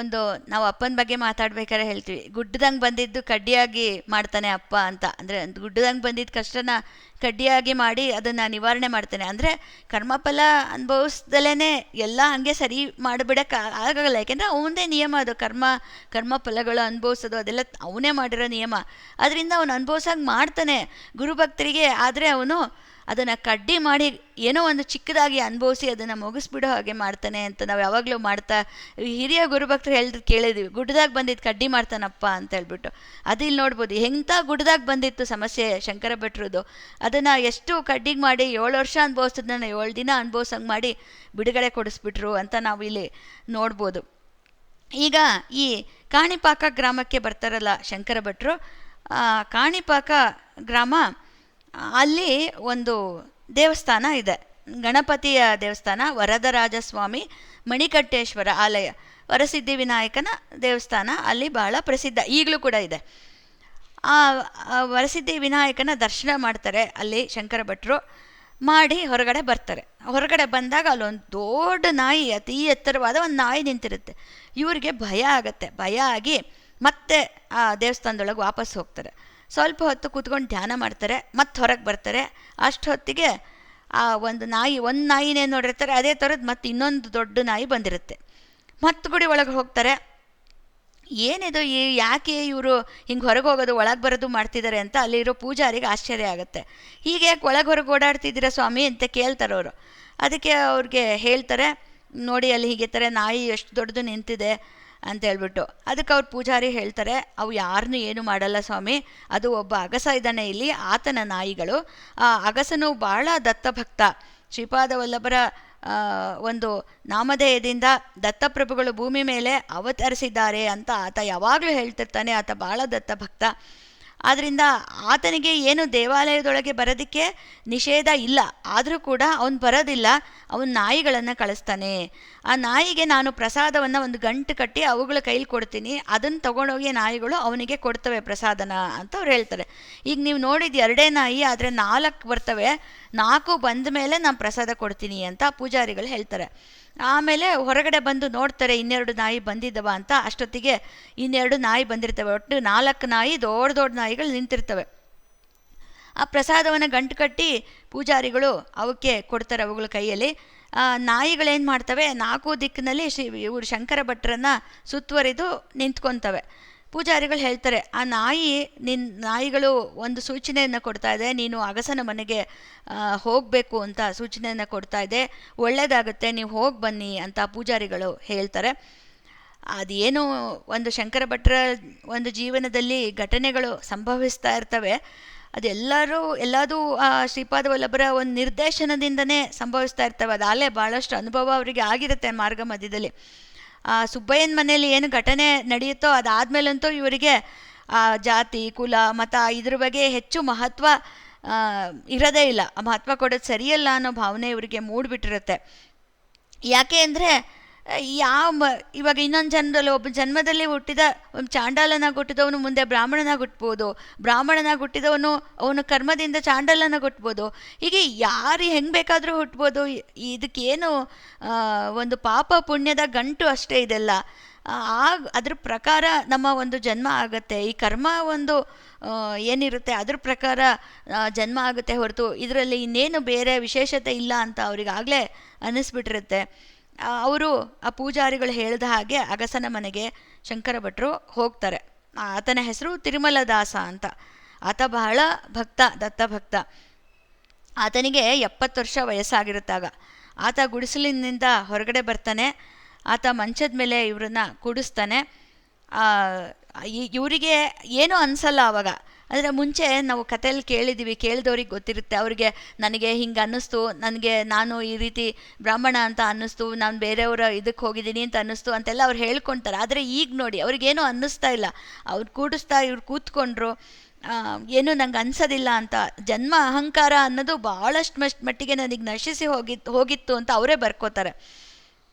A: ಒಂದು ನಾವು ಅಪ್ಪನ ಬಗ್ಗೆ ಮಾತಾಡ್ಬೇಕಾದ್ರೆ ಹೇಳ್ತೀವಿ, ಗುಡ್ಡದಂಗೆ ಬಂದಿದ್ದು ಕಡ್ಡಿಯಾಗಿ ಮಾಡ್ತಾನೆ ಅಪ್ಪ ಅಂತ. ಅಂದರೆ ಗುಡ್ಡದಂಗೆ ಬಂದಿದ್ದ ಕಷ್ಟನ ಕಡ್ಡಿಯಾಗಿ ಮಾಡಿ ಅದನ್ನು ನಿವಾರಣೆ ಮಾಡ್ತಾನೆ. ಅಂದರೆ ಕರ್ಮಫಲ ಅನುಭವಿಸ್ದಲೇ ಎಲ್ಲ ಹಾಗೆ ಸರಿ ಮಾಡಿಬಿಡಕ್ಕೆ ಆಗಲ್ಲ. ಯಾಕೆಂದರೆ ಅವನದೇ ನಿಯಮ ಅದು. ಕರ್ಮಫಲಗಳು ಅನುಭವಿಸೋದು ಅದೆಲ್ಲ ಅವನೇ ಮಾಡಿರೋ ನಿಯಮ. ಅದರಿಂದ ಅವನು ಅನುಭವಿಸೋಂಗೆ ಮಾಡ್ತಾನೆ ಗುರುಭಕ್ತರಿಗೆ. ಆದರೆ ಅವನು ಅದನ್ನು ಕಡ್ಡಿ ಮಾಡಿ ಏನೋ ಒಂದು ಚಿಕ್ಕದಾಗಿ ಅನುಭವಿಸಿ ಅದನ್ನು ಮುಗಿಸ್ಬಿಡೋ ಹಾಗೆ ಮಾಡ್ತಾನೆ ಅಂತ ನಾವು ಯಾವಾಗಲೂ ಹಿರಿಯ ಗುರುಭಕ್ತರು ಕೇಳಿದ್ದೀವಿ, ಗುಡ್ಡದಾಗ ಬಂದಿದ್ದು ಕಡ್ಡಿ ಮಾಡ್ತಾನಪ್ಪ ಅಂತ ಹೇಳ್ಬಿಟ್ಟು. ಅದು ಇಲ್ಲಿ ನೋಡ್ಬೋದು, ಎಂಥ ಗುಡ್ಡದಾಗ ಬಂದಿತ್ತು ಸಮಸ್ಯೆ ಶಂಕರ ಭಟ್ರದ್ದು. ಅದನ್ನು ಎಷ್ಟು ಕಡ್ಡಿಗೆ ಮಾಡಿ 7 ವರ್ಷ ಅನುಭವಿಸಿದ್ನ 7 ದಿನ ಅನುಭವಿಸಂಗೆ ಮಾಡಿ ಬಿಡುಗಡೆ ಕೊಡಿಸ್ಬಿಟ್ರು ಅಂತ ನಾವು ಇಲ್ಲಿ ನೋಡ್ಬೋದು. ಈಗ ಈ ಕಾಣಿಪಾಕ ಗ್ರಾಮಕ್ಕೆ ಬರ್ತಾರಲ್ಲ ಶಂಕರ ಭಟ್ರು, ಕಾಣಿಪಾಕ ಗ್ರಾಮ, ಅಲ್ಲಿ ಒಂದು ದೇವಸ್ಥಾನ ಇದೆ, ಗಣಪತಿಯ ದೇವಸ್ಥಾನ, ವರದರಾಜಸ್ವಾಮಿ ಮಣಿಕಂಠೇಶ್ವರ ಆಲಯ, ವರಸಿದ್ಧಿ ವಿನಾಯಕನ ದೇವಸ್ಥಾನ ಅಲ್ಲಿ ಬಹಳ ಪ್ರಸಿದ್ಧ, ಈಗಲೂ ಕೂಡ ಇದೆ. ಆ ವರಸಿದ್ಧಿ ವಿನಾಯಕನ ದರ್ಶನ ಮಾಡ್ತಾರೆ ಅಲ್ಲಿ ಶಂಕರ ಭಟ್ರು. ಮಾಡಿ ಹೊರಗಡೆ ಬರ್ತಾರೆ. ಹೊರಗಡೆ ಬಂದಾಗ ಅಲ್ಲೊಂದು ದೊಡ್ಡ ನಾಯಿ, ಅತಿ ಎತ್ತರವಾದ ಒಂದು ನಾಯಿ ನಿಂತಿರುತ್ತೆ. ಇವ್ರಿಗೆ ಭಯ ಆಗತ್ತೆ. ಭಯ ಆಗಿ ಮತ್ತೆ ಆ ದೇವಸ್ಥಾನದೊಳಗೆ ವಾಪಸ್ ಹೋಗ್ತಾರೆ. ಸ್ವಲ್ಪ ಹೊತ್ತು ಕೂತ್ಕೊಂಡು ಧ್ಯಾನ ಮಾಡ್ತಾರೆ, ಮತ್ತೆ ಹೊರಗೆ ಬರ್ತಾರೆ. ಅಷ್ಟು ಹೊತ್ತಿಗೆ ಆ ಒಂದು ನಾಯಿನೇ ನೋಡಿರ್ತಾರೆ, ಅದೇ ಥರದ್ದು ಮತ್ತೆ ಇನ್ನೊಂದು ದೊಡ್ಡ ನಾಯಿ ಬಂದಿರುತ್ತೆ. ಮತ್ತೆ ಗುಡಿ ಒಳಗೆ ಹೋಗ್ತಾರೆ. ಏನಿದು, ಯಾಕೆ ಇವರು ಹಿಂಗೆ ಹೊರಗೆ ಹೋಗೋದು ಒಳಗೆ ಬರೋದು ಮಾಡ್ತಿದ್ದಾರೆ ಅಂತ ಅಲ್ಲಿರೋ ಪೂಜಾರಿಗೆ ಆಶ್ಚರ್ಯ ಆಗುತ್ತೆ. ಹೀಗೆ ಯಾಕೆ ಒಳಗೆ ಹೊರಗೆ ಓಡಾಡ್ತಿದ್ದೀರಾ ಸ್ವಾಮಿ ಅಂತ ಕೇಳ್ತಾರೆ ಅವರು. ಅದಕ್ಕೆ ಅವ್ರಿಗೆ ಹೇಳ್ತಾರೆ, ನೋಡಿ ಅಲ್ಲಿ ಹೀಗೆ ಥರ ನಾಯಿ ಎಷ್ಟು ದೊಡ್ಡದು ನಿಂತಿದೆ ಅಂತ ಹೇಳ್ಬಿಟ್ಟು. ಅದಕ್ಕೆ ಅವ್ರು ಪೂಜಾರಿ ಹೇಳ್ತಾರೆ, ಅವು ಯಾರನ್ನೂ ಏನು ಮಾಡಲ್ಲ ಸ್ವಾಮಿ, ಅದು ಒಬ್ಬ ಅಗಸ ಇದ್ದಾನೆ ಇಲ್ಲಿ, ಆತನ ನಾಯಿಗಳು. ಆ ಅಗಸನು ಭಾಳ ದತ್ತಭಕ್ತ. ಶ್ರೀಪಾದ ವಲ್ಲಭರ ಒಂದು ನಾಮಧೇಯದಿಂದ ದತ್ತಪ್ರಭುಗಳು ಭೂಮಿ ಮೇಲೆ ಅವತರಿಸಿದ್ದಾರೆ ಅಂತ ಆತ ಯಾವಾಗಲೂ ಹೇಳ್ತಿರ್ತಾನೆ. ಆತ ಭಾಳ ದತ್ತಭಕ್ತ. ಆದ್ದರಿಂದ ಆತನಿಗೆ ಏನು ದೇವಾಲಯದೊಳಗೆ ಬರೋದಕ್ಕೆ ನಿಷೇಧ ಇಲ್ಲ, ಆದರೂ ಕೂಡ ಅವನು ಬರೋದಿಲ್ಲ. ಅವನು ನಾಯಿಗಳನ್ನು ಕಳಿಸ್ತಾನೆ. ಆ ನಾಯಿಗೆ ನಾನು ಪ್ರಸಾದವನ್ನು ಒಂದು ಗಂಟು ಕಟ್ಟಿ ಅವುಗಳ ಕೈಲಿ ಕೊಡ್ತೀನಿ, ಅದನ್ನು ತೊಗೊಂಡೋಗಿ ನಾಯಿಗಳು ಅವನಿಗೆ ಕೊಡ್ತವೆ ಪ್ರಸಾದನ ಅಂತ ಅವ್ರು ಹೇಳ್ತಾರೆ. ಈಗ ನೀವು ನೋಡಿದ್ದು 2 ನಾಯಿ, ಆದರೆ 4 ಬರ್ತವೆ. 4 ಬಂದ ಮೇಲೆ ನಾನು ಪ್ರಸಾದ ಕೊಡ್ತೀನಿ ಅಂತ ಪೂಜಾರಿಗಳು ಹೇಳ್ತಾರೆ. ಆಮೇಲೆ ಹೊರಗಡೆ ಬಂದು ನೋಡ್ತಾರೆ, 2 ನಾಯಿ ಬಂದಿದ್ದವ ಅಂತ. ಅಷ್ಟೊತ್ತಿಗೆ 2 ನಾಯಿ ಬಂದಿರ್ತವೆ. ಒಟ್ಟು 4 ನಾಯಿ, ದೊಡ್ಡ ನಾಯಿಗಳು ನಿಂತಿರ್ತವೆ. ಆ ಪ್ರಸಾದವನ್ನು ಗಂಟು ಕಟ್ಟಿ ಪೂಜಾರಿಗಳು ಅವಕ್ಕೆ ಕೊಡ್ತಾರೆ, ಅವುಗಳ ಕೈಯಲ್ಲಿ. ನಾಯಿಗಳೇನು ಮಾಡ್ತವೆ, 4 ದಿಕ್ಕಿನಲ್ಲಿ ಇವರು ಶಂಕರ ಭಟ್ರನ್ನು ಸುತ್ತುವರಿದು ನಿಂತ್ಕೊತವೆ. ಪೂಜಾರಿಗಳು ಹೇಳ್ತಾರೆ, ಆ ನಾಯಿಗಳು ಒಂದು ಸೂಚನೆಯನ್ನು ಕೊಡ್ತಾ ಇದೆ, ನೀನು ಅಗಸನ ಮನೆಗೆ ಹೋಗಬೇಕು ಅಂತ ಸೂಚನೆಯನ್ನು ಕೊಡ್ತಾ ಇದೆ, ಒಳ್ಳೆಯದಾಗುತ್ತೆ, ನೀವು ಹೋಗಿ ಬನ್ನಿ ಅಂತ ಪೂಜಾರಿಗಳು ಹೇಳ್ತಾರೆ. ಅದೇನು ಒಂದು ಶಂಕರ ಭಟ್ರ ಒಂದು ಜೀವನದಲ್ಲಿ ಘಟನೆಗಳು ಸಂಭವಿಸ್ತಾ ಇರ್ತವೆ. ಎಲ್ಲದೂ ಶ್ರೀಪಾದ ವಲ್ಲಭರ ಒಂದು ನಿರ್ದೇಶನದಿಂದನೇ ಸಂಭವಿಸ್ತಾ ಇರ್ತವೆ. ಅದಾಲೇ ಭಾಳಷ್ಟು ಅನುಭವ ಅವರಿಗೆ ಆಗಿರುತ್ತೆ ಮಾರ್ಗ ಮಧ್ಯದಲ್ಲಿ. ಸುಬ್ಬಯ್ಯನ ಮನೆಯಲ್ಲಿ ಏನು ಘಟನೆ ನಡೆಯುತ್ತೋ ಅದಾದಮೇಲಂತೂ ಇವರಿಗೆ ಜಾತಿ, ಕುಲ, ಮತ ಇದ್ರ ಬಗ್ಗೆ ಹೆಚ್ಚು ಮಹತ್ವ ಇರೋದೇ ಇಲ್ಲ. ಆ ಮಹತ್ವ ಕೊಡೋದು ಸರಿಯಲ್ಲ ಅನ್ನೋ ಭಾವನೆ ಇವರಿಗೆ ಮೂಡಿಬಿಟ್ಟಿರುತ್ತೆ. ಯಾಕೆ ಅಂದರೆ ಇವಾಗ ಇನ್ನೊಂದು ಜನ್ಮದಲ್ಲಿ ಒಬ್ಬ ಜನ್ಮದಲ್ಲಿ ಹುಟ್ಟಿದ ಒಂದು ಚಾಂಡಾಲನಾಗಿ ಹುಟ್ಟಿದವನು ಮುಂದೆ ಬ್ರಾಹ್ಮಣನಾಗಿ ಹುಟ್ಬೋದು, ಬ್ರಾಹ್ಮಣನಾಗಿ ಹುಟ್ಟಿದವನು ಅವನು ಕರ್ಮದಿಂದ ಚಾಂಡಾಲನಾಗಿ ಹುಟ್ಬೋದು. ಹೀಗೆ ಯಾರು ಹೆಂಗೆ ಬೇಕಾದರೂ ಹುಟ್ಬೋದು. ಇದಕ್ಕೇನು ಒಂದು ಪಾಪ ಪುಣ್ಯದ ಗಂಟು ಅಷ್ಟೇ ಇದೆಲ್ಲ. ಅದ್ರ ಪ್ರಕಾರ ನಮ್ಮ ಒಂದು ಜನ್ಮ ಆಗುತ್ತೆ. ಈ ಕರ್ಮ ಒಂದು ಏನಿರುತ್ತೆ ಅದ್ರ ಪ್ರಕಾರ ಜನ್ಮ ಆಗುತ್ತೆ ಹೊರತು ಇದರಲ್ಲಿ ಇನ್ನೇನು ಬೇರೆ ವಿಶೇಷತೆ ಇಲ್ಲ ಅಂತ ಅವ್ರಿಗಾಗಲೇ ಅನ್ನಿಸ್ಬಿಟ್ಟಿರುತ್ತೆ. ಅವರು ಆ ಪೂಜಾರಿಗಳು ಹೇಳಿದ ಹಾಗೆ ಅಗಸನ ಮನೆಗೆ ಶಂಕರ ಭಟ್ರು ಹೋಗ್ತಾರೆ. ಆತನ ಹೆಸರು ತಿರುಮಲ ದಾಸ ಅಂತ. ಆತ ಬಹಳ ಭಕ್ತ, ದತ್ತಭಕ್ತ. ಆತನಿಗೆ 70 ವರ್ಷ ವಯಸ್ಸಾಗಿರುತ್ತಾಗ. ಆತ ಗುಡಿಸಲಿನಿಂದ ಹೊರಗಡೆ ಬರ್ತಾನೆ. ಆತ ಮಂಚದ ಮೇಲೆ ಇವ್ರನ್ನ ಕೂಡಿಸ್ತಾನೆ. ಇವರಿಗೆ ಏನೂ ಅನಿಸಲ್ಲ ಆವಾಗ. ಅಂದರೆ ಮುಂಚೆ ನಾವು ಕಥೆಯಲ್ಲಿ ಕೇಳಿದ್ದೀವಿ, ಕೇಳಿದವ್ರಿಗೆ ಗೊತ್ತಿರುತ್ತೆ. ಅವರಿಗೆ ನನಗೆ ಹಿಂಗೆ ಅನ್ನಿಸ್ತು, ನಾನು ಈ ರೀತಿ ಬ್ರಾಹ್ಮಣ ಅಂತ ಅನ್ನಿಸ್ತು, ನಾನು ಬೇರೆಯವರ ಇದಕ್ಕೆ ಹೋಗಿದ್ದೀನಿ ಅಂತ ಅನ್ನಿಸ್ತು ಅಂತೆಲ್ಲ ಅವ್ರು ಹೇಳ್ಕೊಳ್ತಾರೆ. ಆದರೆ ಈಗ ನೋಡಿ ಅವ್ರಿಗೇನೂ ಅನ್ನಿಸ್ತಾ ಇಲ್ಲ. ಅವ್ರು ಕೂಡಿಸ್ತಾ ಇವ್ರು ಕೂತ್ಕೊಂಡ್ರು, ಏನೂ ನಂಗೆ ಅನ್ಸೋದಿಲ್ಲ ಅಂತ. ಜನ್ಮ ಅಹಂಕಾರ ಅನ್ನೋದು ಭಾಳಷ್ಟು ಮಟ್ಟಿಗೆ ನನಗೆ ನಶಿಸಿ ಹೋಗಿತ್ತು ಅಂತ ಅವರೇ ಬರ್ಕೋತಾರೆ.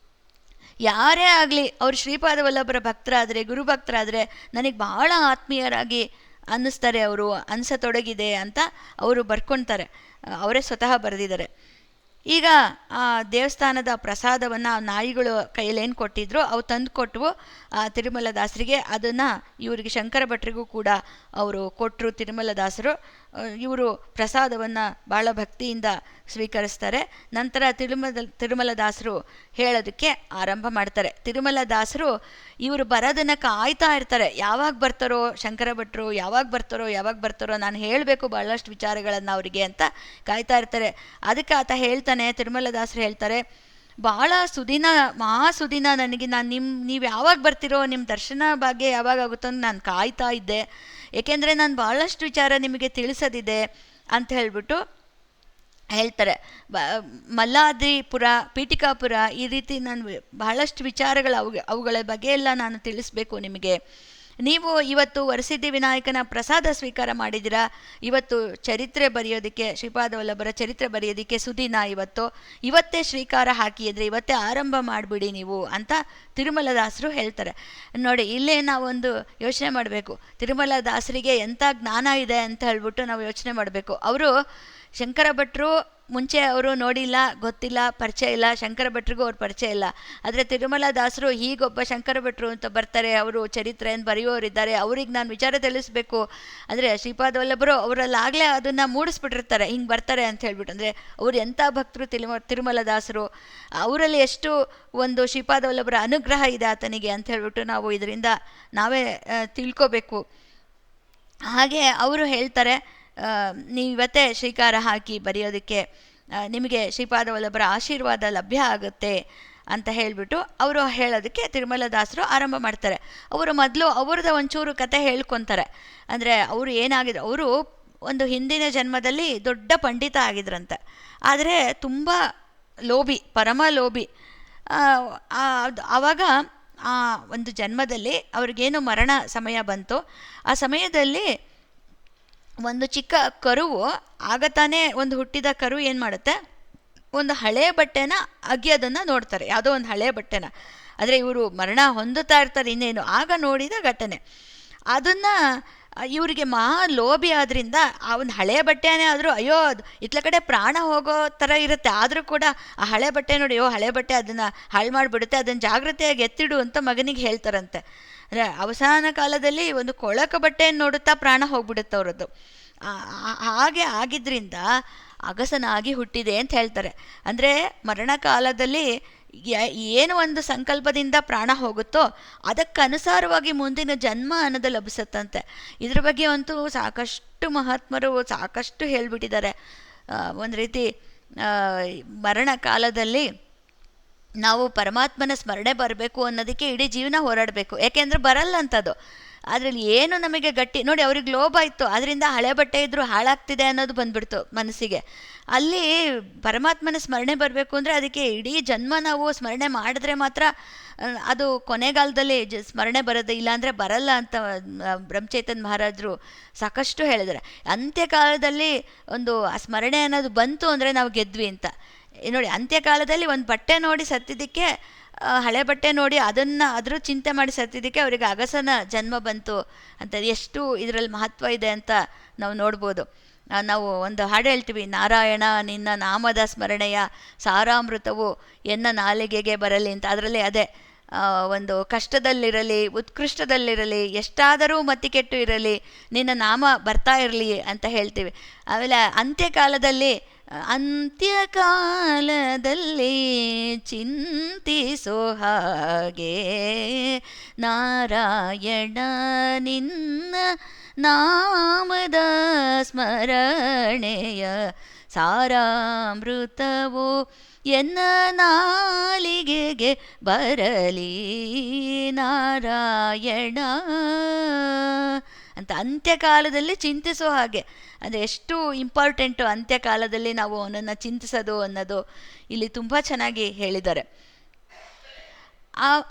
A: ಯಾರೇ ಆಗಲಿ ಅವರು ಶ್ರೀಪಾದ ವಲ್ಲಭರ ಭಕ್ತರಾದರೆ, ಗುರು ಭಕ್ತರಾದರೆ ನನಗೆ ಬಹಳ ಆತ್ಮೀಯರಾಗಿ ಅನ್ನಿಸ್ತಾರೆ, ಅವರು ಅನಿಸತೊಡಗಿದೆ ಅಂತ ಅವರು ಬರ್ಕೊಳ್ತಾರೆ. ಅವರೇ ಸ್ವತಃ ಬರೆದಿದ್ದಾರೆ. ಈಗ ಆ ದೇವಸ್ಥಾನದ ಪ್ರಸಾದವನ್ನು ನಾಯಿಗಳು ಕೈಯಲ್ಲೇನು ಕೊಟ್ಟಿದ್ರು ಅವು ತಂದು ಕೊಟ್ಟವು ತಿರುಮಲ ದಾಸರಿಗೆ. ಅದನ್ನು ಇವರಿಗೆ ಶಂಕರ ಭಟ್ರಿಗೂ ಕೂಡ ಅವರು ಕೊಟ್ಟರು ತಿರುಮಲ ದಾಸರು. ಇವರು ಪ್ರಸಾದವನ್ನು ಭಾಳ ಭಕ್ತಿಯಿಂದ ಸ್ವೀಕರಿಸ್ತಾರೆ. ನಂತರ ತಿರುಮಲ ದಾಸರು ಹೇಳೋದಕ್ಕೆ ಆರಂಭ ಮಾಡ್ತಾರೆ. ತಿರುಮಲ ದಾಸರು ಇವರು ಬರೋದನ್ನು ಕಾಯ್ತಾ ಇರ್ತಾರೆ. ಯಾವಾಗ ಬರ್ತಾರೋ ಶಂಕರ ಭಟ್ರು, ಯಾವಾಗ ಬರ್ತಾರೋ ನಾನು ಹೇಳಬೇಕು ಭಾಳಷ್ಟು ವಿಚಾರಗಳನ್ನು ಅವರಿಗೆ ಅಂತ ಕಾಯ್ತಾ ಇರ್ತಾರೆ. ಅದಕ್ಕೆ ಆತ ಹೇಳ್ತಾನೆ, ತಿರುಮಲ ದಾಸರು ಹೇಳ್ತಾರೆ, ಭಾಳ ಸುದಿನ, ಮಹಾ ಸುದಿನ ನನಗೆ. ನೀವು ಯಾವಾಗ ಬರ್ತಿರೋ, ನಿಮ್ಮ ದರ್ಶನ ಭಾಗ್ಯ ಯಾವಾಗ ಆಗುತ್ತೋ ಅಂತ ನಾನು ಕಾಯ್ತಾ ಇದ್ದೆ. ಏಕೆಂದರೆ ನಾನು ಭಾಳಷ್ಟು ವಿಚಾರ ನಿಮಗೆ ತಿಳಿಸೋದಿದೆ ಅಂತ ಹೇಳಿಬಿಟ್ಟು ಹೇಳ್ತಾರೆ. ಮಲ್ಲಾದ್ರಿಪುರ, ಪೀಠಿಕಾಪುರ, ಈ ರೀತಿ ನಾನು ಬಹಳಷ್ಟು ವಿಚಾರಗಳು ಅವುಗಳ ಬಗ್ಗೆ ಎಲ್ಲ ನಾನು ತಿಳಿಸ್ಬೇಕು ನಿಮಗೆ. ನೀವು ಇವತ್ತು ವರಸಿದ್ಧಿ ವಿನಾಯಕನ ಪ್ರಸಾದ ಸ್ವೀಕಾರ ಮಾಡಿದ್ದೀರಾ. ಇವತ್ತು ಚರಿತ್ರೆ ಬರೆಯೋದಕ್ಕೆ, ಶ್ರೀಪಾದ ವಲ್ಲಭರ ಚರಿತ್ರೆ ಬರೆಯೋದಕ್ಕೆ ಸುದಿನ. ಇವತ್ತೇ ಶ್ರೀಕಾರ ಹಾಕಿದ್ರೆ ಇವತ್ತೇ ಆರಂಭ ಮಾಡಿಬಿಡಿ ನೀವು ಅಂತ ತಿರುಮಲ ದಾಸರು ಹೇಳ್ತಾರೆ. ನೋಡಿ, ಇಲ್ಲೇ ನಾವೊಂದು ಯೋಚನೆ ಮಾಡಬೇಕು. ತಿರುಮಲ ದಾಸರಿಗೆ ಎಂಥ ಜ್ಞಾನ ಇದೆ ಅಂತ ಹೇಳ್ಬಿಟ್ಟು ನಾವು ಯೋಚನೆ ಮಾಡಬೇಕು. ಅವರು ಶಂಕರ ಭಟ್ರು ಮುಂಚೆ ಅವರು ನೋಡಿಲ್ಲ, ಗೊತ್ತಿಲ್ಲ, ಪರಿಚಯ ಇಲ್ಲ. ಶಂಕರ ಭಟ್ರಿಗೂ ಅವ್ರ ಪರಿಚಯ ಇಲ್ಲ. ಆದರೆ ತಿರುಮಲ ದಾಸರು ಹೀಗೊಬ್ಬ ಶಂಕರ ಭಟ್ರು ಅಂತ ಬರ್ತಾರೆ, ಅವರು ಚರಿತ್ರೆಯನ್ನು ಬರೆಯೋರಿದ್ದಾರೆ, ಅವ್ರಿಗೆ ನಾನು ವಿಚಾರ ತಿಳಿಸ್ಬೇಕು ಅಂದರೆ ಶ್ರೀಪಾದ ವಲ್ಲಭರು ಅವರಲ್ಲಾಗಲೇ ಅದನ್ನು ಮೂಡಿಸ್ಬಿಟ್ಟಿರ್ತಾರೆ, ಹಿಂಗೆ ಬರ್ತಾರೆ ಅಂತ ಹೇಳ್ಬಿಟ್ಟು. ಅಂದರೆ ಅವ್ರು ಎಂಥ ಭಕ್ತರು ತಿರುಮಲ ದಾಸರು, ಅವರಲ್ಲಿ ಎಷ್ಟು ಒಂದು ಶ್ರೀಪಾದ ವಲ್ಲಭರ ಅನುಗ್ರಹ ಇದೆ ಆತನಿಗೆ ಅಂತ ಹೇಳ್ಬಿಟ್ಟು ನಾವು ಇದರಿಂದ ನಾವೇ ತಿಳ್ಕೋಬೇಕು. ಹಾಗೆ ಅವರು ಹೇಳ್ತಾರೆ, ನೀವಿವತ್ತೇ ಶ್ರೀಕಾರ ಹಾಕಿ ಬರೆಯೋದಕ್ಕೆ ನಿಮಗೆ ಶ್ರೀಪಾದ ವಲ್ಲಭರ ಆಶೀರ್ವಾದ ಲಭ್ಯ ಆಗುತ್ತೆ ಅಂತ ಹೇಳಿಬಿಟ್ಟು ಅವರು ಹೇಳೋದಕ್ಕೆ ತಿರುಮಲ ದಾಸರು ಆರಂಭ ಮಾಡ್ತಾರೆ. ಅವರು ಮೊದಲು ಅವ್ರದ್ದು ಒಂಚೂರು ಕತೆ ಹೇಳ್ಕೊತಾರೆ. ಅಂದರೆ ಅವರು ಏನಾಗಿದೆ, ಅವರು ಒಂದು ಹಿಂದಿನ ಜನ್ಮದಲ್ಲಿ ದೊಡ್ಡ ಪಂಡಿತ ಆಗಿದ್ರಂತೆ. ಆದರೆ ತುಂಬ ಲೋಭಿ, ಪರಮ ಲೋಭಿ. ಆವಾಗ ಆ ಒಂದು ಜನ್ಮದಲ್ಲಿ ಅವ್ರಿಗೇನು ಮರಣ ಸಮಯ ಬಂತು. ಆ ಸಮಯದಲ್ಲಿ ಒಂದು ಚಿಕ್ಕ ಕರುವು, ಆಗ ತಾನೇ ಒಂದು ಹುಟ್ಟಿದ ಕರು ಏನು ಮಾಡುತ್ತೆ, ಒಂದು ಹಳೆಯ ಬಟ್ಟೆನ ಅಗಿಯೋದನ್ನು ನೋಡ್ತಾರೆ, ಯಾವುದೋ ಒಂದು ಹಳೆಯ ಬಟ್ಟೆನ. ಆದರೆ ಇವರು ಮರಣ ಹೊಂದುತ್ತಾ ಇರ್ತಾರೆ ಇನ್ನೇನು, ಆಗ ನೋಡಿದ ಘಟನೆ. ಅದನ್ನು ಇವರಿಗೆ ಮಹಾ ಲೋಭಿ ಆದ್ರಿಂದ ಆ ಒಂದು ಹಳೆಯ ಬಟ್ಟೆನೇ ಆದರೂ ಅಯ್ಯೋ ಇತ್ಲ ಕಡೆ ಪ್ರಾಣ ಹೋಗೋ ಥರ ಇರುತ್ತೆ. ಆದರೂ ಕೂಡ ಆ ಹಳೆ ಬಟ್ಟೆ ನೋಡಿ, ಹಳೆ ಬಟ್ಟೆ ಅದನ್ನು ಹಾಳು ಮಾಡಿಬಿಡುತ್ತೆ, ಅದನ್ನು ಜಾಗ್ರತೆಯಾಗಿ ಎತ್ತಿಡು ಅಂತ ಮಗನಿಗೆ ಹೇಳ್ತಾರಂತೆ. ಅಂದರೆ ಅವಸಾನ ಕಾಲದಲ್ಲಿ ಒಂದು ಕೊಳಕ ಬಟ್ಟೆಯನ್ನು ನೋಡುತ್ತಾ ಪ್ರಾಣ ಹೋಗ್ಬಿಡುತ್ತೆ ಅವರದ್ದು. ಹಾಗೆ ಆಗಿದ್ದರಿಂದ ಅಗಸನಾಗಿ ಹುಟ್ಟಿದೆ ಅಂತ ಹೇಳ್ತಾರೆ. ಅಂದರೆ ಮರಣಕಾಲದಲ್ಲಿ ಏನು ಒಂದು ಸಂಕಲ್ಪದಿಂದ ಪ್ರಾಣ ಹೋಗುತ್ತೋ ಅದಕ್ಕನುಸಾರವಾಗಿ ಮುಂದಿನ ಜನ್ಮ ಅನ್ನೋದು ಲಭಿಸುತ್ತಂತೆ. ಇದ್ರ ಬಗ್ಗೆ ಅಂತೂ ಸಾಕಷ್ಟು ಮಹಾತ್ಮರು ಸಾಕಷ್ಟು ಹೇಳಿಬಿಟ್ಟಿದ್ದಾರೆ. ಒಂದು ರೀತಿ ಮರಣಕಾಲದಲ್ಲಿ ನಾವು ಪರಮಾತ್ಮನ ಸ್ಮರಣೆ ಬರಬೇಕು ಅನ್ನೋದಕ್ಕೆ ಇಡೀ ಜೀವನ ಹೋರಾಡಬೇಕು. ಏಕೆಂದರೆ ಬರಲ್ಲ ಅಂಥದ್ದು. ಅದರಲ್ಲಿ ಏನು ನಮಗೆ ಗಟ್ಟಿ ನೋಡಿ, ಅವ್ರಿಗೆ ಲೋಭ ಇತ್ತು, ಅದರಿಂದ ಹಳೆ ಬಟ್ಟೆ ಇದ್ದರೂ ಹಾಳಾಗ್ತಿದೆ ಅನ್ನೋದು ಬಂದ್ಬಿಡ್ತು ಮನಸ್ಸಿಗೆ. ಅಲ್ಲಿ ಪರಮಾತ್ಮನ ಸ್ಮರಣೆ ಬರಬೇಕು ಅಂದರೆ ಅದಕ್ಕೆ ಇಡೀ ಜನ್ಮ ನಾವು ಸ್ಮರಣೆ ಮಾಡಿದ್ರೆ ಮಾತ್ರ ಅದು ಕೊನೆಗಾಲದಲ್ಲಿ ಸ್ಮರಣೆ ಬರೋದು, ಇಲ್ಲಾಂದರೆ ಬರಲ್ಲ ಅಂತ ಬ್ರಹ್ಮಚೈತನ್ಯ ಮಹಾರಾಜರು ಸಾಕಷ್ಟು ಹೇಳಿದ್ದಾರೆ. ಅಂತ್ಯಕಾಲದಲ್ಲಿ ಒಂದು ಆ ಸ್ಮರಣೆ ಅನ್ನೋದು ಬಂತು ಅಂದರೆ ನಾವು ಗೆದ್ವಿ ಅಂತ. ನೋಡಿ, ಅಂತ್ಯಕಾಲದಲ್ಲಿ ಒಂದು ಬಟ್ಟೆ ನೋಡಿ ಸತ್ತಿದ್ದಕ್ಕೆ, ಹಳೆ ಬಟ್ಟೆ ನೋಡಿ ಅದ್ರ ಚಿಂತೆ ಮಾಡಿ ಸತ್ತಿದ್ದಕ್ಕೆ ಅವರಿಗೆ ಅಗಸನ ಜನ್ಮ ಬಂತು ಅಂತ ಎಷ್ಟು ಇದರಲ್ಲಿ ಮಹತ್ವ ಇದೆ ಅಂತ ನಾವು ನೋಡ್ಬೋದು. ನಾವು ಒಂದು ಹಾಡು ಹೇಳ್ತೀವಿ, ನಾರಾಯಣ ನಿನ್ನ ನಾಮದ ಸ್ಮರಣೆಯ ಸಾರಾಮೃತವು ಎನ್ನ ನಾಲಿಗೆಗೆ ಬರಲಿ ಅಂತ. ಅದರಲ್ಲಿ ಅದೇ ಒಂದು ಕಷ್ಟದಲ್ಲಿರಲಿ ಉತ್ಕೃಷ್ಟದಲ್ಲಿರಲಿ ಎಷ್ಟಾದರೂ ಮತಿಕೆಟ್ಟು ಇರಲಿ ನಿನ್ನ ನಾಮ ಬರ್ತಾ ಇರಲಿ ಅಂತ ಹೇಳ್ತೀವಿ. ಆಮೇಲೆ ಅಂತ್ಯಕಾಲದಲ್ಲಿ ಚಿಂತಿಸೋ ಹಾಗೆ ನಾರಾಯಣ ನಿನ್ನ ನಾಮದ ಸ್ಮರಣೆಯ ಸಾರಾಮೃತವು ಎನ್ನ ನಾಲಿಗೆಗೆ ಬರಲಿ ನಾರಾಯಣ ಅಂತ ಅಂತ್ಯಕಾಲದಲ್ಲಿ ಚಿಂತಿಸೋ ಹಾಗೆ. ಅಂದರೆ ಎಷ್ಟು ಇಂಪಾರ್ಟೆಂಟು ಅಂತ್ಯಕಾಲದಲ್ಲಿ ನಾವು ಅವನನ್ನು ಚಿಂತಿಸೋದು ಅನ್ನೋದು ಇಲ್ಲಿ ತುಂಬ ಚೆನ್ನಾಗಿ ಹೇಳಿದ್ದಾರೆ.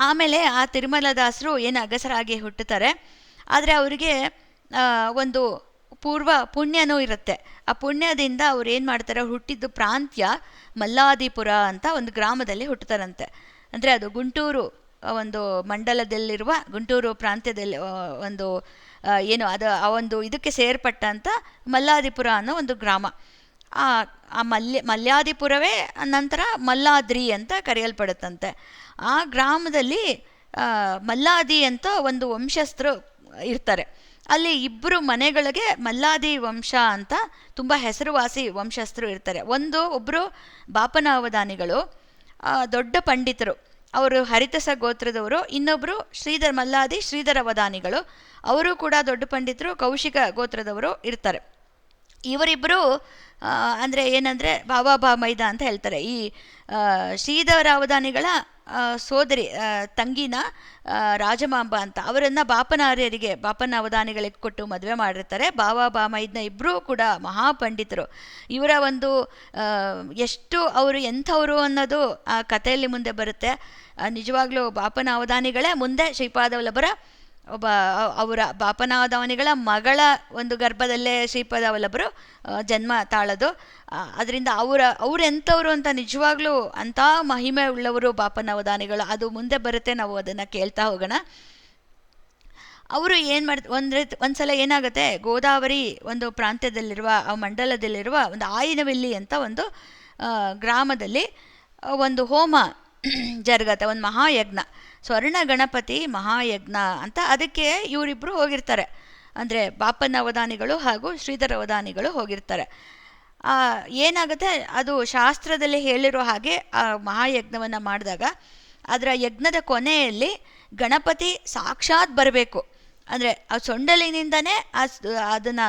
A: ಆಮೇಲೆ ಆ ತಿರುಮಲದಾಸರು ಏನು ಅಗಸರಾಗಿ ಹುಟ್ಟುತ್ತಾರೆ, ಆದರೆ ಅವರಿಗೆ ಒಂದು ಪೂರ್ವ ಪುಣ್ಯನೂ ಇರುತ್ತೆ. ಆ ಪುಣ್ಯದಿಂದ ಅವ್ರು ಏನು ಮಾಡ್ತಾರೆ, ಹುಟ್ಟಿದ್ದು ಪ್ರಾಂತ್ಯ ಮಲ್ಲಾದಿಪುರ ಅಂತ ಒಂದು ಗ್ರಾಮದಲ್ಲಿ ಹುಟ್ಟುತ್ತಾರಂತೆ. ಅಂದರೆ ಅದು ಗುಂಟೂರು ಒಂದು ಮಂಡಲದಲ್ಲಿರುವ ಗುಂಟೂರು ಪ್ರಾಂತ್ಯದಲ್ಲಿ ಒಂದು ಏನು ಅದು ಆ ಒಂದು ಇದಕ್ಕೆ ಸೇರ್ಪಟ್ಟಂಥ ಮಲ್ಲಾದಿಪುರ ಅನ್ನೋ ಒಂದು ಗ್ರಾಮ. ಆ ಮಲ್ಯಾದಿಪುರವೇ ನಂತರ ಮಲ್ಲಾದ್ರಿ ಅಂತ ಕರೆಯಲ್ಪಡುತ್ತಂತೆ. ಆ ಗ್ರಾಮದಲ್ಲಿ ಮಲ್ಲಾದಿ ಅಂತ ಒಂದು ವಂಶಸ್ಥರು ಇರ್ತಾರೆ. ಅಲ್ಲಿ ಇಬ್ಬರು ಮನೆಗಳಿಗೆ ಮಲ್ಲಾದಿ ವಂಶ ಅಂತ ತುಂಬ ಹೆಸರುವಾಸಿ ವಂಶಸ್ಥರು ಇರ್ತಾರೆ. ಒಬ್ಬರು ಬಾಪನ ಅವಧಾನಿಗಳು, ದೊಡ್ಡ ಪಂಡಿತರು, ಅವರು ಹರಿತಸ ಗೋತ್ರದವರು. ಇನ್ನೊಬ್ಬರು ಮಲ್ಲಾದಿ ಶ್ರೀಧರ ಅವಧಾನಿಗಳು, ಅವರು ಕೂಡ ದೊಡ್ಡ ಪಂಡಿತರು, ಕೌಶಿಕ ಗೋತ್ರದವರು ಇರ್ತಾರೆ. ಇವರಿಬ್ಬರು ಅಂದರೆ ಏನಂದರೆ ಬಾಬಾ ಮೈದ ಅಂತ ಹೇಳ್ತಾರೆ. ಈ ಶ್ರೀಧರ ಅವಧಾನಿಗಳ ಸೋದರಿ ತಂಗಿನ ರಾಜಮಾಂಬ ಅಂತ ಅವರನ್ನು ಬಾಪನ ಅವಧಾನಿಗಳಿಗೆ ಕೊಟ್ಟು ಮದುವೆ ಮಾಡಿರ್ತಾರೆ. ಬಾಬಾ ಮೈದ್ನ ಇಬ್ಬರೂ ಕೂಡ ಮಹಾಪಂಡಿತರು. ಇವರ ಒಂದು ಎಷ್ಟು ಅವರು ಎಂಥವರು ಅನ್ನೋದು ಆ ಕಥೆಯಲ್ಲಿ ಮುಂದೆ ಬರುತ್ತೆ. ನಿಜವಾಗ್ಲೂ ಬಾಪನ ಅವಧಾನಿಗಳೇ ಮುಂದೆ ಶ್ರೀಪಾದವಲ್ಲಭರ ಬಾಪನಾವಧಾನಿಗಳ ಮಗಳ ಒಂದು ಗರ್ಭದಲ್ಲೇ ಶ್ರೀಪಾದವಲ್ಲಭರು ಜನ್ಮ ತಾಳೋದು. ಅದರಿಂದ ಅವ್ರು ಎಂಥವ್ರು ಅಂತ ನಿಜವಾಗ್ಲೂ ಅಂಥ ಮಹಿಮೆ ಉಳ್ಳವರು ಬಾಪನಾವಧಾನಿಗಳು. ಅದು ಮುಂದೆ ಬರುತ್ತೆ, ನಾವು ಅದನ್ನು ಕೇಳ್ತಾ ಹೋಗೋಣ. ಅವರು ಏನು ಒಂದ್ಸಲ ಏನಾಗುತ್ತೆ, ಗೋದಾವರಿ ಒಂದು ಪ್ರಾಂತ್ಯದಲ್ಲಿರುವ ಆ ಮಂಡಲದಲ್ಲಿರುವ ಒಂದು ಆಯಿನವೆಲ್ಲಿ ಅಂತ ಒಂದು ಗ್ರಾಮದಲ್ಲಿ ಒಂದು ಹೋಮ ಜರುಗತ್ತೆ, ಒಂದು ಮಹಾಯಜ್ಞ, ಸ್ವರ್ಣ ಗಣಪತಿ ಮಹಾಯಜ್ಞ ಅಂತ. ಅದಕ್ಕೆ ಇವರಿಬ್ಬರು ಹೋಗಿರ್ತಾರೆ, ಅಂದರೆ ಬಾಪನ ಅವಧಾನಿಗಳು ಹಾಗೂ ಶ್ರೀಧರ ಅವಧಾನಿಗಳು ಹೋಗಿರ್ತಾರೆ. ಏನಾಗುತ್ತೆ, ಅದು ಶಾಸ್ತ್ರದಲ್ಲಿ ಹೇಳಿರೋ ಹಾಗೆ ಆ ಮಹಾಯಜ್ಞವನ್ನು ಮಾಡಿದಾಗ ಅದರ ಯಜ್ಞದ ಕೊನೆಯಲ್ಲಿ ಗಣಪತಿ ಸಾಕ್ಷಾತ್ ಬರಬೇಕು. ಅಂದರೆ ಆ ಸೊಂಡಲಿನಿಂದನೇ ಅದನ್ನು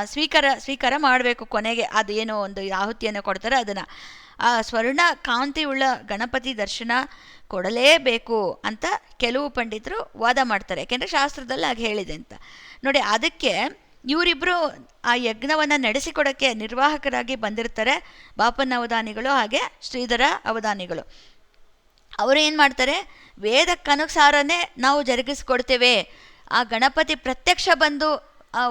A: ಸ್ವೀಕಾರ ಮಾಡಬೇಕು. ಕೊನೆಗೆ ಅದು ಏನೋ ಒಂದು ಆಹುತಿಯನ್ನು ಕೊಡ್ತಾರೆ, ಅದನ್ನು ಆ ಸ್ವರ್ಣ ಕಾಂತಿ ಉಳ್ಳ ಗಣಪತಿ ದರ್ಶನ ಕೊಡಲೇಬೇಕು ಅಂತ ಕೆಲವು ಪಂಡಿತರು ವಾದ ಮಾಡ್ತಾರೆ. ಯಾಕೆಂದರೆ ಶಾಸ್ತ್ರದಲ್ಲಿ ಹಾಗೆ ಹೇಳಿದೆ ಅಂತ ನೋಡಿ. ಅದಕ್ಕೆ ಇವರಿಬ್ಬರು ಆ ಯಜ್ಞವನ್ನು ನಡೆಸಿಕೊಡೋಕ್ಕೆ ನಿರ್ವಾಹಕರಾಗಿ ಬಂದಿರ್ತಾರೆ, ಬಾಪನ ಅವಧಾನಿಗಳು ಹಾಗೆ ಶ್ರೀಧರ ಅವಧಾನಿಗಳು. ಅವರು ಏನು ಮಾಡ್ತಾರೆ, ವೇದಕ್ಕನುಸಾರನೇ ನಾವು ಜರುಗಿಸ್ಕೊಡ್ತೇವೆ, ಆ ಗಣಪತಿ ಪ್ರತ್ಯಕ್ಷ ಬಂದು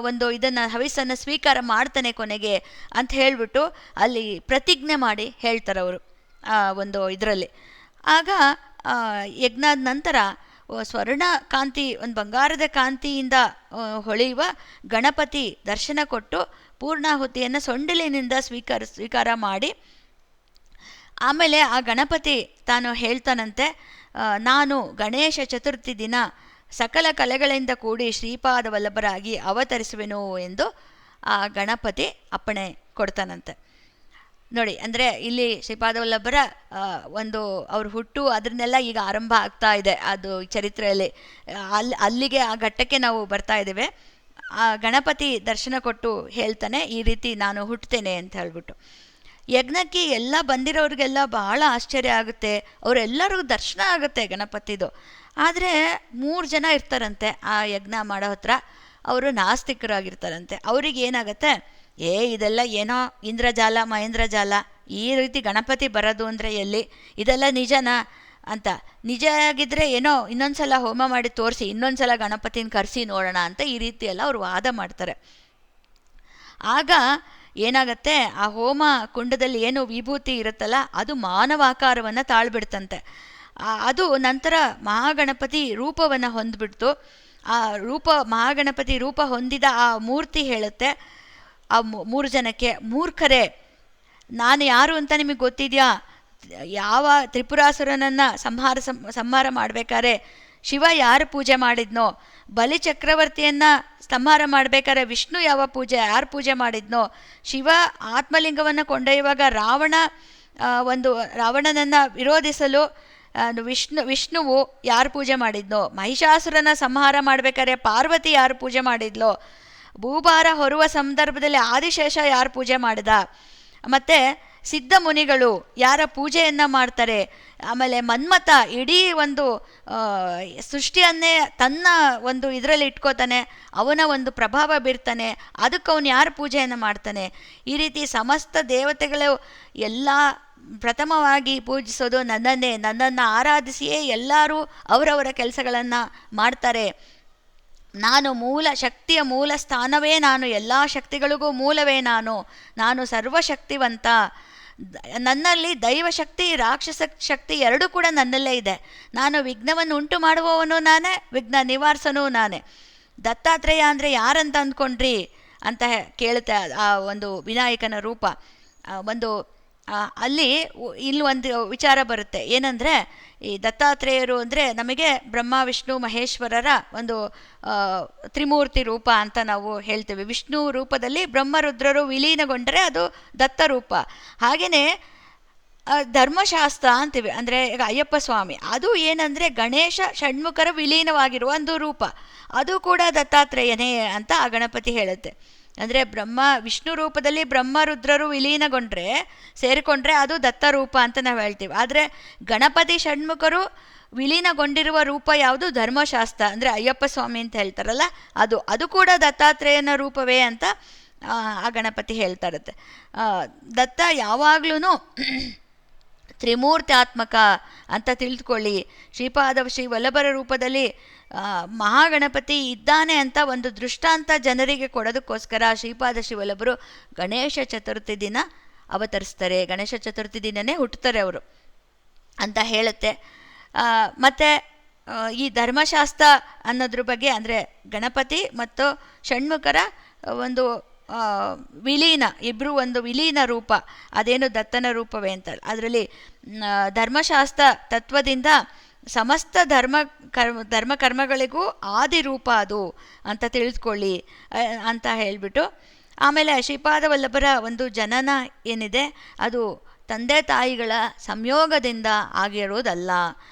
A: ಒಂದು ಇದನ್ನು ಹವಿಸ್ಸನ್ನು ಸ್ವೀಕಾರ ಮಾಡ್ತಾನೆ ಕೊನೆಗೆ ಅಂತ ಹೇಳಿಬಿಟ್ಟು ಅಲ್ಲಿ ಪ್ರತಿಜ್ಞೆ ಮಾಡಿ ಹೇಳ್ತಾರೆ ಅವರು ಒಂದು ಇದರಲ್ಲಿ. ಆಗ ಯಜ್ಞಾದ ನಂತರ ಸ್ವರ್ಣ ಕಾಂತಿ, ಒಂದು ಬಂಗಾರದ ಕಾಂತಿಯಿಂದ ಹೊಳೆಯುವ ಗಣಪತಿ ದರ್ಶನ ಕೊಟ್ಟು ಪೂರ್ಣಾಹುತಿಯನ್ನು ಸೊಂಡಿಲಿನಿಂದ ಸ್ವೀಕಾರ ಮಾಡಿ ಆಮೇಲೆ ಆ ಗಣಪತಿ ತಾನು ಹೇಳ್ತಾನಂತೆ, ನಾನು ಗಣೇಶ ಚತುರ್ಥಿ ದಿನ ಸಕಲ ಕಲೆಗಳಿಂದ ಕೂಡಿ ಶ್ರೀಪಾದ ವಲ್ಲಭರಾಗಿ ಅವತರಿಸುವೆನು ಎಂದು ಆ ಗಣಪತಿ ಅಪ್ಪಣೆ ಕೊಡ್ತಾನಂತೆ. ನೋಡಿ, ಅಂದರೆ ಇಲ್ಲಿ ಶ್ರೀಪಾದವಲ್ಲಭರ ಒಂದು ಅವ್ರ ಹುಟ್ಟು ಅದನ್ನೆಲ್ಲ ಈಗ ಆರಂಭ ಆಗ್ತಾ ಇದೆ, ಅದು ಚರಿತ್ರೆಯಲ್ಲಿ ಅಲ್ಲಿಗೆ ಆ ಘಟ್ಟಕ್ಕೆ ನಾವು ಬರ್ತಾ ಇದ್ದೇವೆ. ಆ ಗಣಪತಿ ದರ್ಶನ ಕೊಟ್ಟು ಹೇಳ್ತಾನೆ ಈ ರೀತಿ, ನಾನು ಹುಟ್ಟುತ್ತೇನೆ ಅಂತ ಹೇಳ್ಬಿಟ್ಟು. ಯಜ್ಞಕ್ಕೆ ಎಲ್ಲ ಬಂದಿರೋರಿಗೆಲ್ಲ ಬಹಳ ಆಶ್ಚರ್ಯ ಆಗುತ್ತೆ, ಅವರೆಲ್ಲರಿಗೂ ದರ್ಶನ ಆಗುತ್ತೆ ಗಣಪತಿದು. ಆದರೆ 3 ಜನ ಇರ್ತಾರಂತೆ ಆ ಯಜ್ಞ ಮಾಡೋ ಹತ್ರ, ಅವರು ನಾಸ್ತಿಕರಾಗಿರ್ತಾರಂತೆ. ಅವ್ರಿಗೆ ಏನಾಗುತ್ತೆ, ಇದೆಲ್ಲ ಏನೋ ಇಂದ್ರಜಾಲ ಮಹೇಂದ್ರಜಾಲ, ಈ ರೀತಿ ಗಣಪತಿ ಬರೋದು ಅಂದರೆ ಎಲ್ಲಿ, ಇದೆಲ್ಲ ನಿಜನಾ ಅಂತ. ನಿಜ ಆಗಿದ್ದರೆ ಏನೋ ಇನ್ನೊಂದು ಸಲ ಹೋಮ ಮಾಡಿ ತೋರಿಸಿ, ಇನ್ನೊಂದು ಸಲ ಗಣಪತಿನ ಕರೆಸಿ ನೋಡೋಣ ಅಂತ ಈ ರೀತಿ ಎಲ್ಲ ಅವ್ರು ವಾದ ಮಾಡ್ತಾರೆ. ಆಗ ಏನಾಗತ್ತೆ, ಆ ಹೋಮ ಕುಂಡದಲ್ಲಿ ಏನು ವಿಭೂತಿ ಇರುತ್ತಲ್ಲ ಅದು ಮಾನವಾಕಾರವನ್ನು ತಾಳ್ಬಿಡ್ತಂತೆ. ಅದು ನಂತರ ಮಹಾಗಣಪತಿ ರೂಪವನ್ನು ಹೊಂದ್ಬಿಡ್ತು. ಆ ರೂಪ ಮಹಾಗಣಪತಿ ರೂಪ ಹೊಂದಿದ ಆ ಮೂರ್ತಿ ಹೇಳುತ್ತೆ ಆ 3 ಜನಕ್ಕೆ, ಮೂರ್ಖರೇ, ನಾನು ಯಾರು ಅಂತ ನಿಮಗೆ ಗೊತ್ತಿದೆಯಾ? ಯಾವ ತ್ರಿಪುರಾಸುರನನ್ನು ಸಂಹಾರ ಮಾಡಬೇಕಾದ್ರೆ ಶಿವ ಯಾರು ಪೂಜೆ ಮಾಡಿದ್ನೋ, ಬಲಿ ಚಕ್ರವರ್ತಿಯನ್ನು ಸಂಹಾರ ಮಾಡಬೇಕಾದ್ರೆ ವಿಷ್ಣು ಯಾರು ಪೂಜೆ ಮಾಡಿದ್ನೋ, ಶಿವ ಆತ್ಮಲಿಂಗವನ್ನು ಕೊಂಡೊಯ್ಯುವಾಗ ರಾವಣನನ್ನು ವಿರೋಧಿಸಲು ವಿಷ್ಣುವು ಯಾರು ಪೂಜೆ ಮಾಡಿದ್ನೋ, ಮಹಿಷಾಸುರನ ಸಂಹಾರ ಮಾಡಬೇಕಾದ್ರೆ ಪಾರ್ವತಿ ಯಾರು ಪೂಜೆ ಮಾಡಿದ್ಲೋ, ಭೂಭಾರ ಹೊರುವ ಸಂದರ್ಭದಲ್ಲಿ ಆದಿಶೇಷ ಯಾರು ಪೂಜೆ ಮಾಡಿದ, ಮತ್ತು ಸಿದ್ಧ ಮುನಿಗಳು ಯಾರ ಪೂಜೆಯನ್ನು ಮಾಡ್ತಾರೆ, ಆಮೇಲೆ ಮನ್ಮಥ ಇಡೀ ಒಂದು ಸೃಷ್ಟಿಯನ್ನೇ ತನ್ನ ಒಂದು ಇದರಲ್ಲಿ ಇಟ್ಕೋತಾನೆ, ಅವನ ಒಂದು ಪ್ರಭಾವ ಬೀರ್ತಾನೆ, ಅದಕ್ಕೆ ಅವನು ಯಾರು ಪೂಜೆಯನ್ನು ಮಾಡ್ತಾನೆ. ಈ ರೀತಿ ಸಮಸ್ತ ದೇವತೆಗಳು ಎಲ್ಲ ಪ್ರಥಮವಾಗಿ ಪೂಜಿಸೋದು ನನ್ನನ್ನು ಆರಾಧಿಸಿಯೇ ಎಲ್ಲರೂ ಅವರವರ ಕೆಲಸಗಳನ್ನು ಮಾಡ್ತಾರೆ. ನಾನು ಶಕ್ತಿಯ ಮೂಲ ಸ್ಥಾನವೇ ನಾನು, ಎಲ್ಲ ಶಕ್ತಿಗಳಿಗೂ ಮೂಲವೇ ನಾನು ಸರ್ವಶಕ್ತಿವಂತ. ನನ್ನಲ್ಲಿ ದೈವಶಕ್ತಿ ರಾಕ್ಷಸ ಶಕ್ತಿ ಎರಡೂ ಕೂಡ ನನ್ನಲ್ಲೇ ಇದೆ. ನಾನು ವಿಘ್ನವನ್ನು ಉಂಟು ಮಾಡುವವನು ನಾನೇ, ವಿಘ್ನ ನಿವಾರಿಸೋನು ನಾನೇ. ದತ್ತಾತ್ರೇಯ ಅಂದರೆ ಯಾರಂತ ಅಂದ್ಕೊಂಡ್ರಿ ಅಂತ ಕೇಳುತ್ತೆ ಆ ಒಂದು ವಿನಾಯಕನ ರೂಪ. ಅಲ್ಲಿ ಒಂದು ವಿಚಾರ ಬರುತ್ತೆ, ಏನಂದರೆ ಈ ದತ್ತಾತ್ರೇಯರು ಅಂದರೆ ನಮಗೆ ಬ್ರಹ್ಮ ವಿಷ್ಣು ಮಹೇಶ್ವರರ ಒಂದು ತ್ರಿಮೂರ್ತಿ ರೂಪ ಅಂತ ನಾವು ಹೇಳ್ತೇವೆ. ವಿಷ್ಣು ರೂಪದಲ್ಲಿ ಬ್ರಹ್ಮರುದ್ರರು ವಿಲೀನಗೊಂಡರೆ ಅದು ದತ್ತರೂಪ. ಹಾಗೆಯೇ ಧರ್ಮಶಾಸ್ತ್ರ ಅಂತೀವಿ, ಅಂದರೆ ಈಗ ಅಯ್ಯಪ್ಪ ಸ್ವಾಮಿ, ಅದು ಏನಂದರೆ ಗಣೇಶ ಷಣ್ಮುಖರ ವಿಲೀನವಾಗಿರುವ ಒಂದು ರೂಪ, ಅದು ಕೂಡ ದತ್ತಾತ್ರೇಯನೇ ಅಂತ ಆ ಗಣಪತಿ ಹೇಳುತ್ತೆ. ಅಂದರೆ ವಿಷ್ಣು ರೂಪದಲ್ಲಿ ಬ್ರಹ್ಮರುದ್ರರು ಸೇರಿಕೊಂಡ್ರೆ ಅದು ದತ್ತರೂಪ ಅಂತ ನಾವು ಹೇಳ್ತೀವಿ. ಆದರೆ ಗಣಪತಿ ಷಣ್ಮುಖರು ವಿಲೀನಗೊಂಡಿರುವ ರೂಪ ಯಾವುದು? ಧರ್ಮಶಾಸ್ತ್ರ, ಅಂದರೆ ಅಯ್ಯಪ್ಪ ಸ್ವಾಮಿ ಅಂತ ಹೇಳ್ತಾರಲ್ಲ, ಅದು ಕೂಡ ದತ್ತಾತ್ರೇಯನ ರೂಪವೇ ಅಂತ ಆ ಗಣಪತಿ ಹೇಳ್ತಾ ಇರುತ್ತೆ. ದತ್ತ ಯಾವಾಗ್ಲೂ ತ್ರಿಮೂರ್ತ್ಯಾತ್ಮಕ ಅಂತ ತಿಳಿದುಕೊಳ್ಳಿ. ಶ್ರೀ ವಲ್ಲಭರ ರೂಪದಲ್ಲಿ ಮಹಾಗಣಪತಿ ಇದ್ದಾನೆ ಅಂತ ಒಂದು ದೃಷ್ಟಾಂತ ಜನರಿಗೆ ಕೊಡೋದಕ್ಕೋಸ್ಕರ ಶ್ರೀ ವಲ್ಲಭರು ಗಣೇಶ ಚತುರ್ಥಿ ದಿನ ಅವತರಿಸ್ತಾರೆ. ಗಣೇಶ ಚತುರ್ಥಿ ದಿನವೇ ಹುಟ್ಟುತ್ತಾರೆ ಅವರು ಅಂತ ಹೇಳುತ್ತೆ. ಮತ್ತು ಈ ಧರ್ಮಶಾಸ್ತ್ರ ಅನ್ನೋದ್ರ ಬಗ್ಗೆ, ಅಂದರೆ ಗಣಪತಿ ಮತ್ತು ಷಣ್ಮುಖರ ಒಂದು ವಿಲೀನ, ಇಬ್ಬರು ಒಂದು ವಿಲೀನ ರೂಪ, ಅದೇನು ದತ್ತನ ರೂಪವೇ ಅಂತ. ಅದರಲ್ಲಿ ಧರ್ಮಶಾಸ್ತ್ರ ತತ್ವದಿಂದ ಸಮಸ್ತ ಧರ್ಮಕರ್ಮಗಳಿಗೂ ಆದಿರೂಪ ಅದು ಅಂತ ತಿಳಿದುಕೊಳ್ಳಿ ಅಂತ ಹೇಳಿಬಿಟ್ಟು, ಆಮೇಲೆ ಶ್ರೀಪಾದ ವಲ್ಲಭರ ಒಂದು ಜನನ ಏನಿದೆ ಅದು ತಂದೆ ತಾಯಿಗಳ ಸಂಯೋಗದಿಂದ ಆಗಿರೋದಲ್ಲ,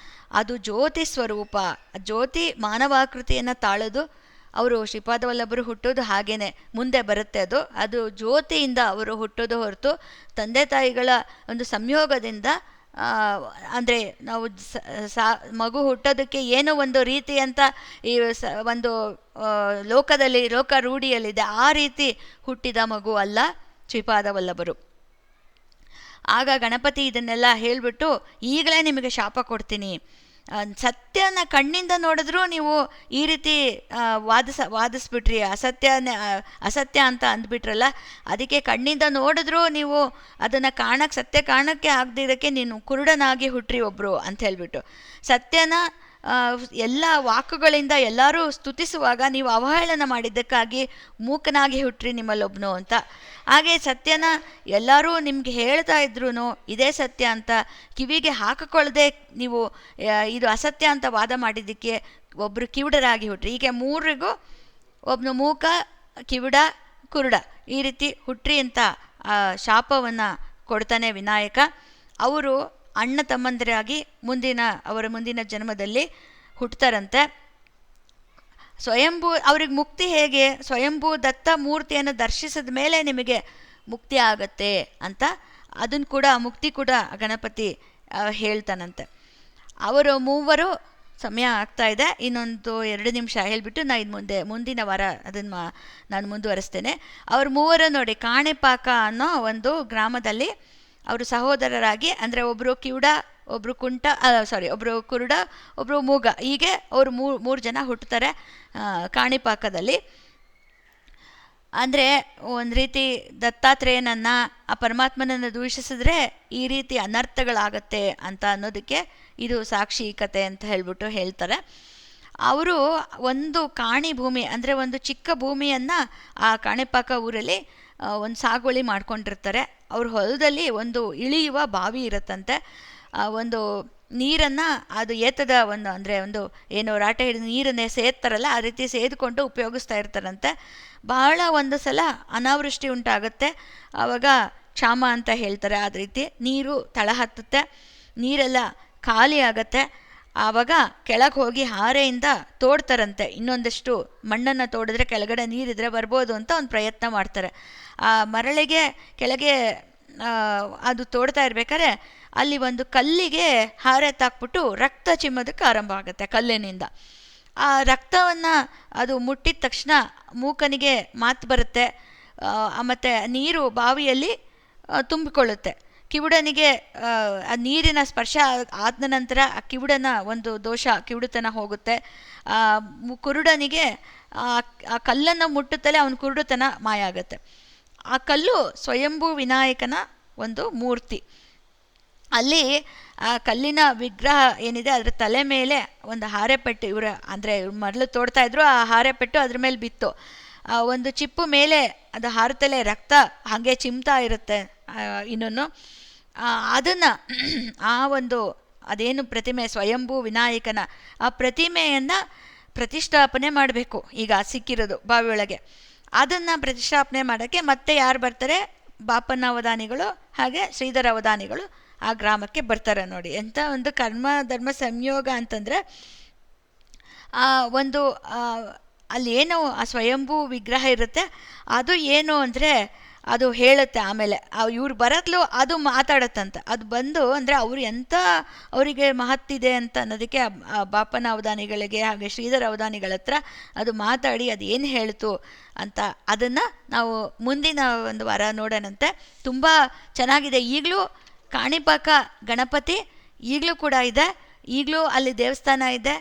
A: ಅದು ಜ್ಯೋತಿ ಸ್ವರೂಪ. ಜ್ಯೋತಿ ಮಾನವಾಕೃತಿಯನ್ನು ತಾಳೋದು, ಅವರು ಶ್ರೀಪಾದ ವಲ್ಲಭರು ಹುಟ್ಟೋದು ಹಾಗೇನೆ ಮುಂದೆ ಬರುತ್ತೆ. ಅದು ಜ್ಯೋತಿಯಿಂದ ಅವರು ಹುಟ್ಟೋದು ಹೊರತು ತಂದೆ ತಾಯಿಗಳ ಒಂದು ಸಂಯೋಗದಿಂದ, ಅಂದರೆ ನಾವು ಮಗು ಹುಟ್ಟೋದಕ್ಕೆ ಏನೋ ಒಂದು ರೀತಿ ಅಂತ ಈ ಒಂದು ಲೋಕ ರೂಢಿಯಲ್ಲಿದೆ, ಆ ರೀತಿ ಹುಟ್ಟಿದ ಮಗು ಅಲ್ಲ ಶ್ರೀಪಾದ ವಲ್ಲಭರು. ಆಗ ಗಣಪತಿ ಇದನ್ನೆಲ್ಲ ಹೇಳಿಬಿಟ್ಟು, ಈಗಲೇ ನಿಮಗೆ ಶಾಪ ಕೊಡ್ತೀನಿ, ಸತ್ಯನ ಕಣ್ಣಿಂದ ನೋಡಿದ್ರೂ ನೀವು ಈ ರೀತಿ ವಾದಿಸ್ಬಿಟ್ರಿ, ಅಸತ್ಯ ಅಂತ ಅಂದ್ಬಿಟ್ರಲ್ಲ, ಅದಕ್ಕೆ ಕಣ್ಣಿಂದ ನೋಡಿದ್ರೂ ನೀವು ಅದನ್ನು ಸತ್ಯ ಕಾಣಕ್ಕೆ ಆಗದಿದ್ದಕ್ಕೆ ನೀನು ಕುರುಡನಾಗಿ ಹುಟ್ಟ್ರಿ ಒಬ್ಬರು ಅಂತ ಹೇಳಿಬಿಟ್ಟು, ಸತ್ಯನ ಎಲ್ಲ ವಾಕುಗಳಿಂದ ಎಲ್ಲರೂ ಸ್ತುತಿಸುವಾಗ ನೀವು ಅವಹೇಳನ ಮಾಡಿದ್ದಕ್ಕಾಗಿ ಮೂಕನಾಗಿ ಹುಟ್ಟ್ರಿ ನಿಮ್ಮಲ್ಲೊಬ್ನು ಅಂತ. ಹಾಗೆ ಸತ್ಯನ ಎಲ್ಲರೂ ನಿಮ್ಗೆ ಹೇಳ್ತಾ ಇದ್ರೂ ಇದೇ ಸತ್ಯ ಅಂತ ಕಿವಿಗೆ ಹಾಕಿಕೊಳ್ಳದೆ ನೀವು ಇದು ಅಸತ್ಯ ಅಂತ ವಾದ ಮಾಡಿದ್ದಕ್ಕೆ ಒಬ್ಬರು ಕಿವುಡರಾಗಿ ಹುಟ್ಟ್ರಿ. ಹೀಗೆ ಮೂರಿಗೂ ಒಬ್ಬನು ಮೂಕ, ಕಿವುಡ, ಕುರುಡ ಈ ರೀತಿ ಹುಟ್ಟ್ರಿ ಅಂತ ಶಾಪವನ್ನು ಕೊಡ್ತಾನೆ ವಿನಾಯಕ. ಅವರು ಅಣ್ಣ ತಮ್ಮಂದಿರಾಗಿ ಅವರ ಮುಂದಿನ ಜನ್ಮದಲ್ಲಿ ಹುಟ್ಟುತ್ತಾರಂತೆ. ಅವ್ರಿಗೆ ಮುಕ್ತಿ ಹೇಗೆ? ಸ್ವಯಂಭೂ ದತ್ತ ಮೂರ್ತಿಯನ್ನು ದರ್ಶಿಸಿದ ಮೇಲೆ ನಿಮಗೆ ಮುಕ್ತಿ ಆಗತ್ತೆ ಅಂತ, ಅದನ್ನು ಕೂಡ ಮುಕ್ತಿ ಕೂಡ ಗಣಪತಿ ಹೇಳ್ತಾನಂತೆ. ಅವರು ಮೂವರು, ಸಮಯ ಆಗ್ತಾ ಇದೆ, ಇನ್ನೊಂದು 2 ನಿಮಿಷ ಹೇಳಿಬಿಟ್ಟು ಮುಂದಿನ ವಾರ ಅದನ್ನು ನಾನು ಮುಂದುವರಿಸ್ತೇನೆ. ಅವರು ಮೂವರು ನೋಡಿ, ಕಾಣಿಪಾಕ ಅನ್ನೋ ಒಂದು ಗ್ರಾಮದಲ್ಲಿ ಅವರು ಸಹೋದರರಾಗಿ, ಅಂದರೆ ಒಬ್ಬರು ಕಿವುಡ, ಒಬ್ಬರು ಒಬ್ಬರು ಕುರುಡ, ಒಬ್ಬರು ಮೂಗ, ಹೀಗೆ ಅವರು ಮೂರು ಜನ ಹುಟ್ಟುತ್ತಾರೆ ಕಾಣಿಪಾಕದಲ್ಲಿ. ಅಂದರೆ ಒಂದು ರೀತಿ ದತ್ತಾತ್ರೇಯನನ್ನು, ಆ ಪರಮಾತ್ಮನನ್ನು ದೂಷಿಸಿದ್ರೆ ಈ ರೀತಿ ಅನರ್ಥಗಳಾಗತ್ತೆ ಅಂತ ಅನ್ನೋದಕ್ಕೆ ಇದು ಸಾಕ್ಷಿ ಕತೆ ಅಂತ ಹೇಳ್ಬಿಟ್ಟು ಹೇಳ್ತಾರೆ. ಅವರು ಒಂದು ಕಾಣಿ ಭೂಮಿ, ಅಂದರೆ ಒಂದು ಚಿಕ್ಕ ಭೂಮಿಯನ್ನು ಆ ಕಾಣಿಪಾಕ ಊರಲ್ಲಿ ಒಂದು ಸಾಗುವಳಿ ಮಾಡ್ಕೊಂಡಿರ್ತಾರೆ. ಅವ್ರ ಹೊಲದಲ್ಲಿ ಒಂದು ಇಳಿಯುವ ಬಾವಿ ಇರುತ್ತಂತೆ. ಒಂದು ನೀರನ್ನು ಅದು ಏತದ ಒಂದು, ಅಂದರೆ ಒಂದು ಏನು ರಾಟೆ ಹಿಡಿದು ನೀರನ್ನೇ ಸೇದ್ತಾರಲ್ಲ ಆ ರೀತಿ ಸೇದ್ಕೊಂಡು ಉಪಯೋಗಿಸ್ತಾ ಇರ್ತಾರಂತೆ. ಬಹಳ ಒಂದು ಸಲ ಅನಾವೃಷ್ಟಿ ಉಂಟಾಗುತ್ತೆ. ಆವಾಗ ಕ್ಷಾಮ ಅಂತ ಹೇಳ್ತಾರೆ. ಆ ರೀತಿ ನೀರು ತಳ ಹತ್ತುತ್ತೆ, ನೀರೆಲ್ಲ ಖಾಲಿ ಆಗತ್ತೆ. ಆವಾಗ ಕೆಳಗೆ ಹೋಗಿ ಹಾರೆಯಿಂದ ತೋಡ್ತಾರಂತೆ. ಇನ್ನೊಂದಷ್ಟು ಮಣ್ಣನ್ನು ತೋಡಿದ್ರೆ ಕೆಳಗಡೆ ನೀರಿದ್ರೆ ಬರ್ಬೋದು ಅಂತ ಒಂದು ಪ್ರಯತ್ನ ಮಾಡ್ತಾರೆ. ಆ ಮರಳಿಗೆ ಕೆಳಗೆ ಅದು ತೋಡ್ತಾ ಇರ್ಬೇಕಾದ್ರೆ ಅಲ್ಲಿ ಒಂದು ಕಲ್ಲಿಗೆ ಹಾರೆ ತಾಕ್ಬಿಟ್ಟು ರಕ್ತ ಚಿಮ್ಮೋದಕ್ಕೆ ಆರಂಭ ಆಗುತ್ತೆ ಕಲ್ಲಿನಿಂದ. ಆ ರಕ್ತವನ್ನು ಅದು ಮುಟ್ಟಿದ ತಕ್ಷಣ ಮೂಕನಿಗೆ ಮಾತು ಬರುತ್ತೆ. ಮತ್ತು ನೀರು ಬಾವಿಯಲ್ಲಿ ತುಂಬಿಕೊಳ್ಳುತ್ತೆ. ಕಿವುಡನಿಗೆ ಆ ನೀರಿನ ಸ್ಪರ್ಶ ಆದ ನಂತರ ಆ ಕಿವುಡನ ಒಂದು ದೋಷ, ಕಿವುಡುತನ ಹೋಗುತ್ತೆ. ಕುರುಡನಿಗೆ ಆ ಕಲ್ಲನ್ನು ಮುಟ್ಟುತ್ತಲೇ ಅವನ ಕುರುಡುತನ ಮಾಯ ಆಗುತ್ತೆ. ಆ ಕಲ್ಲು ಸ್ವಯಂಭೂ ವಿನಾಯಕನ ಒಂದು ಮೂರ್ತಿ. ಅಲ್ಲಿ ಆ ಕಲ್ಲಿನ ವಿಗ್ರಹ ಏನಿದೆ ಅದರ ತಲೆ ಮೇಲೆ ಒಂದು ಹಾರೆಪೆಟ್ಟು, ಅಂದರೆ ಮರಳು ತೋಡ್ತಾ ಇದ್ರು, ಆ ಹಾರೆಪೆಟ್ಟು ಅದ್ರ ಮೇಲೆ ಬಿತ್ತು. ಒಂದು ಚಿಪ್ಪು ಮೇಲೆ ಅದು ಹಾರುತ್ತಲೇ ರಕ್ತ ಹಾಗೆ ಚಿಮ್ತಾ ಇರುತ್ತೆ. ಇನ್ನೊಂದು ಅದನ್ನು ಆ ಒಂದು ಅದೇನು ಪ್ರತಿಮೆ ಸ್ವಯಂಭೂ ವಿನಾಯಕನ ಆ ಪ್ರತಿಮೆಯನ್ನು ಪ್ರತಿಷ್ಠಾಪನೆ ಮಾಡಬೇಕು. ಈಗ ಸಿಕ್ಕಿರೋದು ಬಾವಿಯೊಳಗೆ ಅದನ್ನು ಪ್ರತಿಷ್ಠಾಪನೆ ಮಾಡೋಕ್ಕೆ ಮತ್ತೆ ಯಾರು ಬರ್ತಾರೆ? ಬಾಪನ ಅವಧಾನಿಗಳು ಹಾಗೆ ಶ್ರೀಧರ ಅವಧಾನಿಗಳು ಆ ಗ್ರಾಮಕ್ಕೆ ಬರ್ತಾರೆ. ನೋಡಿ ಎಂಥ ಒಂದು ಕರ್ಮ ಧರ್ಮ ಸಂಯೋಗ ಅಂತಂದರೆ, ಆ ಒಂದು ಅಲ್ಲಿ ಏನು ಆ ಸ್ವಯಂಭೂ ವಿಗ್ರಹ ಇರುತ್ತೆ ಅದು ಏನು ಅಂದರೆ ಅದು ಹೇಳುತ್ತೆ. ಆಮೇಲೆ ಇವ್ರು ಬರತ್ಲು ಅದು ಮಾತಾಡತ್ತಂತ. ಅದು ಬಂದು ಅಂದರೆ ಅವರು ಎಂಥ ಅವರಿಗೆ ಮಹತ್ತಿದೆ ಅಂತ ಅನ್ನೋದಕ್ಕೆ ಬಾಪನ ಅವಧಾನಿಗಳಿಗೆ ಹಾಗೆ ಶ್ರೀಧರ ಅವಧಾನಿಗಳ ಹತ್ರ ಅದು ಮಾತಾಡಿ ಅದು ಏನು ಹೇಳ್ತು ಅಂತ ಅದನ್ನು ನಾವು ಮುಂದಿನ ಒಂದು ವಾರ ನೋಡೋಣಂತೆ. ತುಂಬ ಚೆನ್ನಾಗಿದೆ. ಈಗಲೂ ಕಾಣಿಪಾಕ ಗಣಪತಿ ಈಗಲೂ ಕೂಡ ಇದೆ. ಈಗಲೂ ಅಲ್ಲಿ ದೇವಸ್ಥಾನ ಇದೆ.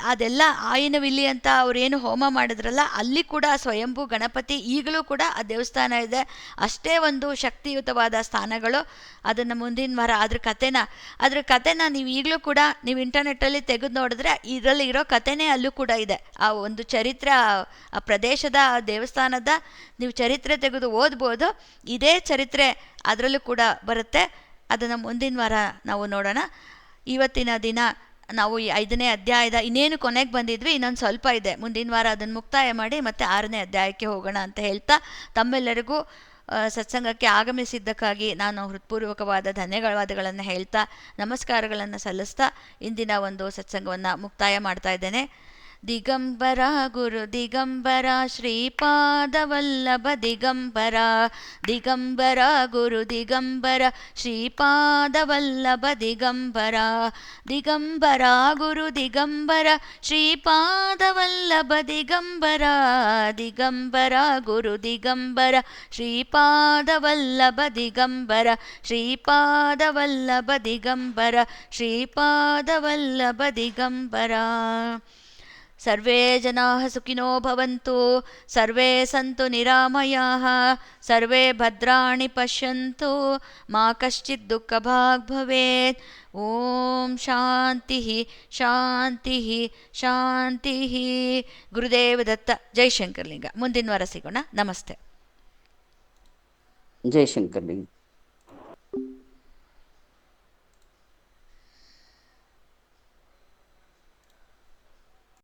A: ಅದೆಲ್ಲ ಆಯಿನವಿಲ್ಲಿ ಅಂತ ಅವ್ರೇನು ಹೋಮ ಮಾಡಿದ್ರಲ್ಲ ಅಲ್ಲಿ ಕೂಡ ಸ್ವಯಂಭೂ ಗಣಪತಿ ಈಗಲೂ ಕೂಡ ಆ ದೇವಸ್ಥಾನ ಇದೆ. ಅಷ್ಟೇ ಒಂದು ಶಕ್ತಿಯುತವಾದ ಸ್ಥಾನಗಳು. ಅದನ್ನು ಮುಂದಿನ ವಾರ ಅದ್ರ ಕಥೆನ ನೀವು ಈಗಲೂ ಕೂಡ ನೀವು ಇಂಟರ್ನೆಟ್ಟಲ್ಲಿ ತೆಗೆದು ನೋಡಿದ್ರೆ ಇದರಲ್ಲಿ ಇರೋ ಕಥೆನೇ ಅಲ್ಲೂ ಕೂಡ ಇದೆ. ಆ ಒಂದು ಚರಿತ್ರೆ, ಆ ಪ್ರದೇಶದ ಆ ದೇವಸ್ಥಾನದ ನೀವು ಚರಿತ್ರೆ ತೆಗೆದು ಓದ್ಬೋದು. ಇದೇ ಚರಿತ್ರೆ ಅದರಲ್ಲೂ ಕೂಡ ಬರುತ್ತೆ. ಅದನ್ನು ಮುಂದಿನ ವಾರ ನಾವು ನೋಡೋಣ. ಇವತ್ತಿನ ದಿನ ನಾವು ಈ 5ನೇ ಅಧ್ಯಾಯದ ಇನ್ನೇನು ಕೊನೆಗೆ ಬಂದಿದ್ವಿ, ಇನ್ನೊಂದು ಸ್ವಲ್ಪ ಇದೆ. ಮುಂದಿನ ವಾರ ಅದನ್ನು ಮುಕ್ತಾಯ ಮಾಡಿ ಮತ್ತೆ 6ನೇ ಅಧ್ಯಾಯಕ್ಕೆ ಹೋಗೋಣ ಅಂತ ಹೇಳ್ತಾ ತಮ್ಮೆಲ್ಲರಿಗೂ ಸತ್ಸಂಗಕ್ಕೆ ಆಗಮಿಸಿದ್ದಕ್ಕಾಗಿ ನಾನು ಹೃತ್ಪೂರ್ವಕವಾದ ಧನ್ಯವಾದಗಳನ್ನು ಹೇಳ್ತಾ ನಮಸ್ಕಾರಗಳನ್ನು ಸಲ್ಲಿಸ್ತಾ ಇಂದಿನ ಒಂದು ಸತ್ಸಂಗವನ್ನು ಮುಕ್ತಾಯ ಮಾಡ್ತಾ ಇದ್ದೇನೆ. ದಿಗಂಬರ ಗುರು ದಿಗಂಬರ ಶ್ರೀಪಾದವಲ್ಲಭ ದಿಗಂಬರ, ದಿಗಂಬರ ಗುರು ದಿಗಂಬರ ಶ್ರೀಪಾದವಲ್ಲಭ ದಿಗಂಬರ, ದಿಗಂಬರ ಗುರು ದಿಗಂಬರ ಶ್ರೀಪಾದವಲ್ಲಭ ದಿಗಂಬರ, ದಿಗಂಬರ ಗುರು ದಿಗಂಬರ ಶ್ರೀಪಾದವಲ್ಲಭ ದಿಗಂಬರ, ಶ್ರೀಪಾದವಲ್ಲಭ ದಿಗಂಬರ, ಶ್ರೀಪಾದವಲ್ಲಭ ದಿಗಂಬರ. ಸರ್ವೇ ಜನಾಃ ಸುಖಿನೋ ಭವಂತು, ಸರ್ವೇ ಸಂತು ನಿರಾಮಯಾಃ, ಸರ್ವೇ ಭದ್ರಾಣಿ ಪಶ್ಯಂತು, ಮಾ ಕಶ್ಚಿತ್ ದುಃಖಭಾಗ್ ಭವೇತ್. ಓಂ ಶಾಂತಿ ಶಾಂತಿ ಶಾಂತಿ. ಗುರುದೇವ ದತ್ತ. ಜೈಶಂಕರ್ಲಿಂಗ. ಮುಂದಿನ ವಾರ ಸಿಗೋಣ. ನಮಸ್ತೆ.
B: ಜೈಶಂಕರ್ಲಿಂಗ.